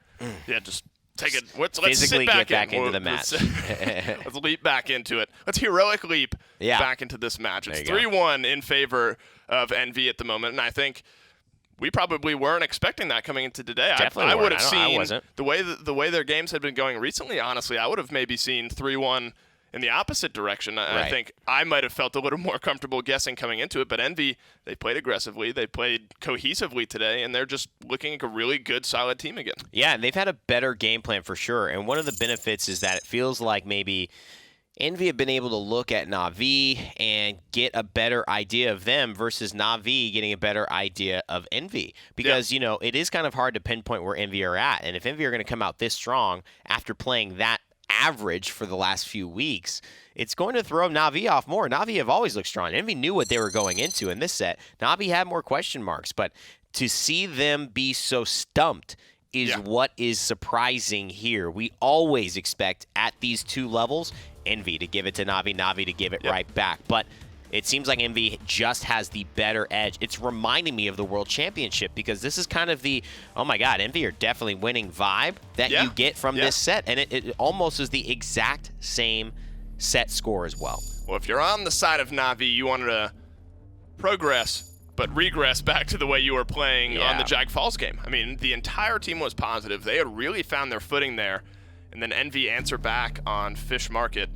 Yeah, just take it. Let's physically sit back get back into the match. Let's leap back into it. Let's heroic leap back into this match. It's 3-1 in favor of Envy at the moment, and I think we probably weren't expecting that coming into today. Definitely I would have I seen wasn't. the way their games had been going recently. Honestly, I would have maybe seen 3-1 in the opposite direction. I think I might have felt a little more comfortable guessing coming into it, but Envy, they played aggressively, they played cohesively today, and they're just looking like a really good, solid team again. Yeah, and they've had a better game plan for sure, and one of the benefits is that it feels like maybe Envy have been able to look at Na'Vi and get a better idea of them versus Na'Vi getting a better idea of Envy. Because, it is kind of hard to pinpoint where Envy are at, and if Envy are going to come out this strong after playing that average for the last few weeks, it's going to throw Na'Vi off more. Na'Vi have always looked strong. Envy knew what they were going into in this set. Na'Vi had more question marks, but to see them be so stumped is what is surprising here. We always expect at these two levels, Envy to give it to Na'Vi, Na'Vi to give it right back. But it seems like Envy just has the better edge. It's reminding me of the World Championship because this is kind of the, oh my God, Envy are definitely winning vibe that you get from this set. And it almost is the exact same set score as well. Well, if you're on the side of Na'Vi, you wanted to progress, but regress back to the way you were playing on the Jag Falls game. I mean, the entire team was positive. They had really found their footing there. And then Envy answer back on Fish Market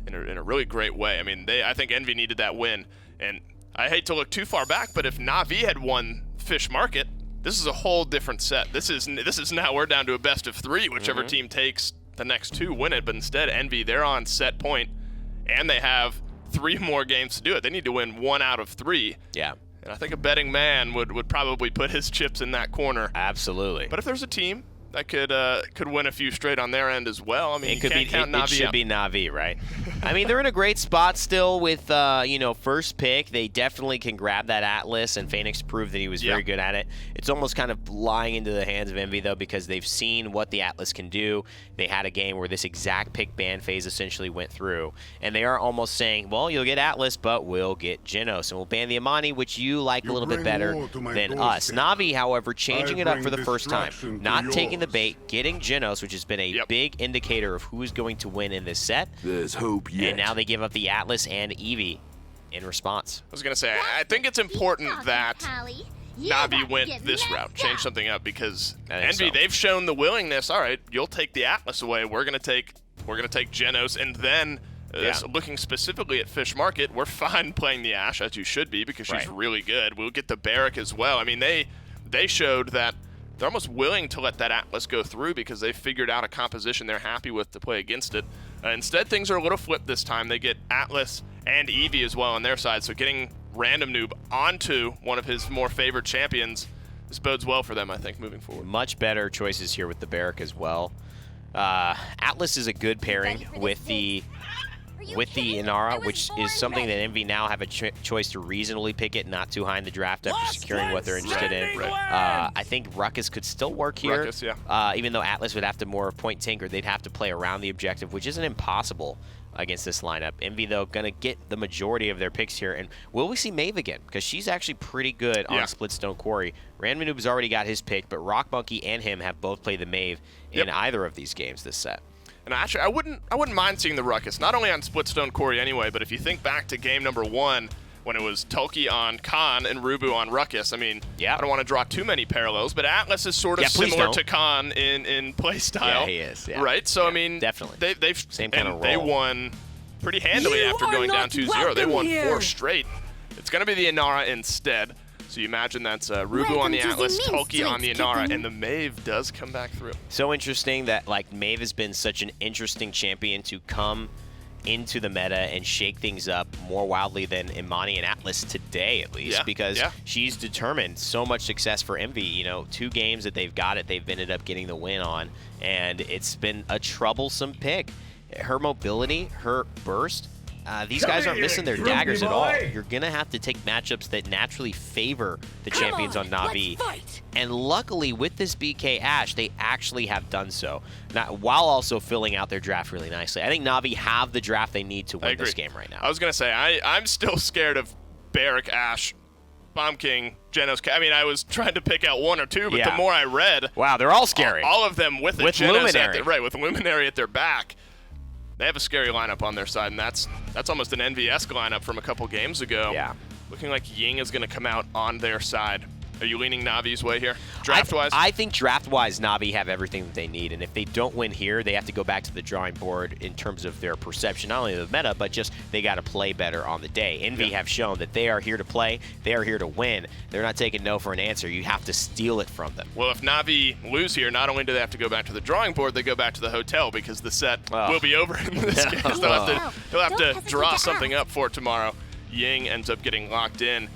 in a really great way. I mean, I think Envy needed that win. And I hate to look too far back, but if Na'Vi had won Fish Market, this is a whole different set. This is now we're down to a best of 3. Whichever team takes the next 2 win it. But instead, Envy, they're on set point, and they have 3 more games to do it. They need to win 1 out of 3. Yeah. And I think a betting man would probably put his chips in that corner. Absolutely. But if there's a team that could win a few straight on their end as well. I mean, it could can't count Na'Vi it should out. be Na'Vi, right? I mean, they're in a great spot still with first pick. They definitely can grab that Atlas, and Phoenix proved that he was very good at it. It's almost kind of lying into the hands of Envy though, because they've seen what the Atlas can do. They had a game where this exact pick ban phase essentially went through, and they are almost saying, well, you'll get Atlas, but we'll get Genos, and we'll ban the Amani, which you like a little bit better than us. Na'Vi, however, changing it up for the first time, not taking the bait, getting Genos, which has been a big indicator of who is going to win in this set. There's hope yet. And now they give up the Atlas and Eevee in response. I was going to say, I think it's important that Na'Vi went this route, change something up, because Envy, they've shown the willingness. All right, you'll take the Atlas away. We're going to take Genos, and then looking specifically at Fish Market, we're fine playing the Ashe, as you should be, because she's really good. We'll get the Barrack as well. I mean, they showed that they're almost willing to let that Atlas go through because they figured out a composition they're happy with to play against it. Instead, things are a little flipped this time. They get Atlas and Eevee as well on their side, so getting Random Noob onto one of his more favored champions, this bodes well for them, I think, moving forward. Much better choices here with the Barrack as well. Atlas is a good pairing with the Inara, which is something that Envy now have a choice to reasonably pick it, not too high in the draft after securing what they're interested in. I think Ruckus could still work here. Ruckus, yeah. Even though Atlas would have to more point tinker, they'd have to play around the objective, which isn't impossible against this lineup. Envy, though, going to get the majority of their picks here. And will we see Maeve again? Because she's actually pretty good on Splitstone Quarry. Random Noob's already got his pick, but Rock Monkey and him have both played the Maeve in either of these games this set. And actually, I wouldn't mind seeing the Ruckus, not only on Splitstone Quarry anyway, but if you think back to game number 1, when it was Tulki on Khan and Rubu on Ruckus, I mean, I don't want to draw too many parallels, but Atlas is sort of similar to Khan in play style. Yeah, he is. Yeah. Right? So, I mean, definitely. They've same kind of role. They won pretty handily after going down 2-0. They won 4 straight. It's going to be the Inara instead. So you imagine that's Rubu on the Atlas, Tulki on the Inara, and the Maeve does come back through. So interesting that Maeve has been such an interesting champion to come into the meta and shake things up more wildly than Imani and Atlas today, at least, because she's determined so much success for Envy. You know, 2 games that they've got it, they've ended up getting the win on, and it's been a troublesome pick. Her mobility, her burst, these guys aren't missing their daggers at all. You're going to have to take matchups that naturally favor the champions on Na'Vi. And luckily, with this BK Ashe, they actually have done so, while also filling out their draft really nicely. I think Na'Vi have the draft they need to win this game right now. I was going to say, I'm still scared of Barrack, Ashe, Bomb King, Genos. I mean, I was trying to pick out 1 or 2, but the more I read... Wow, they're all scary. All of them with Genos Luminary. with Luminary at their back. They have a scary lineup on their side, and that's almost an Envy-esque lineup from a couple games ago. Yeah. Looking like Ying is going to come out on their side. Are you leaning Navi's way here, draft-wise? I think draft-wise, Na'Vi have everything that they need, and if they don't win here, they have to go back to the drawing board in terms of their perception, not only of the meta, but just they got to play better on the day. Envy have shown that they are here to play, they are here to win. They're not taking no for an answer. You have to steal it from them. Well, if Na'Vi lose here, not only do they have to go back to the drawing board, they go back to the hotel because the set will be over in this case. They'll have to draw something up for tomorrow. Ying ends up getting locked in.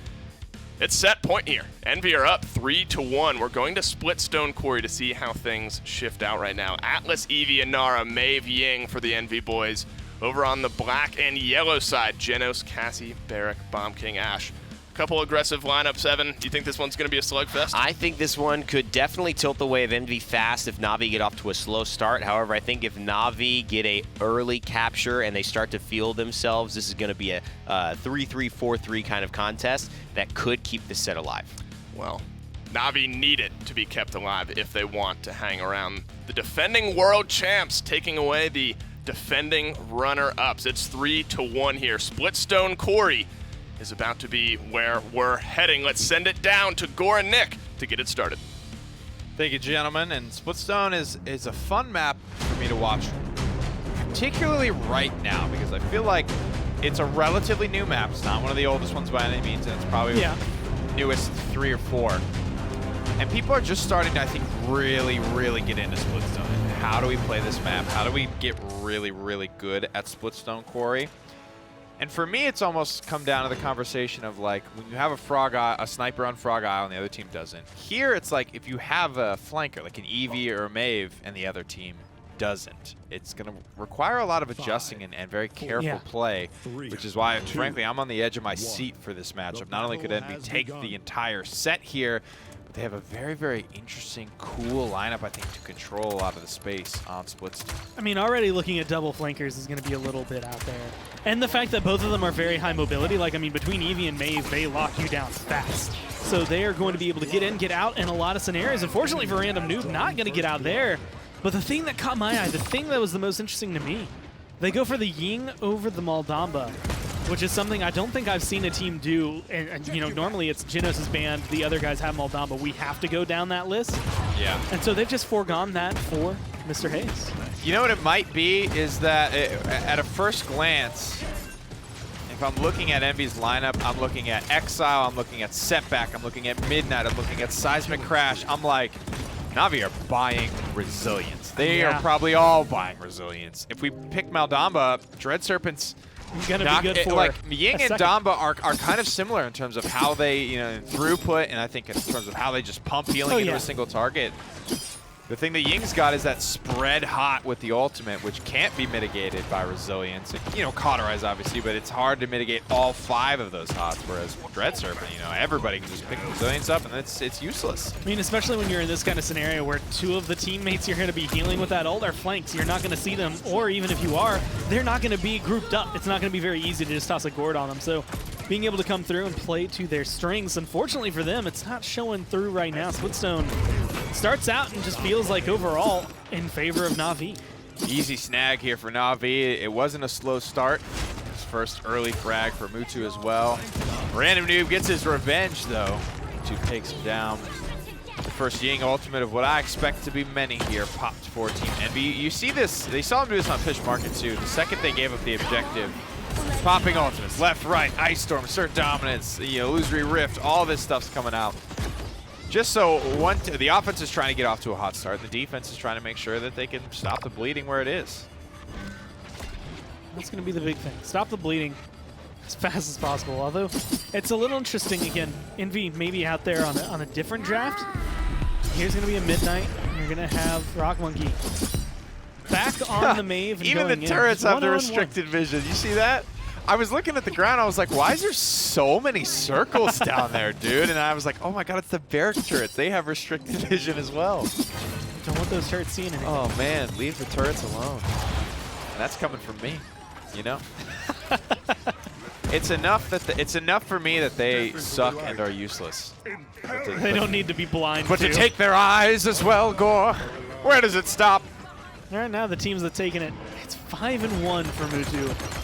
It's set point here. Envy are up 3-1. We're going to Splitstone Quarry to see how things shift out right now. Atlas, Eevee, Inara, Maeve, Ying for the Envy boys. Over on the black and yellow side, Genos, Cassie, Barrack, Bomb King, Ashe. A couple aggressive lineups, Evan. Do you think this one's going to be a slugfest? I think this one could definitely tilt the way of Envy fast if Na'Vi get off to a slow start. However, I think if Na'Vi get a early capture and they start to feel themselves, this is going to be a 3-3, 4-3 kind of contest that could keep the set alive. Well, Na'Vi need it to be kept alive if they want to hang around the defending world champs, taking away the defending runner-ups. It's 3-1 here. Splitstone Quarry is about to be where we're heading. Let's send it down to Gore and Nick to get it started. Thank you, gentlemen. And Splitstone is a fun map for me to watch, particularly right now, because I feel like it's a relatively new map. It's not one of the oldest ones by any means, and it's probably the newest 3 or 4. And people are just starting to, I think, really, really get into Splitstone. How do we play this map? How do we get really, really good at Splitstone Quarry? And for me, it's almost come down to the conversation of like when you have a sniper on Frog Isle and the other team doesn't. Here, it's like if you have a flanker, like an Eevee or a Maeve, and the other team doesn't, it's going to require a lot of adjusting and very careful play, which is why, frankly, I'm on the edge of my seat for this matchup. Not only could Envy take the entire set here, but they have a very, very interesting, cool lineup, I think, to control a lot of the space on splits. I mean, already looking at double flankers is going to be a little bit out there. And the fact that both of them are very high mobility, like, I mean, between Eevee and Maeve, they lock you down fast. So they are going to be able to get in, get out in a lot of scenarios. Unfortunately for Random Noob, not going to get out there. But the thing that caught my eye, the thing that was the most interesting to me, they go for the Ying over the Maldamba, which is something I don't think I've seen a team do. And you know, normally it's Genos' band, the other guys have Maldamba. We have to go down that list. Yeah. And so they've just foregone that for Mr. Hayes. You know what it might be is that at a first glance, if I'm looking at Envy's lineup, I'm looking at Exile, I'm looking at Setback, I'm looking at Midnight, I'm looking at Seismic Crash. I'm like, Na'Vi are buying Resilience. They are probably all buying Resilience. If we pick Maldamba up, Dread Serpent's gonna be good for like Ying and Damba are kind of similar in terms of how they, you know, throughput, and I think in terms of how they just pump healing into a single target. The thing that Ying's got is that spread hot with the ultimate, which can't be mitigated by Resilience. You know, cauterize obviously, but it's hard to mitigate all 5 of those hots, whereas Dread Serpent, you know, everybody can just pick Resilience up and it's useless. I mean, especially when you're in this kind of scenario where 2 of the teammates you're going to be healing with that ult are flanks. You're not going to see them, or even if you are, they're not going to be grouped up. It's not going to be very easy to just toss a gourd on them. So being able to come through and play to their strengths, unfortunately for them, it's not showing through right now. Splitstone starts out and just feels like overall in favor of Na'Vi. Easy snag here for Na'Vi. It wasn't a slow start. His first early frag for Mutu as well. Random Noob gets his revenge though. Mutu takes him down. The first Ying ultimate of what I expect to be many here popped for Team Envy. You see this, they saw him do this on Fish Market too. The second they gave up the objective, popping ultimates, left, right, Ice Storm, Assert Dominance, you know, Illusory Rift, all this stuff's coming out. Just so the offense is trying to get off to a hot start. The defense is trying to make sure that they can stop the bleeding where it is. That's going to be the big thing. Stop the bleeding as fast as possible. Although it's a little interesting, again, Envy maybe out there on a different draft. Here's going to be a Midnight. You're going to have Rock Monkey back on the Maeve. And even the turrets have the restricted vision. You see that? I was looking at the ground, I was like, why is there so many circles down there, dude? And I was like, oh my god, it's the barrack turrets. They have restricted vision as well. Don't want those turrets seeing anything. Oh man, leave the turrets alone. And that's coming from me, you know? It's enough for me that they suck and are useless. They don't need to be blind. But to take their eyes as well, Gore. Where does it stop? Right now, the teams that taken it, it's 5-1 for Mutu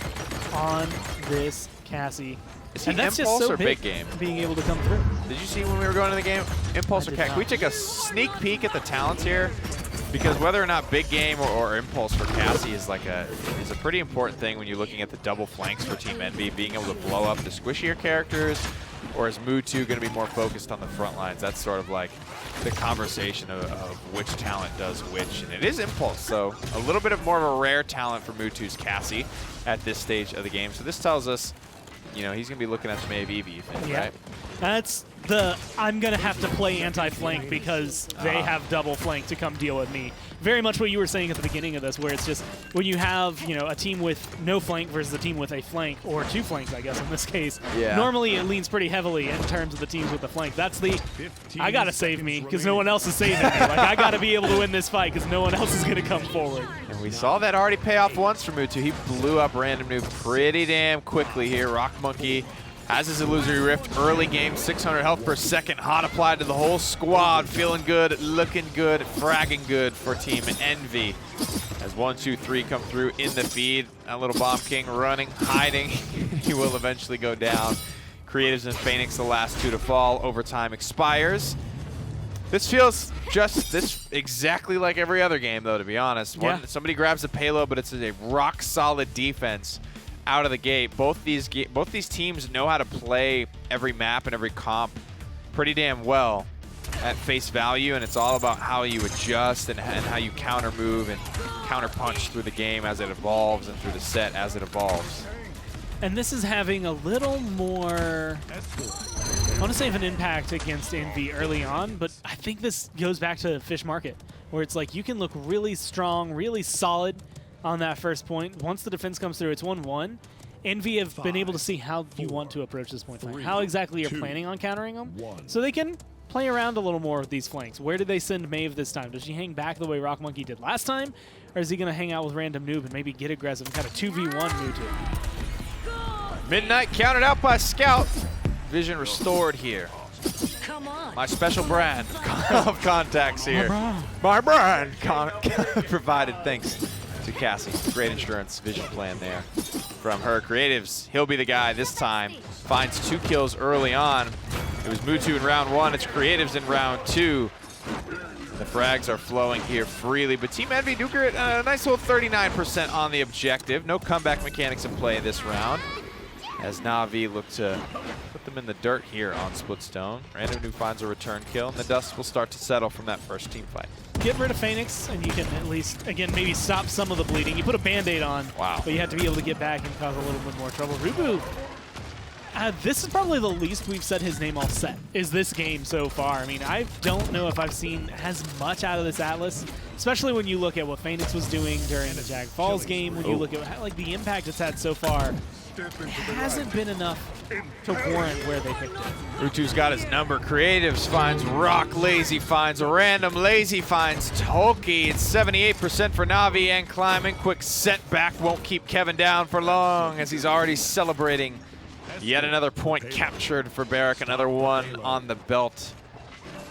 on this Cassie. Is he and that's Impulse just so or big game? Being able to come through. Did you see when we were going to the game? Impulse or Cat? Can we take a sneak peek at the talents here? Because whether or not big game or Impulse for Cassie is like a pretty important thing when you're looking at the double flanks for Team Envy, being able to blow up the squishier characters, or is Mutu going to be more focused on the front lines? That's sort of like the conversation of which talent does which, and it is Impulse, so a little bit of more of a rare talent for Mutu's Cassie at this stage of the game. So this tells us, you know, he's going to be looking at the Maeve Eevee, you think, right? That's I'm going to have to play anti-flank because they have double flank to come deal with me. Very much what you were saying at the beginning of this, where it's just when you have, you know, a team with no flank versus a team with a flank, or 2 flanks, I guess, in this case. Yeah. Normally it leans pretty heavily in terms of the teams with the flank. That's the, I got to save me because no one else is saving me. Like, I got to be able to win this fight because no one else is going to come forward. And we saw that already pay off once for Mutu. He blew up Random Noob pretty damn quickly here. Rock Monkey has his Illusory Rift early game, 600 health per second, hot applied to the whole squad, feeling good, looking good, fragging good for Team Envy. As 1, 2, 3 come through in the feed, that little Bomb King running, hiding, he will eventually go down. Creatives and Phoenix, the last 2 to fall, overtime expires. This feels just exactly like every other game though, to be honest. Somebody grabs the payload, but it's a rock solid defense out of the gate. Both these teams know how to play every map and every comp pretty damn well at face value, and it's all about how you adjust and how you counter move and counter punch through the game as it evolves and through the set as it evolves. And this is having a little more, I want to say, of an impact against Envy early on, but I think this goes back to Fish Market, where it's like you can look really strong, really solid on that first point. Once the defense comes through, it's 1-1. Envy have been able to see how you want to approach this point flank, how exactly you're planning on countering them, so they can play around a little more with these flanks. Where did they send Maeve this time? Does she hang back the way Rock Monkey did last time, or is he going to hang out with Random Noob and maybe get aggressive and kind of 2v1 Mutu? Midnight counted out by Scout. Vision restored here. Come on. My special brand of contacts here. My brand provided thanks to Cassie. Great insurance vision plan there from her creatives. He'll be the guy this time. Finds 2 kills early on. It was Mutu in round 1. It's creatives in round 2. The frags are flowing here freely, but Team Envy do get a nice little 39% on the objective. No comeback mechanics in play this round, as Na'Vi look to put them in the dirt here on Splitstone. Random Noob finds a return kill, and the dust will start to settle from that first team fight. Get rid of Phoenix, and you can at least, again, maybe stop some of the bleeding. You put a Band-Aid on, but you have to be able to get back and cause a little bit more trouble. Rubu, this is probably the least we've said his name all set, is this game so far. I mean, I don't know if I've seen as much out of this Atlas, especially when you look at what Phoenix was doing during the Jag Falls game, when you look at like the impact it's had so far. It hasn't been enough to warrant where they picked it. Mutu's got his number. Creatives finds Rock. Lazy finds Random. Lazy finds Tolkien. It's 78% for Na'Vi and climbing. Quick setback won't keep Kevin down for long as he's already celebrating. Yet another point captured for Barrack. Another one on the belt.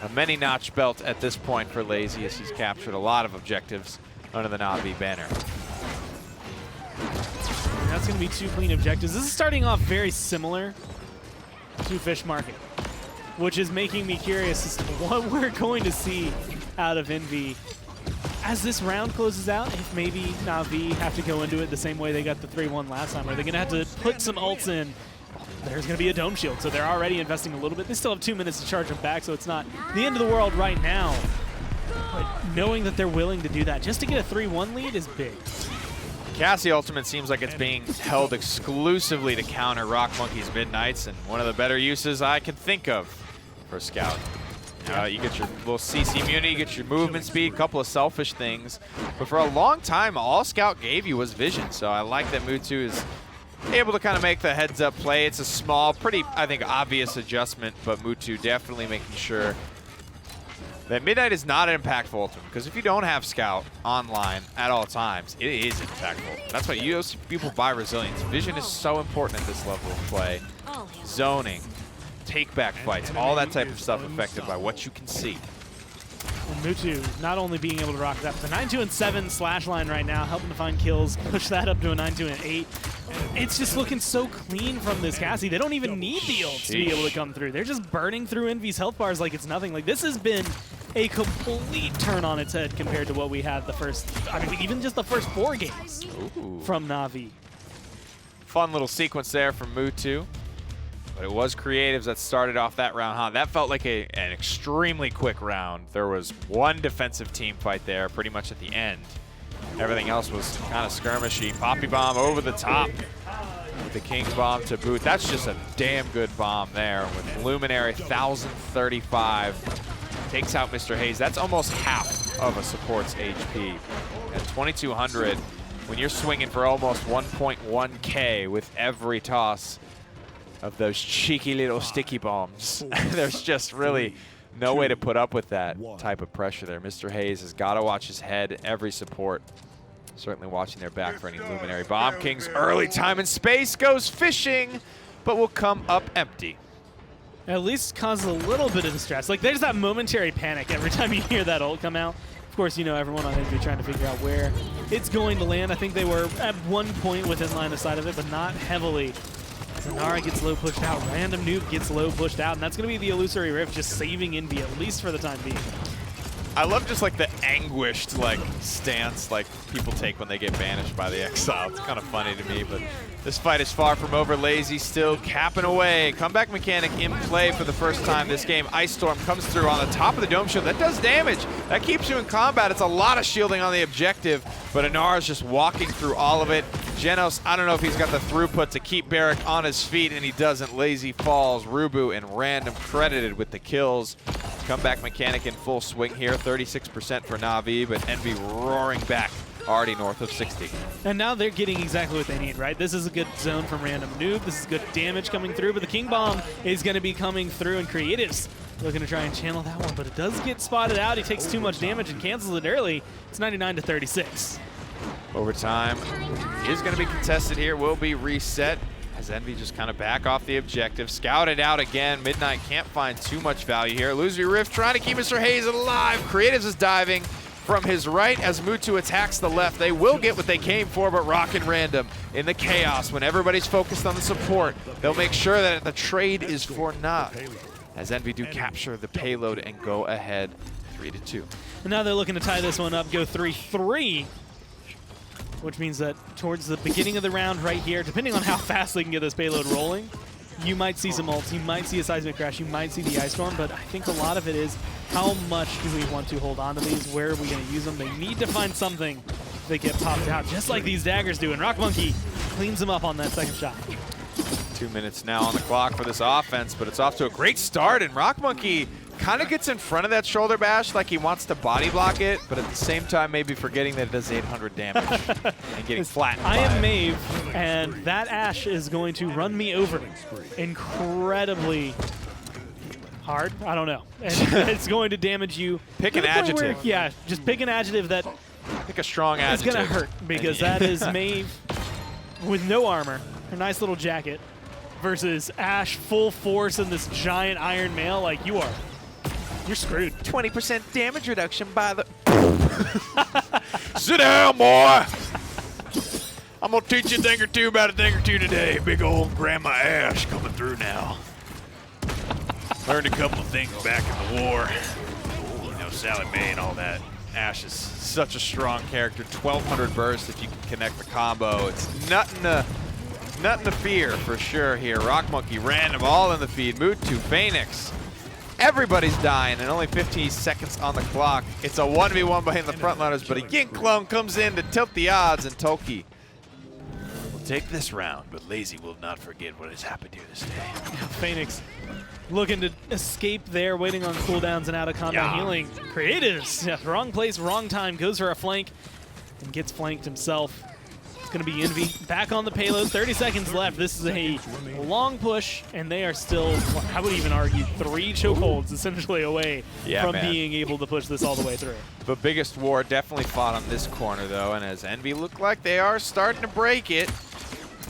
A many-notch belt at this point for Lazy as he's captured a lot of objectives under the Na'Vi banner. That's going to be 2 clean objectives. This is starting off very similar to Fish Market, which is making me curious as to what we're going to see out of Envy as this round closes out. If maybe Na'Vi have to go into it the same way they got the 3-1 last time, or they're going to have to put some ults in. There's going to be a dome shield, so they're already investing a little bit. They still have 2 minutes to charge them back, so it's not the end of the world right now. But knowing that they're willing to do that just to get a 3-1 lead is big. Cassie Ultimate seems like it's being held exclusively to counter Rock Monkey's Midnights, and one of the better uses I can think of for Scout. You get your little CC immunity, you get your movement speed, a couple of selfish things. But for a long time, all Scout gave you was vision, so I like that Mutu is able to kind of make the heads-up play. It's a small, pretty, I think, obvious adjustment, but Mutu definitely making sure that Midnight is not an impactful ultimate, because if you don't have Scout online at all times, it is impactful. That's why people buy Resilience. Vision is so important at this level of play. Zoning, take-back fights, all that type of stuff affected by what you can see. And Mutu not only being able to rock that, but the 9-2 and 7 slash line right now, helping to find kills, push that up to a 9-2 and 8. It's just looking so clean from this Cassie. They don't even need the ults to be able to come through. They're just burning through Envy's health bars like it's nothing. Like, this has been a complete turn on its head compared to what we had the first, I mean, even just the first 4 games from Na'Vi. Fun little sequence there from Mutu. But it was creatives that started off that round, huh? That felt like an extremely quick round. There was one defensive team fight there pretty much at the end. Everything else was kind of skirmishy. Poppy Bomb over the top with the King Bomb to boot. That's just a damn good bomb there with Luminary 1035. Takes out Mr. Hayes. That's almost half of a support's HP. At 2200, when you're swinging for almost 1.1K with every toss of those cheeky little sticky bombs, there's just really no way to put up with that type of pressure there. Mr. Hayes has got to watch his head. Every support certainly watching their back for any Luminary. Bomb King's early time in space goes fishing, but will come up empty. At least causes a little bit of distress. Like, there's that momentary panic every time you hear that ult come out. Of course, you know, everyone on Envy trying to figure out where it's going to land. I think they were at one point within line of sight of it, but not heavily. Zanara gets low pushed out. Random Noob gets low pushed out, and that's going to be the Illusory Rift just saving Envy, at least for the time being. I love just like the anguished like stance like people take when they get banished by the Exile. It's kind of funny to me, but this fight is far from over. Lazy still capping away. Comeback mechanic in play for the first time this game. Ice Storm comes through on the top of the dome shield. That does damage. That keeps you in combat. It's a lot of shielding on the objective, but Inara's just walking through all of it. Genos, I don't know if he's got the throughput to keep Barrick on his feet, and he doesn't. Lazy falls. Rubu and Random credited with the kills. Comeback mechanic in full swing here. 36% for Na'Vi, but Envy roaring back. Already north of 60. And now they're getting exactly what they need, right? This is a good zone from Random Noob. This is good damage coming through, but the King Bomb is going to be coming through, and Creatives looking to try and channel that one, but it does get spotted out. He takes too much damage and cancels it early. It's 99 to 36. Overtime is going to be contested here. Will be reset as Envy just kind of back off the objective. Scouted out again. Midnight can't find too much value here. Illusory Rift trying to keep Mr. Hayes alive. Creatives is diving from his right as Mutu attacks the left. They will get what they came for, but Rock and Random in the chaos when everybody's focused on the support, they'll make sure that the trade is for naught as Envy do capture the payload and go ahead 3-2. And now they're looking to tie this one up, go 3-3, which means that towards the beginning of the round right here, depending on how fast they can get this payload rolling, you might see some ults, you might see a seismic crash, you might see the ice storm, but I think a lot of it is how much do we want to hold on to these? Where are we going to use them? They need to find something that get popped out, just like these daggers do, and Rock Monkey cleans them up on that second shot. 2 minutes now on the clock for this offense, but it's off to a great start, and Rock Monkey kind of gets in front of that shoulder bash like he wants to body block it, but at the same time maybe forgetting that it does 800 damage and getting flattened. I am Maeve, and that Ashe is going to run me over incredibly hard. I don't know. And it's going to damage you. Pick an adjective. Yeah, just pick an adjective that pick a strong adjective. It's going to hurt because that is Maeve with no armor, a nice little jacket, versus Ashe full force in this giant iron mail. Like, you're screwed. 20% damage reduction by the... Sit down, boy. I'm going to teach you a thing or two about a thing or two today. Big old Grandma Ashe coming through now. Learned a couple of things back in the war. You know, Sally Mae and all that. Ashe is such a strong character. 1,200 bursts if you can connect the combo. It's nothing to fear for sure here. Rock Monkey, Random, all in the feed. Mutu, Phoenix. Everybody's dying, and only 15 seconds on the clock. It's a 1v1 behind the frontliners, but a Yin clone comes in to tilt the odds, and Toki will take this round, but Lazy will not forget what has happened here this day. Phoenix looking to escape there, waiting on cooldowns and out of combat healing. Creatives, wrong place, wrong time, goes for a flank, and gets flanked himself. It's going to be Envy back on the payload. 30 seconds left. This is a long push, and they are still, I would even argue, 3 chokeholds essentially away from being able to push this all the way through. The biggest war definitely fought on this corner, though, and as Envy look like they are starting to break it,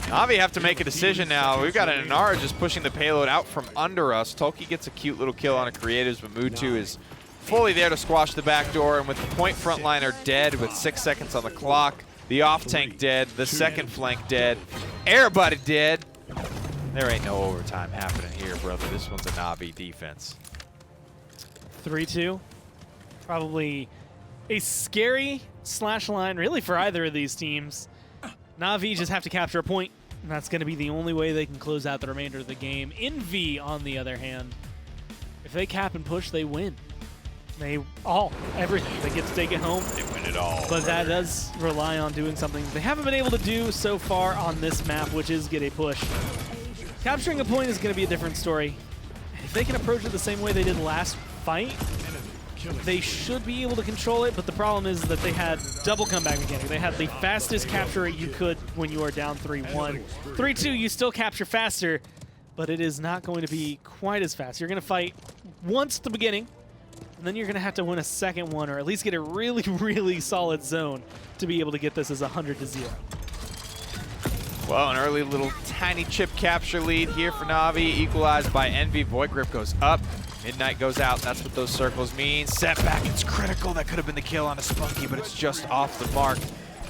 Na'Vi have to make a decision now. We've got an Inara just pushing the payload out from under us. Toki gets a cute little kill on a Creatives, but Mutu is fully there to squash the back door, and with the point frontliner dead with 6 seconds on the clock, the off-tank dead, the second flank dead, everybody dead. There ain't no overtime happening here, brother. This one's a Na'Vi defense. 3-2. Probably a scary slash line, really, for either of these teams. Na'Vi just have to capture a point, and that's going to be the only way they can close out the remainder of the game. Envy, on the other hand, if they cap and push, they win. Everything. They get to take it home. They win it all. But that does rely on doing something they haven't been able to do so far on this map, which is get a push. Capturing a point is going to be a different story. If they can approach it the same way they did last fight, they should be able to control it, but the problem is that they had double comeback mechanic. They had the fastest capture rate you could when you are down 3-1. 3-2, you still capture faster, but it is not going to be quite as fast. You're going to fight once at the beginning, and then you're going to have to win a second one, or at least get a really, really solid zone to be able to get this as 100-0. Well, an early little tiny chip capture lead here for Na'Vi, equalized by Envy. Void Grip goes up, Midnight goes out. That's what those circles mean. Setback, it's critical. That could have been the kill on a Spunky, but it's just off the mark.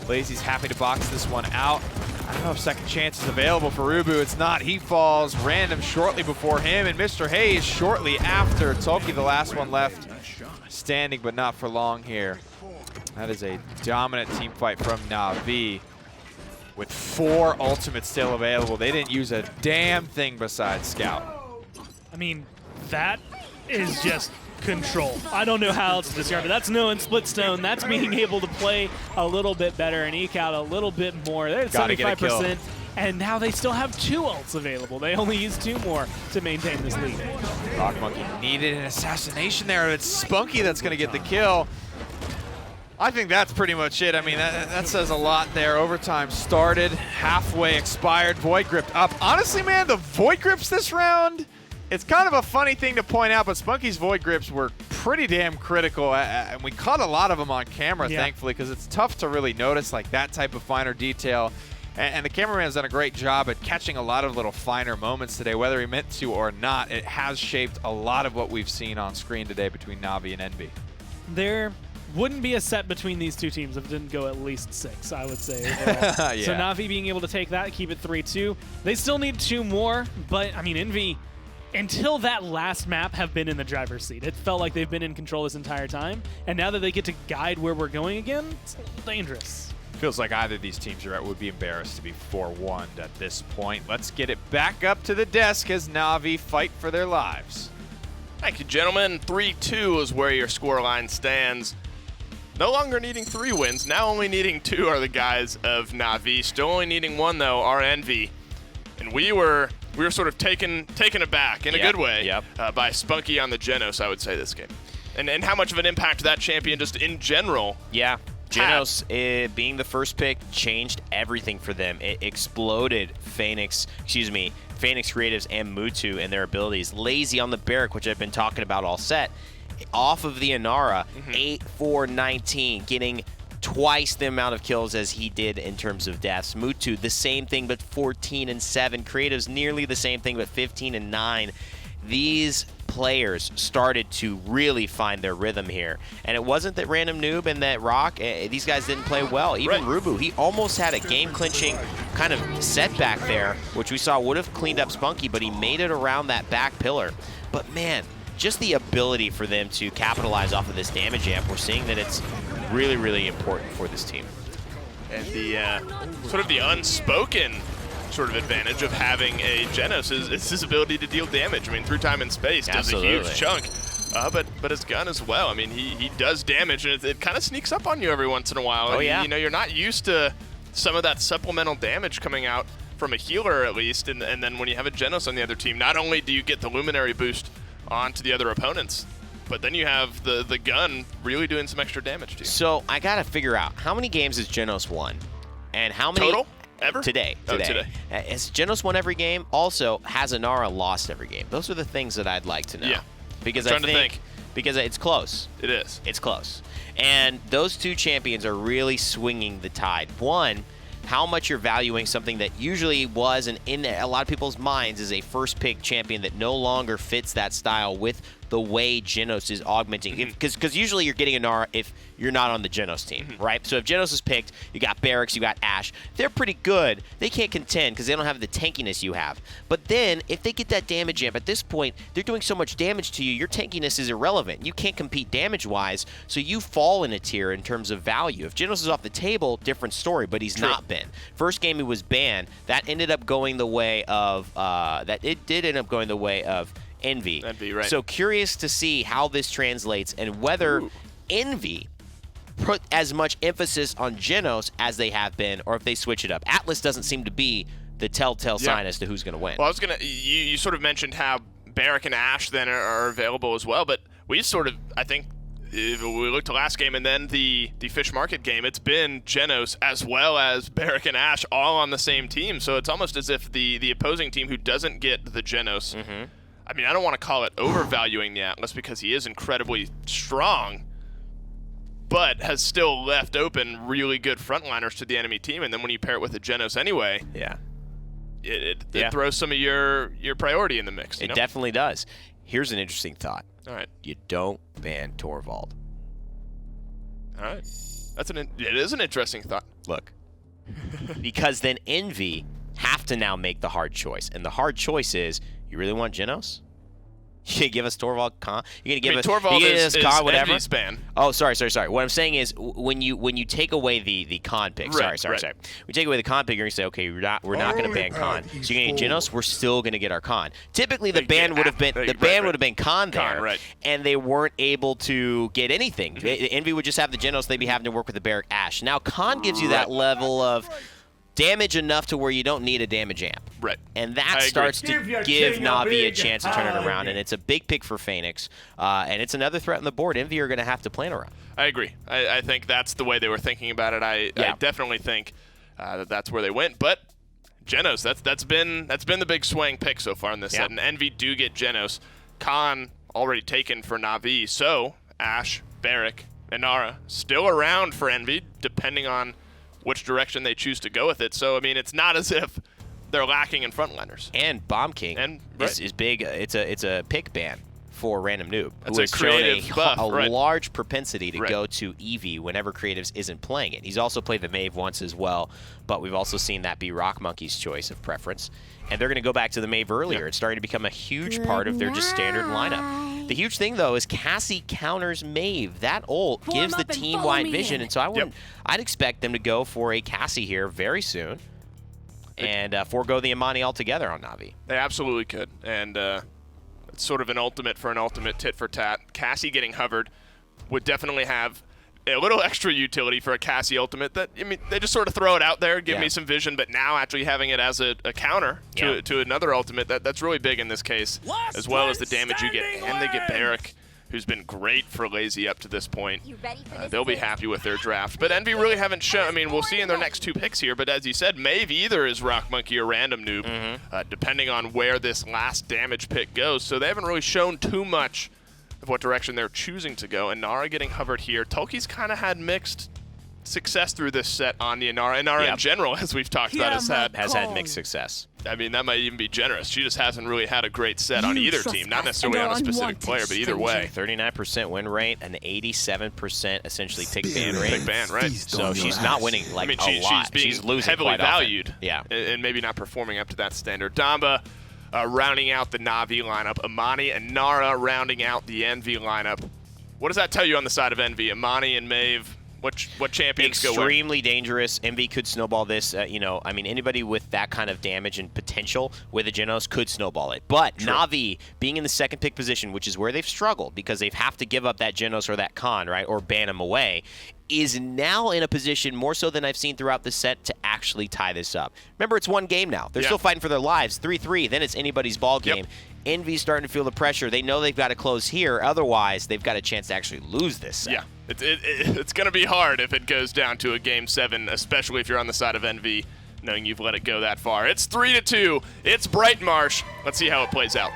Lazy's happy to box this one out. I don't know if second chance is available for Rubu. It's not. He falls. Random shortly before him, and Mr. Hayes shortly after. Toki, the last one left, standing, but not for long here. That is a dominant team fight from Na'Vi. With 4 ultimates still available, they didn't use a damn thing besides Scout. I mean, that is just control. I don't know how else to describe it. That's knowing split stone. That's being able to play a little bit better and eke out a little bit more. They're at 75%, and now they still have 2 ults available. They only use 2 more to maintain this lead. Rock Monkey needed an assassination there. It's Spunky that's going to get the kill. I think that's pretty much it. I mean, that says a lot there. Overtime started, halfway expired, Void Grip up. Honestly, man, the Void Grips this round, it's kind of a funny thing to point out, but Spunky's Void Grips were pretty damn critical, and we caught a lot of them on camera, thankfully, because it's tough to really notice like that type of finer detail. And the cameraman's done a great job at catching a lot of little finer moments today, whether he meant to or not. It has shaped a lot of what we've seen on screen today between Na'Vi and Envy. There wouldn't be a set between these 2 teams if it didn't go at least 6, I would say. Yeah. So Na'Vi being able to take that, keep it 3-2. They still need 2 more, but, I mean, Envy, until that last map, have been in the driver's seat. It felt like they've been in control this entire time, and now that they get to guide where we're going again, it's a little dangerous. Feels like either of these teams would be embarrassed to be 4-1 at this point. Let's get it back up to the desk as Na'Vi fight for their lives. Thank you, gentlemen. 3-2 is where your scoreline stands. No longer needing 3 wins, now only needing 2 are the guys of Na'Vi. Still only needing 1 though, our Envy. And we were sort of taken aback in a good way by Spunky on the Genos, I would say, this game. And how much of an impact that champion just in general. Yeah. Genos being the first pick changed everything for them. It exploded Phoenix Creatives and Mutu and their abilities. Lazy on the Barrack, which I've been talking about all set. Off of the Inara, 8-4-19, getting twice the amount of kills as he did in terms of deaths. Mutu, the same thing, but 14-7. Creatives, nearly the same thing, but 15-9. These players started to really find their rhythm here. And it wasn't that Random Noob and that Rock, these guys didn't play well. Even Rubu, he almost had a game-clinching kind of setback there, which we saw would have cleaned up Spunky, but he made it around that back pillar. But man, just the ability for them to capitalize off of this damage amp, we're seeing that it's really, really important for this team. And the sort of the unspoken sort of advantage of having a Genos is his ability to deal damage. I mean, through time and space does a huge chunk. But his gun as well. I mean, he does damage, and it kind of sneaks up on you every once in a while. Oh, and you know, you're not used to some of that supplemental damage coming out from a healer, at least. And then when you have a Genos on the other team, not only do you get the Luminary boost onto the other opponents, but then you have the gun really doing some extra damage to you. So I got to figure out how many games has Genos won, and how many total ever today. Has Genos won every game? Also, has Inara lost every game? Those are the things that I'd like to know. Yeah, because I think because it's close. It is. It's close, and those 2 champions are really swinging the tide. One, how much you're valuing something that usually was, and in a lot of people's minds, is a first pick champion that no longer fits that style with the way Genos is augmenting. Because usually you're getting Inara if you're not on the Genos team, right? So if Genos is picked, you got Barracks, you got Ashe. They're pretty good. They can't contend because they don't have the tankiness you have. But then if they get that damage amp, at this point, they're doing so much damage to you, your tankiness is irrelevant. You can't compete damage-wise, so you fall in a tier in terms of value. If Genos is off the table, different story, but he's not been. First game he was banned. That ended up going the way of Envy. Right. So curious to see how this translates and whether Envy put as much emphasis on Genos as they have been, or if they switch it up. Atlas doesn't seem to be the telltale sign as to who's going to win. Well, you sort of mentioned how Barrack and Ashe then are available as well, but we sort of, I think, if we look to last game and then the Fish Market game, it's been Genos as well as Barrack and Ashe all on the same team. So it's almost as if the opposing team who doesn't get the Genos, I mean, I don't want to call it overvaluing the Atlas because he is incredibly strong, but has still left open really good frontliners to the enemy team. And then when you pair it with the Genos anyway, it throws some of your priority in the mix. It definitely does. Here's an interesting thought. All right. You don't ban Torvald. All right. It is an interesting thought. Look, because then Envy have to now make the hard choice. And the hard choice is, you really want Genos? You gonna give us Torvald Khan? You gonna give Torvald is Khan whatever? Envy's ban. Oh, sorry. What I'm saying is when you take away the Khan pick, Right. sorry. We take away the Khan pick, you're gonna say, okay, we're not gonna ban Khan. So you're gonna get Genos. We're still gonna get our Khan. Typically, the ban would have been Khan there, right. and they weren't able to get anything. Envy would just have the Genos. They'd be having to work with the Barrack Ashe. Now Khan gives you that level of damage enough to where you don't need a damage amp. Right. And that starts to give Na'Vi a chance to turn it around. And it's a big pick for Phoenix. And it's another threat on the board Envy are going to have to plan around. I agree. I think that's the way they were thinking about it. I definitely think that's where they went. But Genos, that's been the big swing pick so far in this set. And Envy do get Genos. Khan already taken for Na'Vi. So Ashe, Barrack, Inara still around for Envy, depending on which direction they choose to go with it. So, I mean, it's not as if they're lacking in frontliners. And Bomb King is big. It's a pick ban for Random Noob. That's who a has shown creative buff, a right. large propensity to go to Eevee whenever Creatives isn't playing it. He's also played the Maeve once as well, but we've also seen that be Rock Monkey's choice of preference. And they're going to go back to the Maeve earlier. It's starting to become a huge part of their just standard lineup. The huge thing, though, is Cassie counters Maeve. That ult gives the team wide vision, and so I'd expect them to go for a Cassie here very soon and forego the Imani altogether on Na'Vi. They absolutely could, and it's sort of an ultimate for an ultimate tit for tat. Cassie getting hovered would definitely have a little extra utility for a Cassie ultimate. That, I mean, they just sort of throw it out there, give me some vision, but now actually having it as a counter to another ultimate, that's really big in this case, as well as the damage you get. And they get Barrack, who's been great for Lazy up to this point. They'll be happy with their draft. But Envy really haven't shown, I mean, we'll see in their next two picks here, but as you said, Maeve either is Rock Monkey or Random Noob, depending on where this last damage pick goes. So they haven't really shown too much of what direction they're choosing to go. Inara getting hovered here. Tolki's kind of had mixed success through this set on the Inara. Inara in general, as we've talked about, has had mixed success. I mean, that might even be generous. She just hasn't really had a great set on either team. Not necessarily on a specific player, but either way. 39% win rate, an 87% essentially pick ban rate. Pick ban, right. So she's not winning a lot. She's losing heavily quite valued. Often. And maybe not performing up to that standard. Damba rounding out the Na'Vi lineup. Imani and Nara rounding out the Envy lineup. What does that tell you on the side of Envy? Imani and Maeve, what champions go with? Extremely dangerous. Envy could snowball this. I mean, anybody with that kind of damage and potential with a Genos could snowball it. But Na'Vi being in the second pick position, which is where they've struggled because they have to give up that Genos or that Khan, right, or ban him away, is now in a position more so than I've seen throughout the set to actually tie this up. Remember, it's one game now. They're still fighting for their lives. 3-3, then it's anybody's ball game. Envy's starting to feel the pressure. They know they've got to close here. Otherwise, they've got a chance to actually lose this set. Yeah, it's going to be hard if it goes down to a Game 7, especially if you're on the side of Envy, knowing you've let it go that far. It's 3-2. It's Bright Marsh. Let's see how it plays out.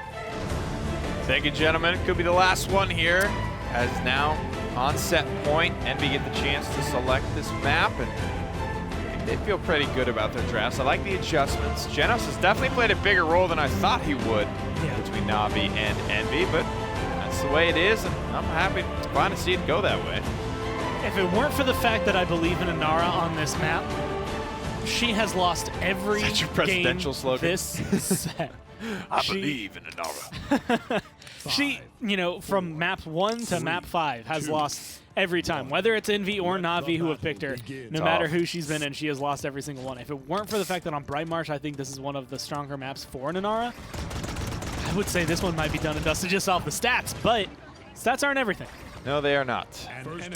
Thank you, gentlemen. Could be the last one here, as now on set point, Envy get the chance to select this map, and I think they feel pretty good about their drafts. I like the adjustments. Genos has definitely played a bigger role than I thought he would between Na'Vi and Envy, but that's the way it is, and I'm happy to finally see it go that way. If it weren't for the fact that I believe in Inara on this map, she has lost every That's your presidential game slogan. this set. I believe in Inara. She, from map 1 to map 5, has lost every time. Whether it's Envy or Na'Vi who have picked her, no matter who she's been in, she has lost every single one. If it weren't for the fact that on Bright Marsh, I think this is one of the stronger maps for Inara, I would say this one might be done and dusted just off the stats, but stats aren't everything. No, they are not.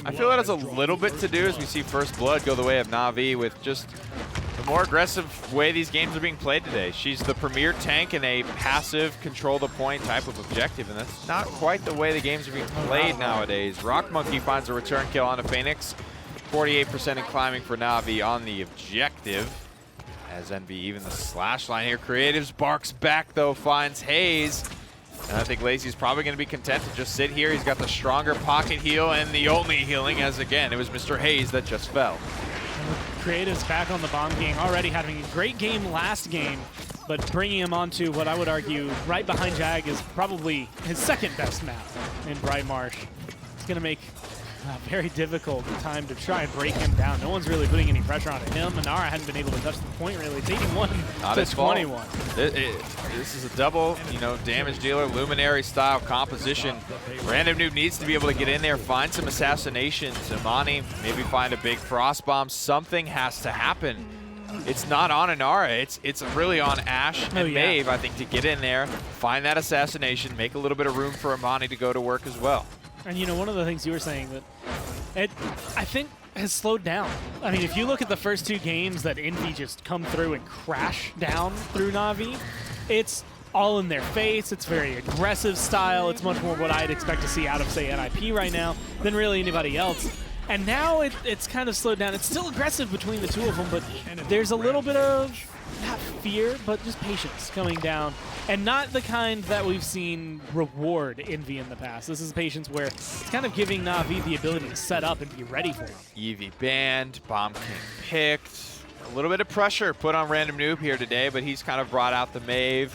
I feel that has a little bit to do as we see First Blood go the way of Na'Vi with just the more aggressive way these games are being played today. She's the premier tank in a passive, control the point type of objective, and that's not quite the way the games are being played nowadays. Rock Monkey finds a return kill on a Phoenix. 48% in climbing for Na'Vi on the objective. As Envy, even the slash line here. Creatives barks back, though, finds Hayes. And I think Lazy's probably going to be content to just sit here. He's got the stronger pocket heal and the only healing, as again, it was Mr. Hayes that just fell. Creatives back on the Bomb King, already having a great game last game, but bringing him onto what I would argue right behind Jag is probably his second best map in Bright Marsh. It's going to make a very difficult time to try and break him down. No one's really putting any pressure on him. Manara hadn't been able to touch the point really. It's 81 to 21. This is a double, damage dealer, luminary style composition. Random Noob needs to be able to get in there, find some assassinations. Imani, maybe find a big frost bomb. Something has to happen. It's not on Inara, it's really on Ash and Maeve, I think, to get in there, find that assassination, make a little bit of room for Imani to go to work as well. And one of the things you were saying that I think has slowed down. I mean, if you look at the first 2 games that Envy just come through and crash down through Na'Vi, it's all in their face. It's very aggressive style. It's much more what I'd expect to see out of, say, NIP right now than really anybody else. And now it's kind of slowed down. It's still aggressive between the 2 of them, but there's a little bit of, not fear, but just patience coming down. And not the kind that we've seen reward Envy in the past. This is patience where it's kind of giving Na'Vi the ability to set up and be ready for him. Eevee banned, Bomb King picked. A little bit of pressure put on Random Noob here today, but he's kind of brought out the Maeve.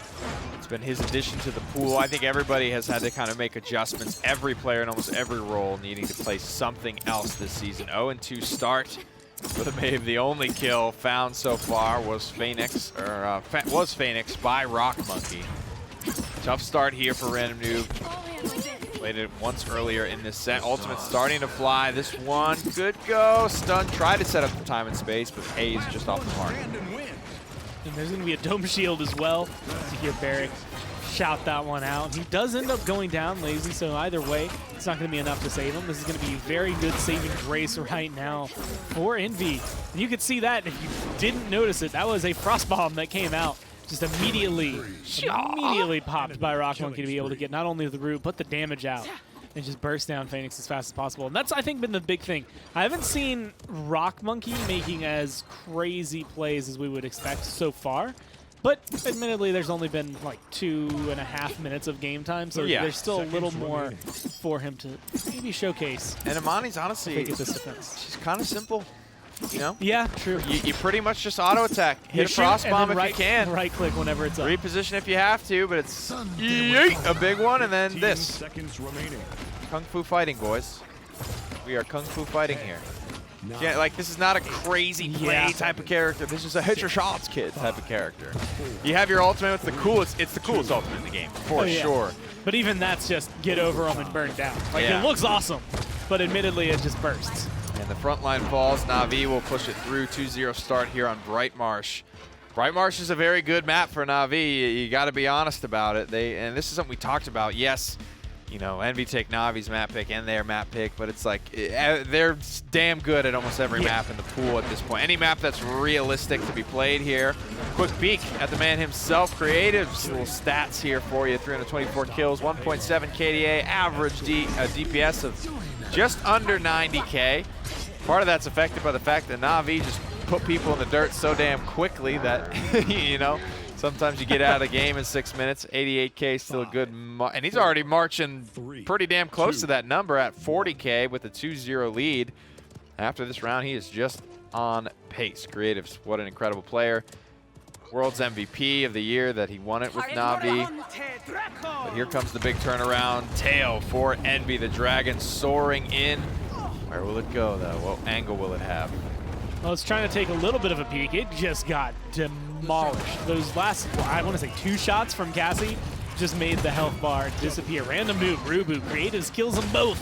It's been his addition to the pool. I think everybody has had to kind of make adjustments. Every player in almost every role needing to play something else this season. 0-2 start for the Maeve. The only kill found so far was Phoenix by Rock Monkey. Tough start here for Random Noob. Played it once earlier in this set. Ultimate starting to fly. This one, good go. Stun, tried to set up the time and space, but Hayes just off the mark. And there's going to be a dome shield as well. To hear Barrick shout that one out. He does end up going down lazy, so either way, it's not going to be enough to save him. This is going to be very good saving grace right now for Envy. And you could see that if you didn't notice it. That was a frost bomb that came out. Just immediately popped by Rock Monkey to be able to get not only the root, but the damage out and just burst down Phoenix as fast as possible. And that's, I think, been the big thing. I haven't seen Rock Monkey making as crazy plays as we would expect so far. But admittedly, there's only been like 2.5 minutes of game time, so there's still a little more for him to maybe showcase. And Imani's honestly, she's kind of simple. Yeah, true. You pretty much just auto attack. Hit a frost bomb if you can. Right click whenever it's up. Reposition if you have to, but it's a big one, and then this. Kung Fu fighting, boys. We are Kung Fu fighting here. Yeah, like, this is not a crazy play type of character. This is a hit your shots kid type of character. You have your ultimate. It's the coolest ultimate in the game, for sure. But even that's just get over them and burn down. Like, it looks awesome, but admittedly, it just bursts. And the front line falls. Na'Vi will push it through. 2-0 start here on Bright Marsh. Bright Marsh is a very good map for Na'Vi. You got to be honest about it. And this is something we talked about. Yes, Envy take Na'Vi's map pick and their map pick, but it's like they're damn good at almost every map in the pool at this point. Any map that's realistic to be played here. Quick peek at the man himself. Creative's little stats here for you. 324 kills, 1.7 KDA, average DPS of just under 90K. Part of that's affected by the fact that Na'Vi just put people in the dirt so damn quickly that, sometimes you get out of the game in 6 minutes. 88K still a good, and he's already marching pretty damn close to that number at 40K with a 2-0 lead. After this round, he is just on pace. Creatives, what an incredible player. World's MVP of the year that he won it with Na'Vi. But here comes the big turnaround. Tail for Envy, the dragon soaring in. Where will it go, though? What angle will it have? Well, it's trying to take a little bit of a peek. It just got demolished. Those last, I want to say 2 shots from Cassie just made the health bar disappear. Random Noob, Rubu, Creatives kills them both.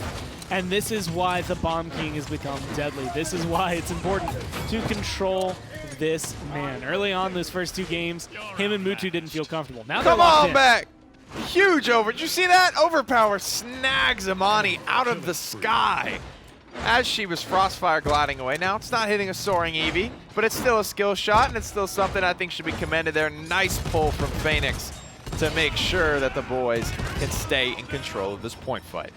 And this is why the Bomb King has become deadly. This is why it's important to control this man. Early on, those first 2 games, him and Mutu didn't feel comfortable. Now they're locked in. Back. Huge over. Did you see that? Overpower snags Imani out of the sky as she was Frostfire gliding away. Now, it's not hitting a soaring Eevee, but it's still a skill shot, and it's still something I think should be commended there. Nice pull from Phoenix to make sure that the boys can stay in control of this point fight.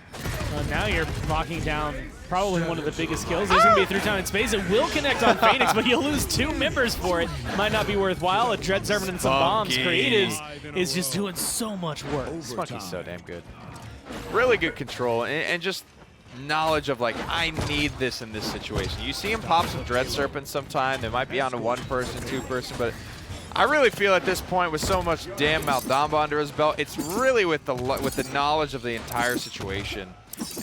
Now you're locking down probably one of the biggest kills. There's going to be a through time and space. It will connect on Phoenix, but you'll lose 2 members for it. Might not be worthwhile. A Dread Servant and some bombs. Creatives is just doing so much work. Spunky's so damn good. Really good control, and just knowledge of, like, I need this in this situation. You see him pop some Dread Serpents sometime. They might be on a 1-person, 2-person, but I really feel at this point with so much damn Maldamba under his belt, it's really with the knowledge of the entire situation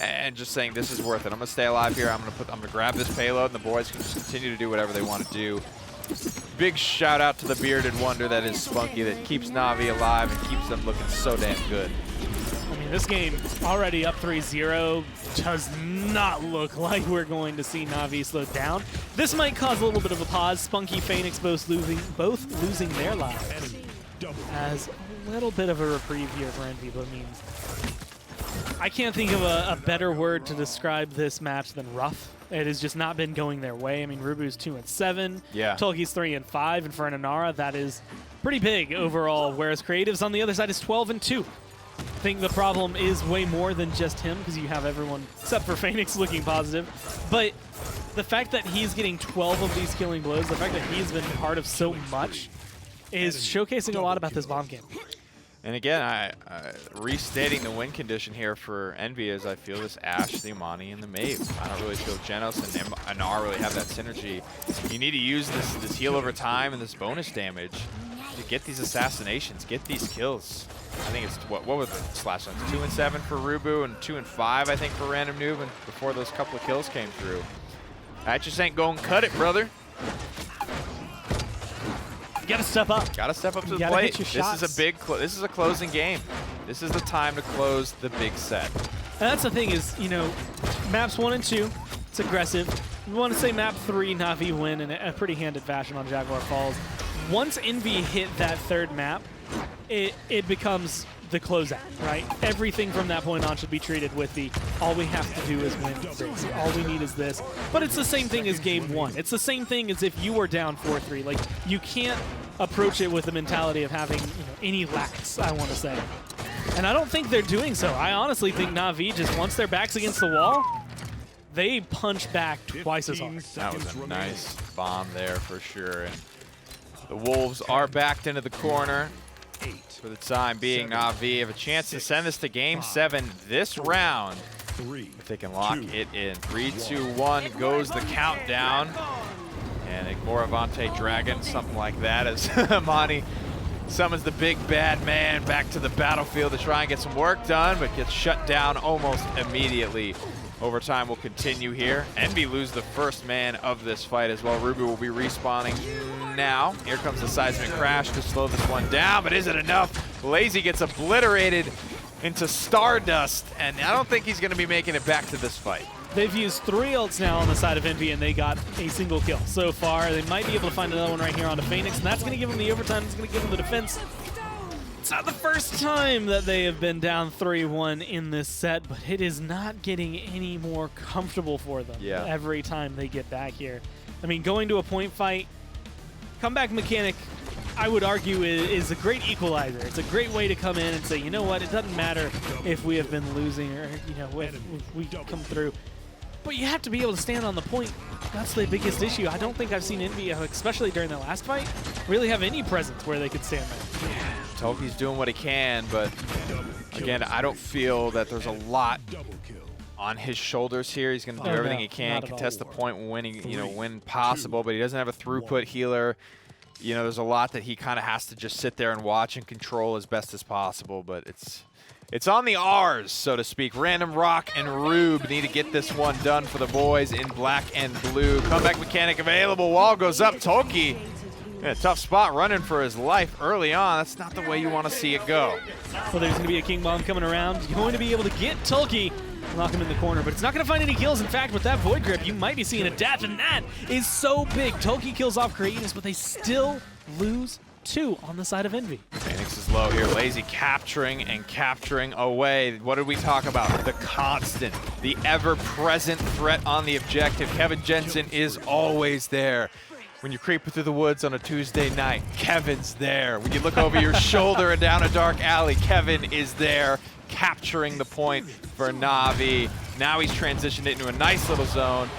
and just saying this is worth it. I'm gonna stay alive here. I'm gonna grab this payload, and the boys can just continue to do whatever they want to do. Big shout out to the bearded wonder that is Spunky, that keeps Na'Vi alive and keeps them looking so damn good. I mean, this game already up 3-0 does not look like we're going to see Na'Vi slowed down. This might cause a little bit of a pause. Spunky, Phoenix both losing their lives. As a little bit of a reprieve here for Envy, but I mean, I can't think of a better word to describe this match than rough. It has just not been going their way. I mean, Rubu's 2-7. Yeah. Tolki's 3-5, and for an Inara, that is pretty big overall. Whereas Creatives on the other side is 12-2. I think the problem is way more than just him, because you have everyone except for Phoenix looking positive. But the fact that he's getting 12 of these killing blows, the fact that he's been part of so much, is showcasing a lot about this bomb game. And again, I restating the win condition here for Envy is I feel this Ashe, the Imani, and the Maeve. I don't really feel Genos and Anar really have that synergy. You need to use this heal over time and this bonus damage to get these assassinations, get these kills. I think it's, what were the slash zones? 2-7 for Rubu and 2-5, I think, for Random Noob, and before those couple of kills came through. That just ain't going to cut it, brother. You gotta step up. Gotta step up to the gotta plate. hit your This is a closing game. This is the time to close the big set. And that's the thing is, you know, maps 1 and 2, it's aggressive. We want to say map 3, Na'Vi win in a pretty handed fashion on Jaguar Falls. Once Envy hit that third map, it becomes the closeout, right? Everything from that point on should be treated with the all we have to do is win this. All we need is this. But it's the same thing as game 1. It's the same thing as if you were down 4-3. Like, you can't approach it with the mentality of having, you know, any lacks, I want to say. And I don't think they're doing so. I honestly think Na'Vi, just once their back's against the wall, they punch back twice as hard. That was a nice bomb there for sure. And the Wolves are backed into the corner. For the time being, Na'Vi have a chance to send this to Game 7 this round. If they can lock it in. 3, 2, 1 goes the countdown. And ignore Avante Dragon, something like that, as Imani summons the big bad man back to the battlefield to try and get some work done, but gets shut down almost immediately. Overtime will continue here. Envy lose the first man of this fight as well. Rubu will be respawning now. Here comes the seismic crash to slow this one down, but is it enough? Lazy gets obliterated into stardust, and I don't think he's going to be making it back to this fight. They've used 3 ults now on the side of Envy, and they got a single kill so far. They might be able to find another one right here onto Phoenix, and that's going to give them the overtime. It's going to give them the defense. It's not the first time that they have been down 3-1 in this set, but it is not getting any more comfortable for them every time they get back here. I mean, going to a point fight, comeback mechanic, I would argue, is a great equalizer. It's a great way to come in and say, you know what, it doesn't matter if we have been losing or, you know, if we come through. But you have to be able to stand on the point. That's the biggest issue. I don't think I've seen Envy, especially during the last fight, really have any presence where they could stand there. Toki's doing what he can, but again, I don't feel that there's a lot on his shoulders here. He's going to do everything he can, contest the point when possible, but he doesn't have a throughput healer. You know, there's a lot that he kind of has to just sit there and watch and control as best as possible, but it's on the R's, so to speak. Random Rock and Rube need to get this one done for the boys in black and blue. Comeback mechanic available. Wall goes up. Toki in a tough spot, running for his life early on. That's not the way you want to see it go. Well, there's going to be a King Bomb coming around. He's going to be able to get Tulki, lock him in the corner, but it's not going to find any kills. In fact, with that Void Grip, you might be seeing a death, and that is so big. Tulki kills off Creatus, but they still lose 2 on the side of Envy. Phoenix is low here. Lazy capturing and capturing away. What did we talk about? The constant, the ever-present threat on the objective. Kevin Jensen is always there. When you're creeping through the woods on a Tuesday night, Kevin's there. When you look over your shoulder and down a dark alley, Kevin is there, capturing the point for Na'Vi. Now he's transitioned it into a nice little zone.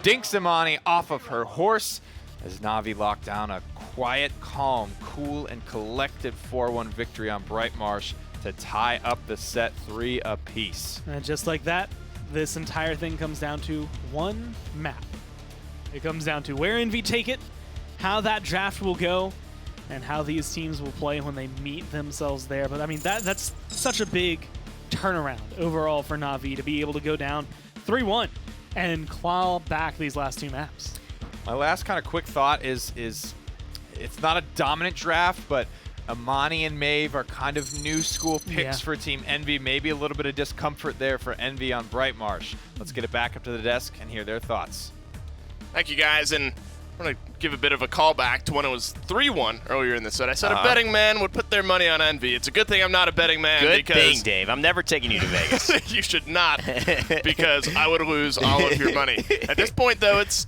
Dinks Imani off of her horse as Na'Vi locked down a quiet, calm, cool, and collected 4-1 victory on Bright Marsh to tie up the set 3 apiece. And just like that, this entire thing comes down to one map. It comes down to where Envy take it, how that draft will go, and how these teams will play when they meet themselves there. But I mean, that's such a big turnaround overall for Na'Vi to be able to go down 3-1 and claw back these last 2 maps. My last kind of quick thought is it's not a dominant draft, but Amani and Maeve are kind of new school picks for Team Envy. Maybe a little bit of discomfort there for Envy on Bright Marsh. Let's get it back up to the desk and hear their thoughts. Thank you, guys. And I'm going to give a bit of a callback to when it was 3-1 earlier in the set. I said a betting man would put their money on Envy. It's a good thing I'm not a betting man. Good thing, Dave. I'm never taking you to Vegas. You should not, because I would lose all of your money. At this point, though, it's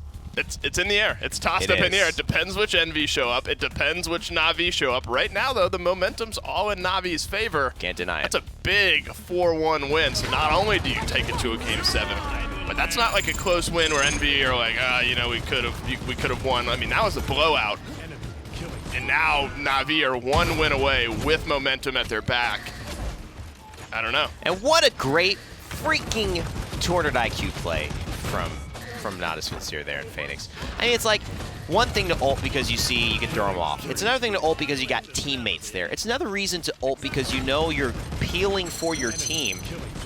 in the air. It's tossed up in the air. It depends which Envy show up. It depends which Na'Vi show up. Right now, though, the momentum's all in Navi's favor. Can't deny it. That's a big 4-1 win. So not only do you take it to a Game 7, but that's not like a close win where Envy are like, we could have won. I mean, that was a blowout. And now Na'Vi are 1 win away with momentum at their back. I don't know. And what a great freaking 200 IQ play from Natus Vincere there in Phoenix. I mean, it's like one thing to ult because you see you can throw them off. It's another thing to ult because you got teammates there. It's another reason to ult because you know you're peeling for your team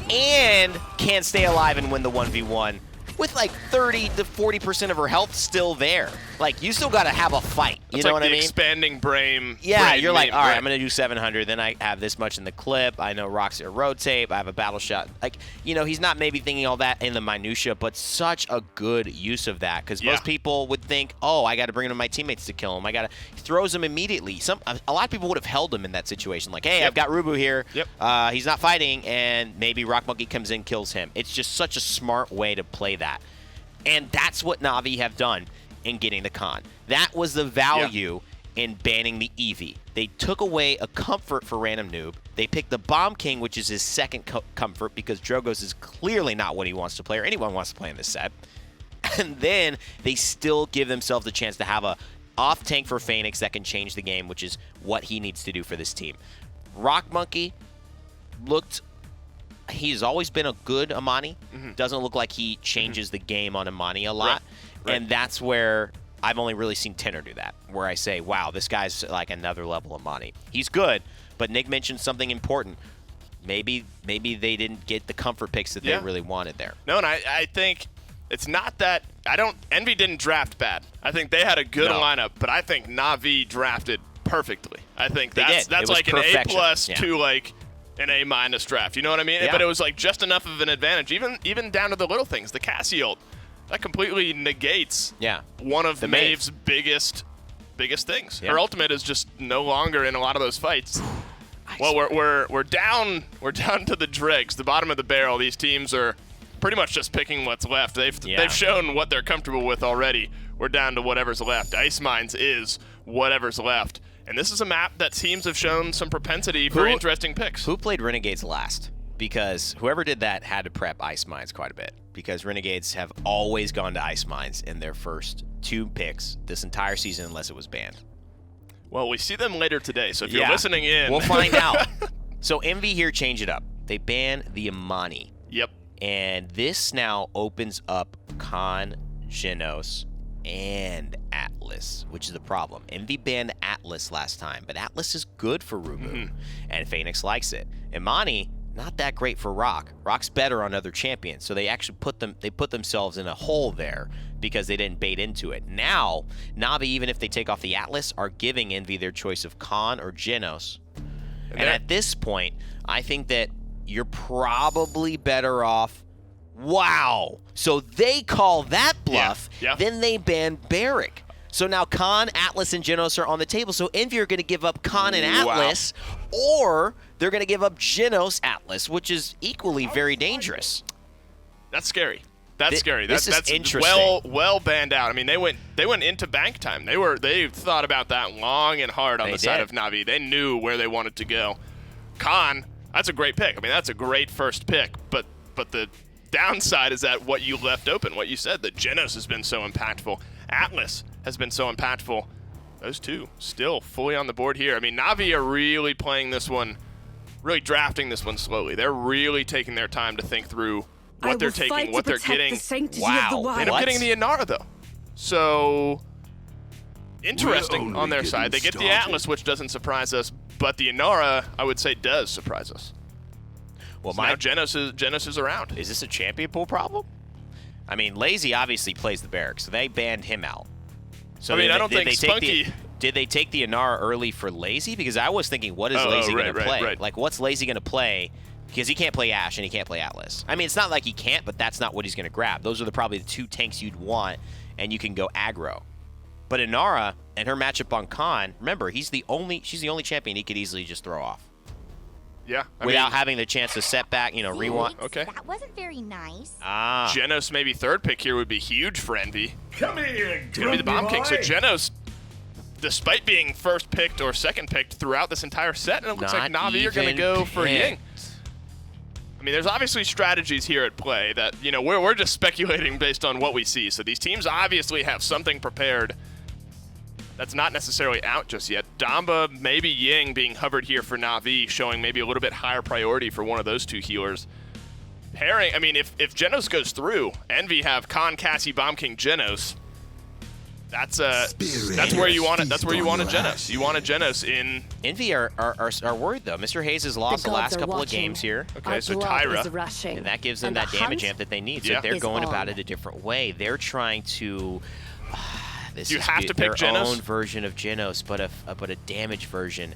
and can stay alive and win the 1v1 with like 30 to 40% of her health still there. Like, you still got to have a fight. You know what I mean? Expanding brain. Yeah, you're like, all right, I'm going to do 700. Then I have this much in the clip. I know Rock's a rotate. I have a battle shot. Like, you know, he's not maybe thinking all that in the minutia, but such a good use of that because most people would think, oh, I got to bring him to my teammates to kill him. He throws him immediately. A lot of people would have held him in that situation. Like, hey, I've got Rubu here. He's not fighting, and maybe Rock Monkey comes in, kills him. It's just such a smart way to play that. And that's what Na'Vi have done in getting the con. That was the value in banning the Eevee. They took away a comfort for Random Noob. They picked the Bomb King, which is his second comfort because Drogoz is clearly not what he wants to play or anyone wants to play in this set. And then they still give themselves a chance to have a off tank for Phoenix that can change the game, which is what he needs to do for this team. Rock Monkey he's always been a good Amani. Doesn't look like he changes the game on Amani a lot. Right. And that's where I've only really seen Tenor do that, where I say, wow, this guy's like another level Amani. He's good, but Nick mentioned something important. Maybe they didn't get the comfort picks that they really wanted there. No, and I think it's not that Envy didn't draft bad. I think they had a good lineup, but I think Na'Vi drafted perfectly. I think that's like an A+ to like an A- draft. You know what I mean? But it was like just enough of an advantage, even down to the little things. The Cassie ult, that completely negates one of Maeve's biggest things. Her ultimate is just no longer in a lot of those fights. Well, we're down to the dregs, the bottom of the barrel. These teams are pretty much just picking what's left. They've shown what they're comfortable with already. We're down to whatever's left. Ice Mines is whatever's left. And this is a map that teams have shown some propensity for interesting picks. Who played Renegades last? Because whoever did that had to prep Ice Mines quite a bit. Because Renegades have always gone to Ice Mines in their first 2 picks this entire season unless it was banned. Well, we see them later today, so if you're listening in... We'll find out. So Envy here change it up. They ban the Amani. Yep. And this now opens up Khan, Genos, and Atlas, which is the problem. Envy banned Atlas last time, but Atlas is good for Rubu, and Phoenix likes it. Imani, not that great for Rock. Rock's better on other champions, so they actually put themselves in a hole there because they didn't bait into it. Now, Na'Vi, even if they take off the Atlas, are giving Envy their choice of Khan or Genos. And at this point, I think that you're probably better off. Wow. So they call that bluff. Then they ban Barrick. So now Khan, Atlas, and Genos are on the table. So Envy are going to give up Khan and Atlas, or they're going to give up Genos Atlas, which is equally very dangerous. That's scary. That's scary. That's interesting. Well banned out. I mean, they went into bank time. They thought about that long and hard on the side of Na'Vi. They knew where they wanted to go. Khan, that's a great pick. I mean, that's a great first pick. But the downside is that what you left open, what you said, that Genos has been so impactful. Atlas has been so impactful. Those two still fully on the board here. I mean, Na'Vi are really playing this one, really drafting this one slowly. They're really taking their time to think through what they're taking, what they're getting. Wow. They end up getting the Inara, though. So, interesting on their side. They get the Atlas, which doesn't surprise us, but the Inara, I would say, does surprise us. Well, so now Genos is around. Is this a champion pool problem? I mean, Lazy obviously plays the barracks, so they banned him out. So I mean, I don't think Spunky... Did they take the Inara early for Lazy? Because I was thinking, what is Lazy going to play? Right. Like, what's Lazy going to play? Because he can't play Ashe and he can't play Atlas. I mean, it's not like he can't, but that's not what he's going to grab. Those are probably the 2 tanks you'd want, and you can go aggro. But Inara and her matchup on Khan, remember, she's the only champion he could easily just throw off. Yeah. Without having the chance to set back, rewind. Okay. That wasn't very nice. Genos maybe 3rd pick here would be huge for Envy. Come here, it's going to be the bomb king. So Genos, despite being 1st picked or 2nd picked throughout this entire set, and it looks like Na'Vi are going to go for Ying. I mean, there's obviously strategies here at play that, we're just speculating based on what we see. So these teams obviously have something prepared that's not necessarily out just yet. Damba, maybe Ying being hovered here for Na'Vi, showing maybe a little bit higher priority for one of those 2 healers. Pairing, I mean, if Genos goes through, Envy have Khan, Cassie, Bomb King, Genos. That's where you want it. That's where you want a Genos. You want a Genos in. Envy are worried though. Mr. Hayes has lost the last couple of games here. Okay, so Tyra, and that gives them that damage amp that they need. So they're going about it a different way. They're trying to. You have to pick their Genos? own version of Genos, but a damage version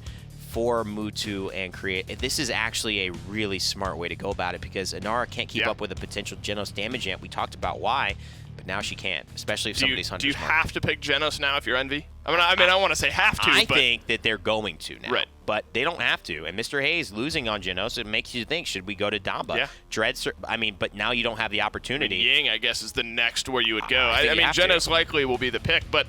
for Mutu and create. This is actually a really smart way to go about it because Inara can't keep up with a potential Genos damage amp. We talked about why, but now she can't, especially if somebody's Hunter's Do you Mark. have to pick Genos now if you're Envy? I mean, I want to say have to, I but think that they're going to now. Right. But they don't have to. And Mr. Hayes losing on Genos, it makes you think, should we go to Damba? Yeah. Dread, but now you don't have the opportunity. Ying, I guess, is the next where you would go. I mean, Genos likely will be the pick, but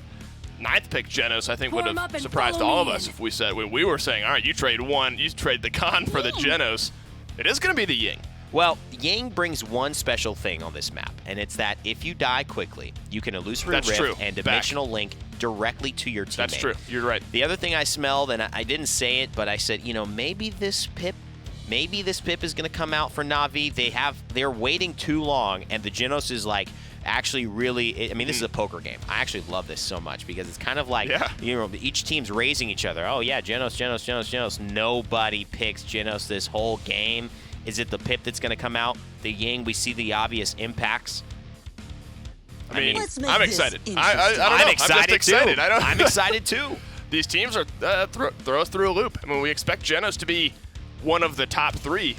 9th pick Genos, I think, would have surprised all of us if we said, when we were saying, all right, you trade the Khan for the Genos. It is going to be the Ying. Well, Ying brings one special thing on this map, and it's that if you die quickly, you can illusory rift and dimensional link directly to your teammate. That's true. You're right. The other thing I smelled, and I didn't say it, but I said, maybe this pip is going to come out for Na'Vi. They're waiting too long, and the Genos is like actually really. I mean, this is a poker game. I actually love this so much because it's kind of like each team's raising each other. Oh yeah, Genos. Nobody picks Genos this whole game. Is it the pip that's going to come out? The Ying, we see the obvious impacts. I mean, I'm excited. I don't know. I'm just excited. I'm excited too. These teams are throw us through a loop. I mean, we expect Genos to be one of the top 3,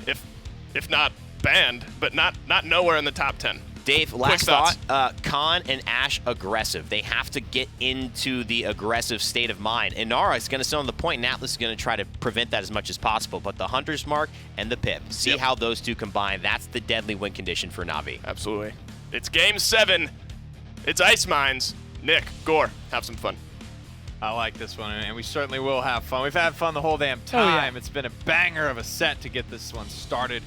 if not banned, but not nowhere in the top 10. Dave, last thought. Khan and Ashe aggressive. They have to get into the aggressive state of mind. Inara is going to sit on the point, and Atlas is going to try to prevent that as much as possible. But the Hunter's Mark and the Pip, see how those 2 combine. That's the deadly win condition for Na'Vi. Absolutely. It's Game 7. It's Ice Mines. Nick, Gore, have some fun. I like this one, and we certainly will have fun. We've had fun the whole damn time. It's been a banger of a set to get this one started.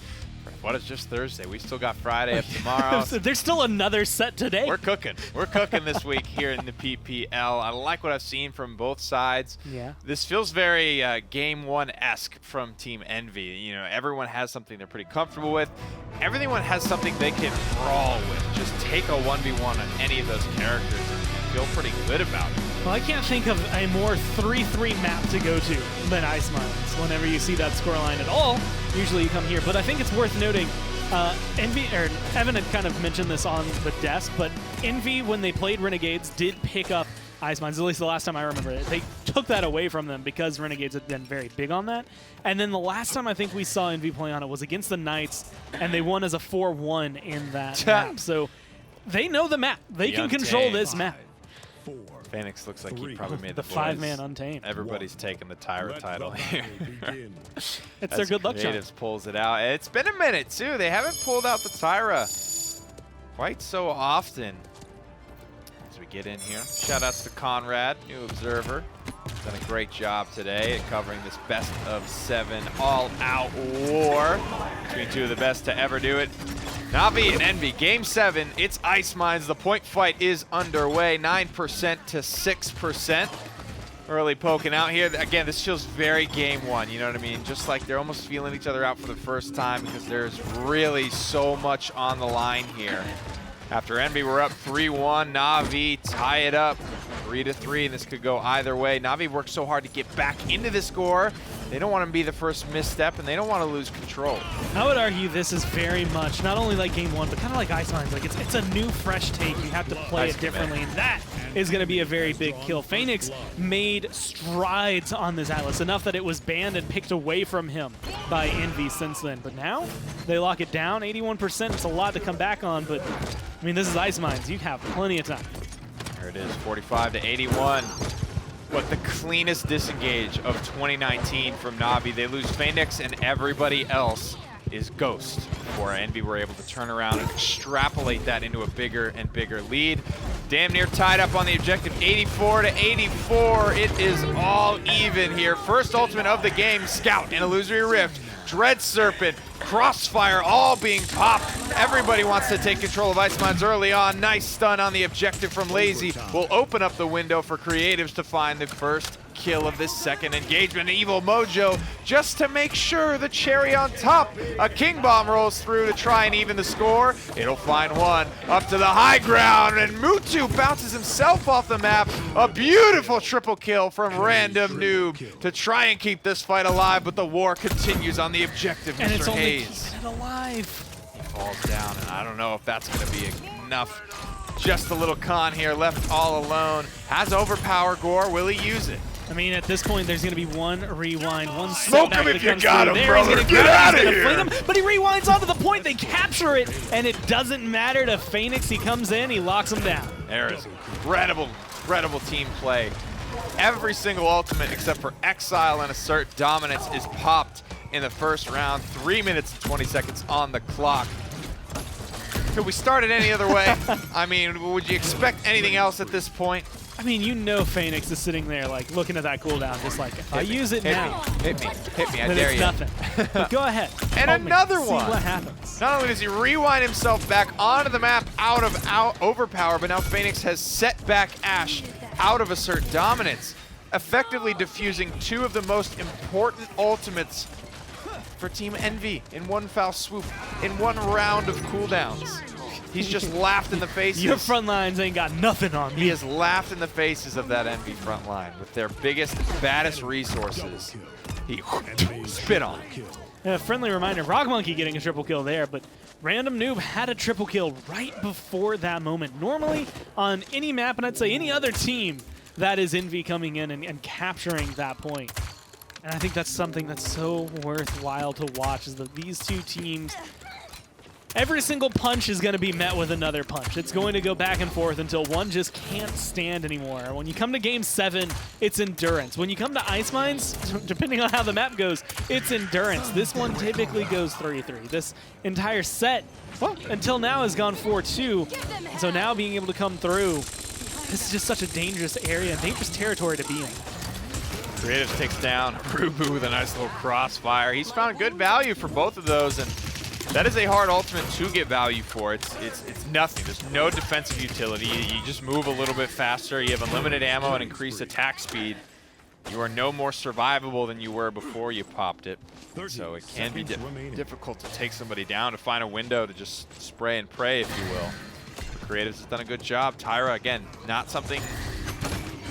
What is just Thursday? We still got Friday up tomorrow. There's still another set today. We're cooking. We're cooking this week here in the PPL. I like what I've seen from both sides. Yeah. This feels very Game 1-esque from Team Envy. Everyone has something they're pretty comfortable with. Everyone has something they can brawl with. Just take a 1v1 on any of those characters and feel pretty good about it. Well, I can't think of a more 3-3 map to go to than Ice Mines. Whenever you see that scoreline at all, usually you come here. But I think it's worth noting, Evan had kind of mentioned this on the desk, but Envy, when they played Renegades, did pick up Ice Mines, at least the last time I remember it. They took that away from them because Renegades had been very big on that. And then the last time I think we saw Envy play on it was against the Knights, and they won as a 4-1 in that map. So they know the map. They can control this map. Phoenix looks like he probably made the 5-man Untamed. Everybody's taking the Tyra title here. It's their good luck charm. Natives pulls it out. It's been a minute, too. They haven't pulled out the Tyra quite so often. As we get in here, shout-outs to Conrad, new observer. Done a great job today at covering this best-of-7 all-out war between 2 of the best to ever do it. Na'Vi and Envy, Game 7, it's Ice Mines. The point fight is underway, 9% to 6%. Early poking out here. Again, this feels very Game 1, you know what I mean? Just like they're almost feeling each other out for the first time because there's really so much on the line here. After Envy, we're up 3-1. Na'Vi tie it up 3-3, and this could go either way. Na'Vi worked so hard to get back into the score. They don't want to be the first misstep, and they don't want to lose control. I would argue this is very much not only like game 1, but kind of like Ice Mines. Like it's a new, fresh take. You have to play it differently, and that is going to be a very big kill. Phoenix made strides on this Atlas, enough that it was banned and picked away from him by Envy since then. But now they lock it down, 81%. It's a lot to come back on, but I mean, this is Ice Mines. You have plenty of time. There it is, 45-81. What the cleanest disengage of 2019 from Na'Vi. They lose Phoenix, and everybody else is Ghost. Before Envy were able to turn around and extrapolate that into a bigger and bigger lead. Damn near tied up on the objective, 84-84. It is all even here. First ultimate of the game, Scout and Illusory Rift. Dread Serpent, Crossfire, all being popped. Everybody wants to take control of Ice Mines early on. Nice stun on the objective from Lazy. Will open up the window for Creatives to find the first kill of this second engagement. Evil Mojo, just to make sure, the cherry on top. A King Bomb rolls through to try and even the score. It'll find one up to the high ground, and Mutu bounces himself off the map. A beautiful triple kill from Random Noob to try and keep this fight alive, but the war continues on the objective, And Mr. it's only Hayes. keeping it alive. He falls down, and I don't know if that's going to be enough. Just a little con here, left all alone. Has overpower Gore, will he use it? I mean, at this point, there's going to be one rewind, one Smoke step him back if that you comes got through. him, There, he's brother. gonna Get go, outta he's gonna here. fling him, but he rewinds onto the point. They capture it, and it doesn't matter to Phoenix. He comes in, he locks him down. There is incredible, incredible team play. Every single ultimate except for Exile and Assert Dominance is popped in the first round. 3 minutes and 20 seconds on the clock. Could we start it any other way? I mean, would you expect anything else at this point? I mean, you know Phoenix is sitting there, like, looking at that cooldown, just like, if I use it now, Hit me, I then dare it's you. nothing. But go ahead. And help me, another see one. what happens. Not only does he rewind himself back onto the map out of overpower, but now Phoenix has set back Ashe out of Assert Dominance, effectively diffusing two of the most important ultimates for Team Envy in one foul swoop, in one round of cooldowns. He's just laughed in the faces. Your front lines ain't got nothing on me. He has laughed in the faces of that Envy front line with their biggest, baddest resources. He spit on. A friendly reminder, Rock Monkey getting a triple kill there, but Random Noob had a triple kill right before that moment. Normally, on any map, and I'd say any other team, that is Envy coming in and capturing that point. And I think that's something that's so worthwhile to watch, is that these two teams, every single punch is going to be met with another punch. It's going to go back and forth until one just can't stand anymore. When you come to Game 7, it's endurance. When you come to Ice Mines, depending on how the map goes, it's endurance. This one typically goes 3-3. This entire set, well, until now has gone 4-2. So now being able to come through, this is just such a dangerous area, dangerous territory to be in. Creatives takes down Rubu with a nice little crossfire. He's found good value for both of those, and that is a hard ultimate to get value for. It's nothing. There's no defensive utility. You just move a little bit faster. You have unlimited ammo and increased attack speed. You are no more survivable than you were before you popped it. So it can be difficult to take somebody down, to find a window to just spray and pray, if you will. Creatives has done a good job. Tyra, again, not something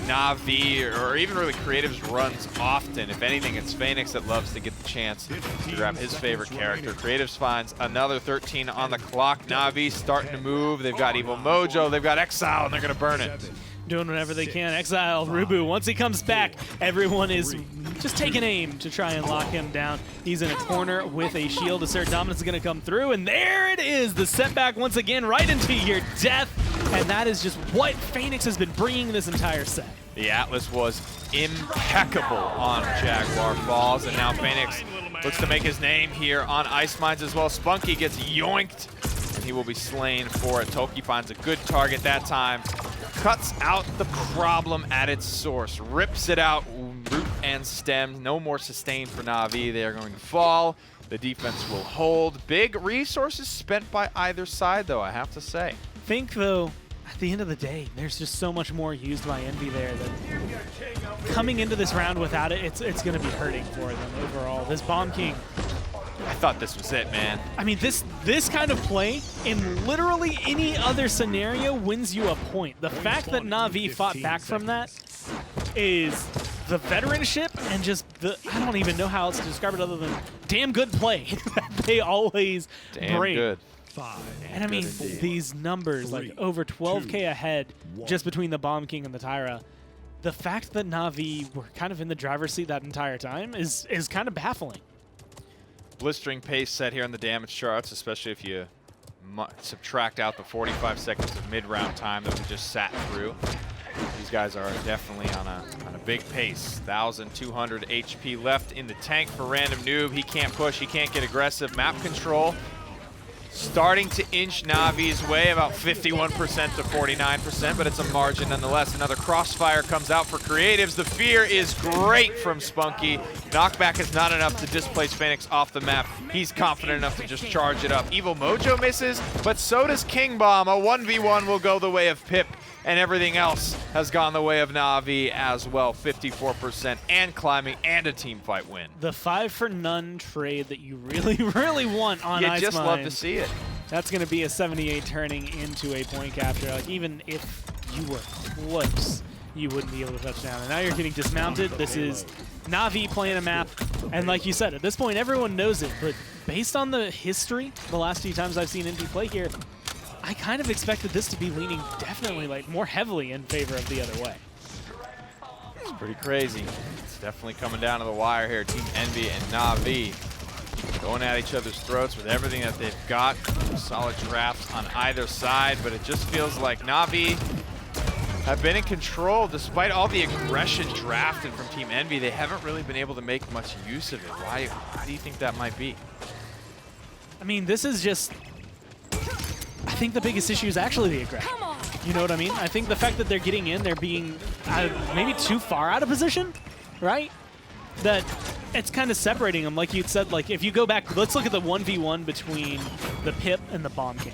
Na'Vi or even really Creatives runs often. If anything, it's Phoenix that loves to get the chance to grab his favorite character. Creatives finds another 13 on the clock. Na'Vi starting to move. They've got Evil Mojo. They've got Exile, and they're going to burn it. Doing whatever they can. Exile, Rubu, once he comes back, everyone is just taking aim to try and lock him down. He's in a corner with a shield. Assert Dominance is going to come through, and there it is. The setback once again right into your death, and that is just what Phoenix has been bringing this entire set. The Atlas was impeccable on Jaguar Falls, and now Phoenix looks to make his name here on Ice Mines as well. Spunky gets yoinked, and he will be slain for it. Toki finds a good target that time. Cuts out the problem at its source. Rips it out, root and stem. No more sustain for Na'Vi. They are going to fall. The defense will hold. Big resources spent by either side, though, I have to say. Think, though, at the end of the day, there's just so much more used by Envy there that coming into this round without it, it's going to be hurting for them overall. This Bomb King, I thought this was it, man. I mean, this kind of play in literally any other scenario wins you a point. The fact that Na'Vi fought back from that is the veteranship and just the, I don't even know how else to describe it other than damn good play that they always bring. Good. And I mean, these numbers, like over 12K ahead just between the Bomb King and the Tyra. The fact that Na'Vi were kind of in the driver's seat that entire time is kind of baffling. Blistering pace set here on the damage charts, especially if you subtract out the 45 seconds of mid-round time that we just sat through. These guys are definitely on a big pace. 1,200 HP left in the tank for Random Noob. He can't push, he can't get aggressive. Map control starting to inch Navi's way, about 51% to 49%, but it's a margin nonetheless. Another crossfire comes out for Creatives. The fear is great from Spunky. Knockback is not enough to displace Phoenix off the map. He's confident enough to just charge it up. Evil Mojo misses, but so does King Bomb. A 1v1 will go the way of Pip, and everything else has gone the way of Na'Vi as well. 54% and climbing and a team fight win. The 5 for none trade that you really, really want on Ice You just Mine. love to see it. That's going to be a 78 turning into a point capture. Like, even if you were close, you wouldn't be able to touch down. And now you're getting dismounted. This is Na'Vi playing a map. And like you said, at this point, everyone knows it. But based on the history, the last few times I've seen Envy play here, I kind of expected this to be leaning definitely like more heavily in favor of the other way. It's pretty crazy. It's definitely coming down to the wire here. Team Envy and Na'Vi going at each other's throats with everything that they've got. Solid drafts on either side, but it just feels like Na'Vi have been in control despite all the aggression drafted from Team Envy. They haven't really been able to make much use of it. Why do you think that might be? I mean, this is just... I think the biggest issue is actually the aggression. You know what I mean? I think the fact that they're getting in, they're being maybe too far out of position, right? That it's kind of separating them. Like you said, like if you go back, let's look at the 1v1 between the Pip and the Bomb King.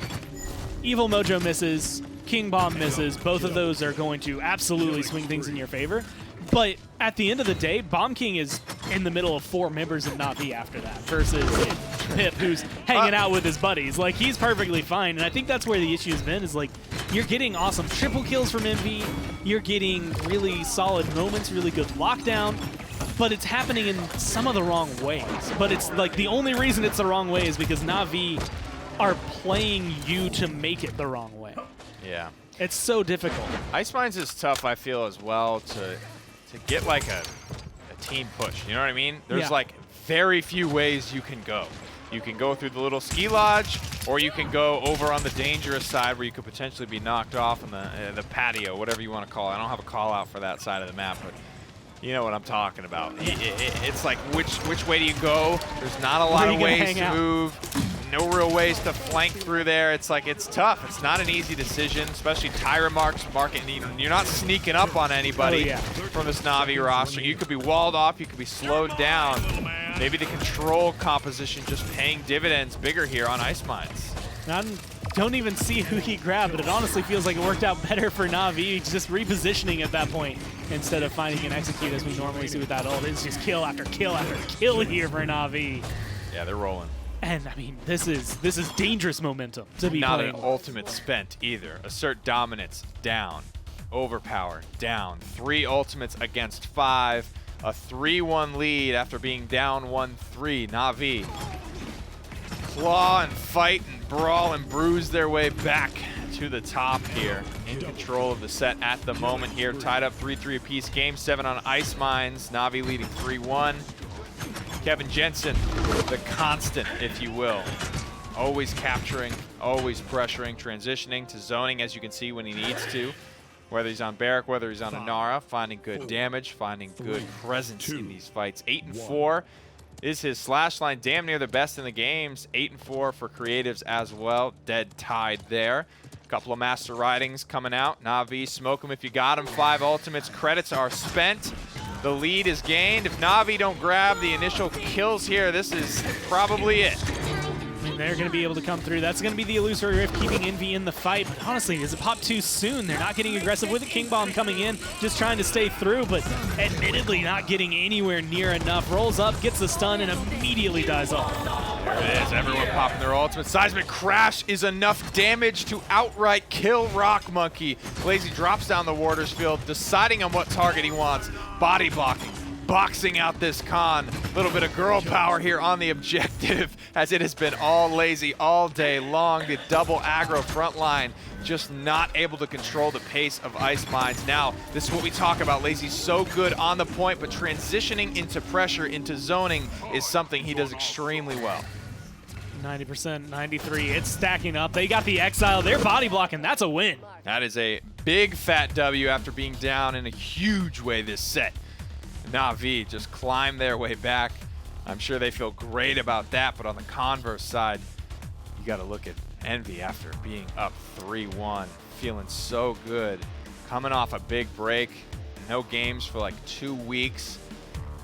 Evil Mojo misses, King Bomb misses. Both of those are going to absolutely swing things in your favor. But at the end of the day, Bomb King is in the middle of 4 members of Na'Vi after that versus Pip, who's hanging out with his buddies. Like, he's perfectly fine. And I think that's where the issue has been, is like, you're getting awesome triple kills from Envy. You're getting really solid moments, really good lockdown. But it's happening in some of the wrong ways. But it's like the only reason it's the wrong way is because Na'Vi are playing you to make it the wrong way. Yeah. It's so difficult. Ice Mines is tough, I feel, as well, to get like a team push. You know what I mean? There's like very few ways you can go. You can go through the little ski lodge, or you can go over on the dangerous side where you could potentially be knocked off in the patio, whatever you want to call it. I don't have a call out for that side of the map, but you know what I'm talking about. It's like which way do you go? There's not a lot of ways to move. No real ways to flank through there. It's like, it's tough. It's not an easy decision, especially Tyra market. You're not sneaking up on anybody from this Na'Vi roster. You could be walled off. You could be slowed down. Maybe the control composition just paying dividends bigger here on Ice Mines. I don't even see who he grabbed, but it honestly feels like it worked out better for Na'Vi, just repositioning at that point instead of finding an execute as we normally see with that ult. It's just kill after kill after kill here for Na'Vi. Yeah, they're rolling. And I mean, this is dangerous momentum to be not playing. An ultimate spent either. Assert dominance down, overpower down. 3 ultimates against 5. A 3-1 lead after being down 1-3. Na'Vi claw and fight and brawl and bruise their way back to the top here. In control of the set at the moment here. Tied up 3-3 apiece. Game 7 on Ice Mines. Na'Vi leading 3-1. Kevin Jensen, the constant, if you will. Always capturing, always pressuring, transitioning to zoning, as you can see, when he needs to. Whether he's on Barrack, whether he's on Inara, finding good damage, finding good presence in these fights. 8-4 is his slash line, damn near the best in the games. 8-4 for Creatives as well. Dead tied there. Couple of master ridings coming out. Na'Vi, smoke him if you got him. 5 ultimates. Credits are spent. The lead is gained. If Na'Vi don't grab the initial kills here, this is probably it. I mean, they're going to be able to come through. That's going to be the illusory rift keeping Envy in the fight. But honestly, does it pop too soon? They're not getting aggressive with the King Bomb coming in, just trying to stay through, but admittedly not getting anywhere near enough. Rolls up, gets the stun, and immediately dies off. There it is, everyone popping their ultimate. Seismic Crash is enough damage to outright kill Rock Monkey. Lazy drops down the Warder's Field, deciding on what target he wants. Body blocking, boxing out this Khan. A little bit of girl power here on the objective, as it has been all Lazy all day long. The double aggro front line just not able to control the pace of Ice Mines. Now, this is what we talk about. Lazy's so good on the point, but transitioning into pressure, into zoning, is something he does extremely well. 90%, 93. It's stacking up. They got the exile. They're body blocking. That's a win. That is a big fat W after being down in a huge way this set. Na'Vi just climbed their way back. I'm sure they feel great about that, but on the converse side, you got to look at Envy after being up 3-1, feeling so good. Coming off a big break, no games for like 2 weeks,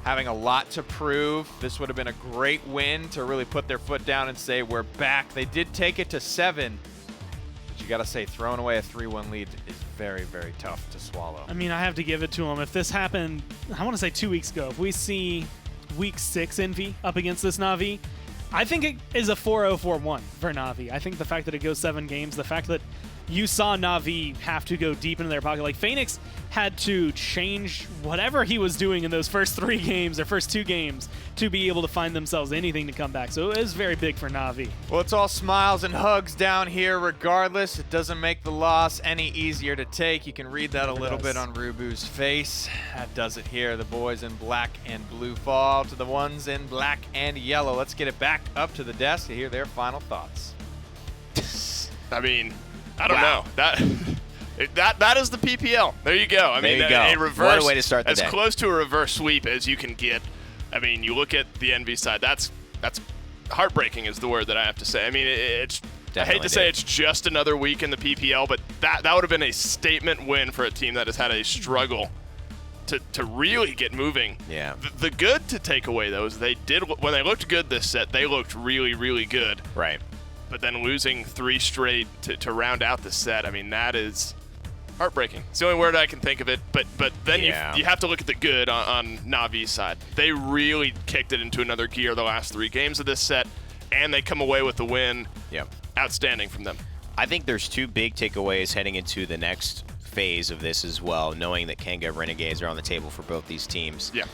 having a lot to prove. This would have been a great win to really put their foot down and say, we're back. They did take it to 7, but you got to say throwing away a 3-1 lead is very, very tough to swallow. I mean, I have to give it to them. If this happened, I want to say 2 weeks ago, if we see week 6 Envy up against this Na'Vi, I think it is a 4-0-4-1 for Na'Vi. I think the fact that it goes 7 games, the fact that you saw Na'Vi have to go deep into their pocket. Like, Phoenix had to change whatever he was doing in those first 3 games or first 2 games to be able to find themselves anything to come back. So it was very big for Na'Vi. Well, it's all smiles and hugs down here regardless. It doesn't make the loss any easier to take. You can read that a little bit on Rubu's face. That does it here. The boys in black and blue fall to the ones in black and yellow. Let's get it back up to the desk to hear their final thoughts. I mean, I don't know. That is the PPL. There you go. I mean, a reverse, what a way to start the as day. close to a reverse sweep as you can get. I mean, you look at the Envy side. That's heartbreaking is the word that I have to say. I mean, it's. I hate to say it's just another week in the PPL, but that would have been a statement win for a team that has had a struggle to really get moving. Yeah. The good to take away though is they did when they looked good this set. They looked really, really good. Right. But then losing 3 straight to round out the set, I mean, that is heartbreaking. It's the only word I can think of it. But then you have to look at the good on Na'Vi's side. They really kicked it into another gear the last 3 games of this set, and they come away with the win. Yeah. Outstanding from them. I think there's 2 big takeaways heading into the next phase of this as well, knowing that Kanga Renegades are on the table for both these teams. Yeah.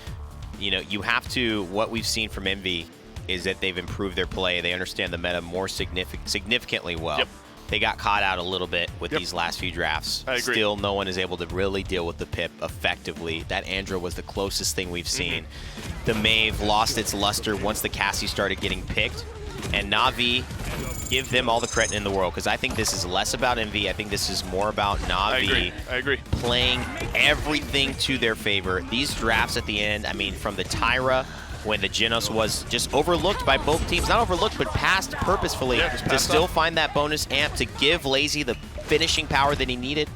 You know, you have to, what we've seen from Envy is that they've improved their play. They understand the meta more significantly well. Yep. They got caught out a little bit with these last few drafts. I agree. Still, no one is able to really deal with the Pip effectively. That Andra was the closest thing we've seen. The Maeve lost its luster once the Cassie started getting picked. And Na'Vi, give them all the credit in the world, because I think this is less about Envy. I think this is more about Na'Vi I agree. playing everything to their favor. These drafts at the end, I mean, from the Tyra, when the Genos was just overlooked by both teams. Not overlooked, but passed purposefully to still find that bonus amp to give Lazy the finishing power that he needed.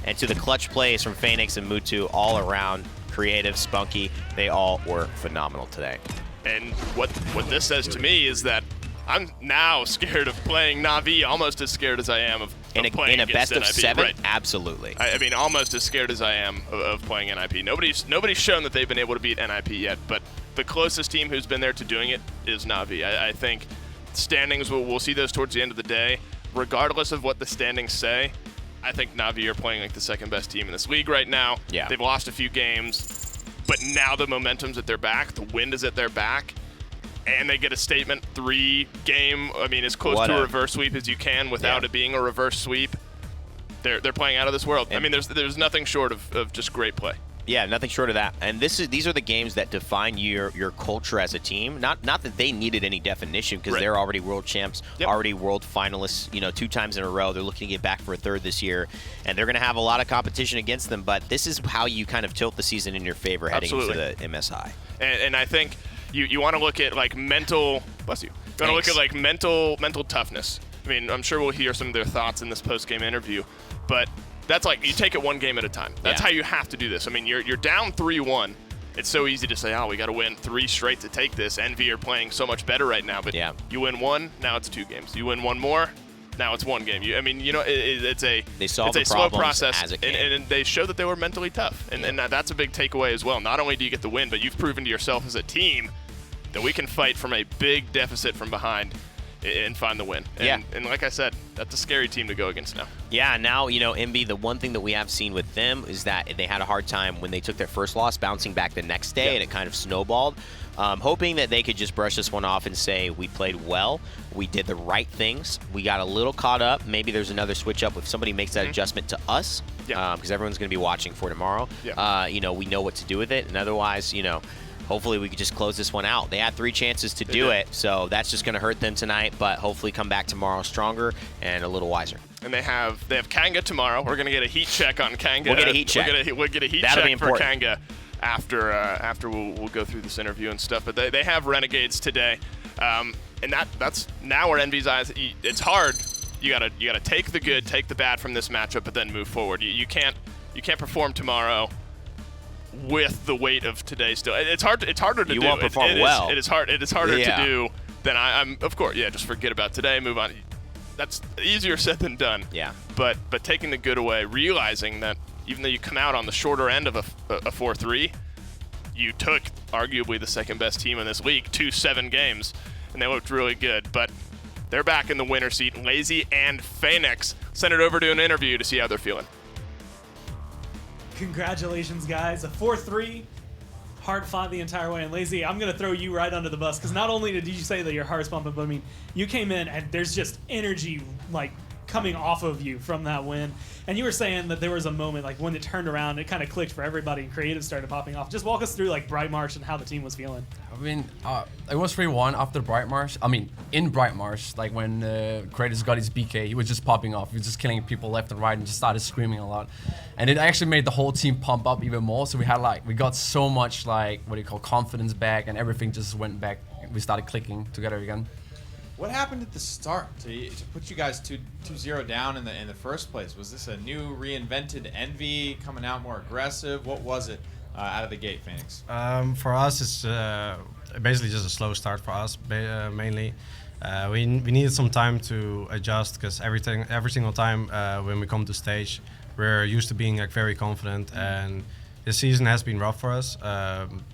And to the clutch plays from Phoenix and Mutu all around, creative, spunky, they all were phenomenal today. And what this says to me is that I'm now scared of playing Na'Vi, almost as scared as I am of playing in a against best of NIP. 7, Right. absolutely. I mean, almost as scared as I am of playing NIP. Nobody's shown that they've been able to beat NIP yet, but the closest team who's been there to doing it is Na'Vi. I think standings, we'll see those towards the end of the day. Regardless of what the standings say, I think Na'Vi are playing like the second best team in this league right now. Yeah. They've lost a few games, but now the momentum's at their back, the wind is at their back, and they get a statement 3-game, I mean, as close to a reverse sweep as you can without it being a reverse sweep. They're playing out of this world. I mean, there's nothing short of just great play. Yeah, nothing short of that. And these are the games that define your culture as a team. Not that they needed any definition, because they're already world champs, already world finalists, 2 times in a row. They're looking to get back for a 3rd this year, and they're going to have a lot of competition against them. But this is how you kind of tilt the season in your favor heading into the MSI. And I think you want to look at like mental. Bless you. You want to look at like mental toughness. I mean, I'm sure we'll hear some of their thoughts in this post-game interview, but that's like you take it 1 game at a time. That's how you have to do this. I mean, you're down 3-1. It's so easy to say, oh, we got to win 3 straight to take this. Envy are playing so much better right now, but you win 1, now it's 2 games. You win 1 more, now it's 1 game. It's a slow process, and they show that they were mentally tough, and that's a big takeaway as well. Not only do you get the win, but you've proven to yourself as a team that we can fight from a big deficit from behind and find the win. And like I said, that's a scary team to go against now. Yeah, now, MB, the one thing that we have seen with them is that they had a hard time when they took their first loss, bouncing back the next day, and it kind of snowballed. Hoping that they could just brush this one off and say, we played well, we did the right things, we got a little caught up, maybe there's another switch up if somebody makes that adjustment to us, because everyone's going to be watching for tomorrow. We know what to do with it, and otherwise, hopefully we could just close this one out. They had 3 chances to do it, so that's just going to hurt them tonight, but hopefully come back tomorrow stronger and a little wiser. And they have Kanga tomorrow. We're going to get a heat check on Kanga. We'll get a heat check. We'll get a heat check for Kanga after we'll go through this interview and stuff. But they have Renegades today, and that's now where Envy's eyes. It's hard. You gotta take the good, take the bad from this matchup, but then move forward. You can't perform tomorrow with the weight of today still. It's harder to do. You won't perform well. It is harder to do than I'm. Of course, just forget about today, move on. That's easier said than done. Yeah. But taking the good away, realizing that even though you come out on the shorter end of a 4-3, you took arguably the second best team in this league to 7 games, and they looked really good. But they're back in the winner's seat. Lazy and Phoenix sent it over to an interview to see how they're feeling. Congratulations, guys. A 4-3. Hard fought the entire way. And Lazy, I'm going to throw you right under the bus, because not only did you say that your heart's pumping, but you came in and there's just energy coming off of you from that win. And you were saying that there was a moment when it turned around, it kind of clicked for everybody and creative started popping off. Just walk us through Bright Marsh and how the team was feeling. It was 3-1 after Bright Marsh. In Bright Marsh, when Kratos got his BK, he was just popping off. He was just killing people left and right and just started screaming a lot. And it actually made the whole team pump up even more. So we got so much confidence back, and everything just went back. We started clicking together again. What happened at the start to put you guys 2-0 down in the first place? Was this a new reinvented Envy coming out more aggressive? What was it out of the gate, Phoenix? For us, it's basically just a slow start for us mainly. We needed some time to adjust, because every single time when we come to stage, we're used to being very confident, and this season has been rough for us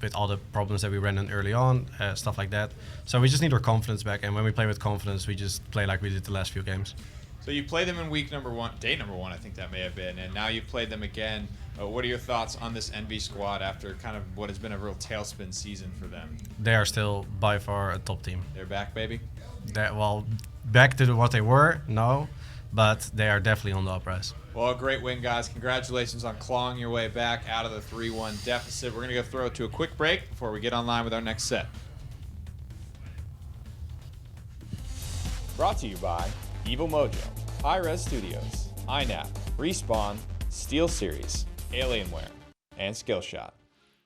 with all the problems that we ran in early on, stuff like that. So we just need our confidence back, and when we play with confidence, we just play like we did the last few games. So you played them in week number 1, day number 1, I think that may have been, and now you've played them again. What are your thoughts on this Envy squad after kind of what has been a real tailspin season for them? They are still by far a top team. They're back, baby? Back to what they were, no, but they are definitely on the uprise. Well, a great win, guys. Congratulations on clawing your way back out of the 3-1 deficit. We're going to go throw it to a quick break before we get online with our next set. Brought to you by Evil Mojo, Hi-Res Studios, INAP, Respawn, SteelSeries, Alienware, and Skillshot.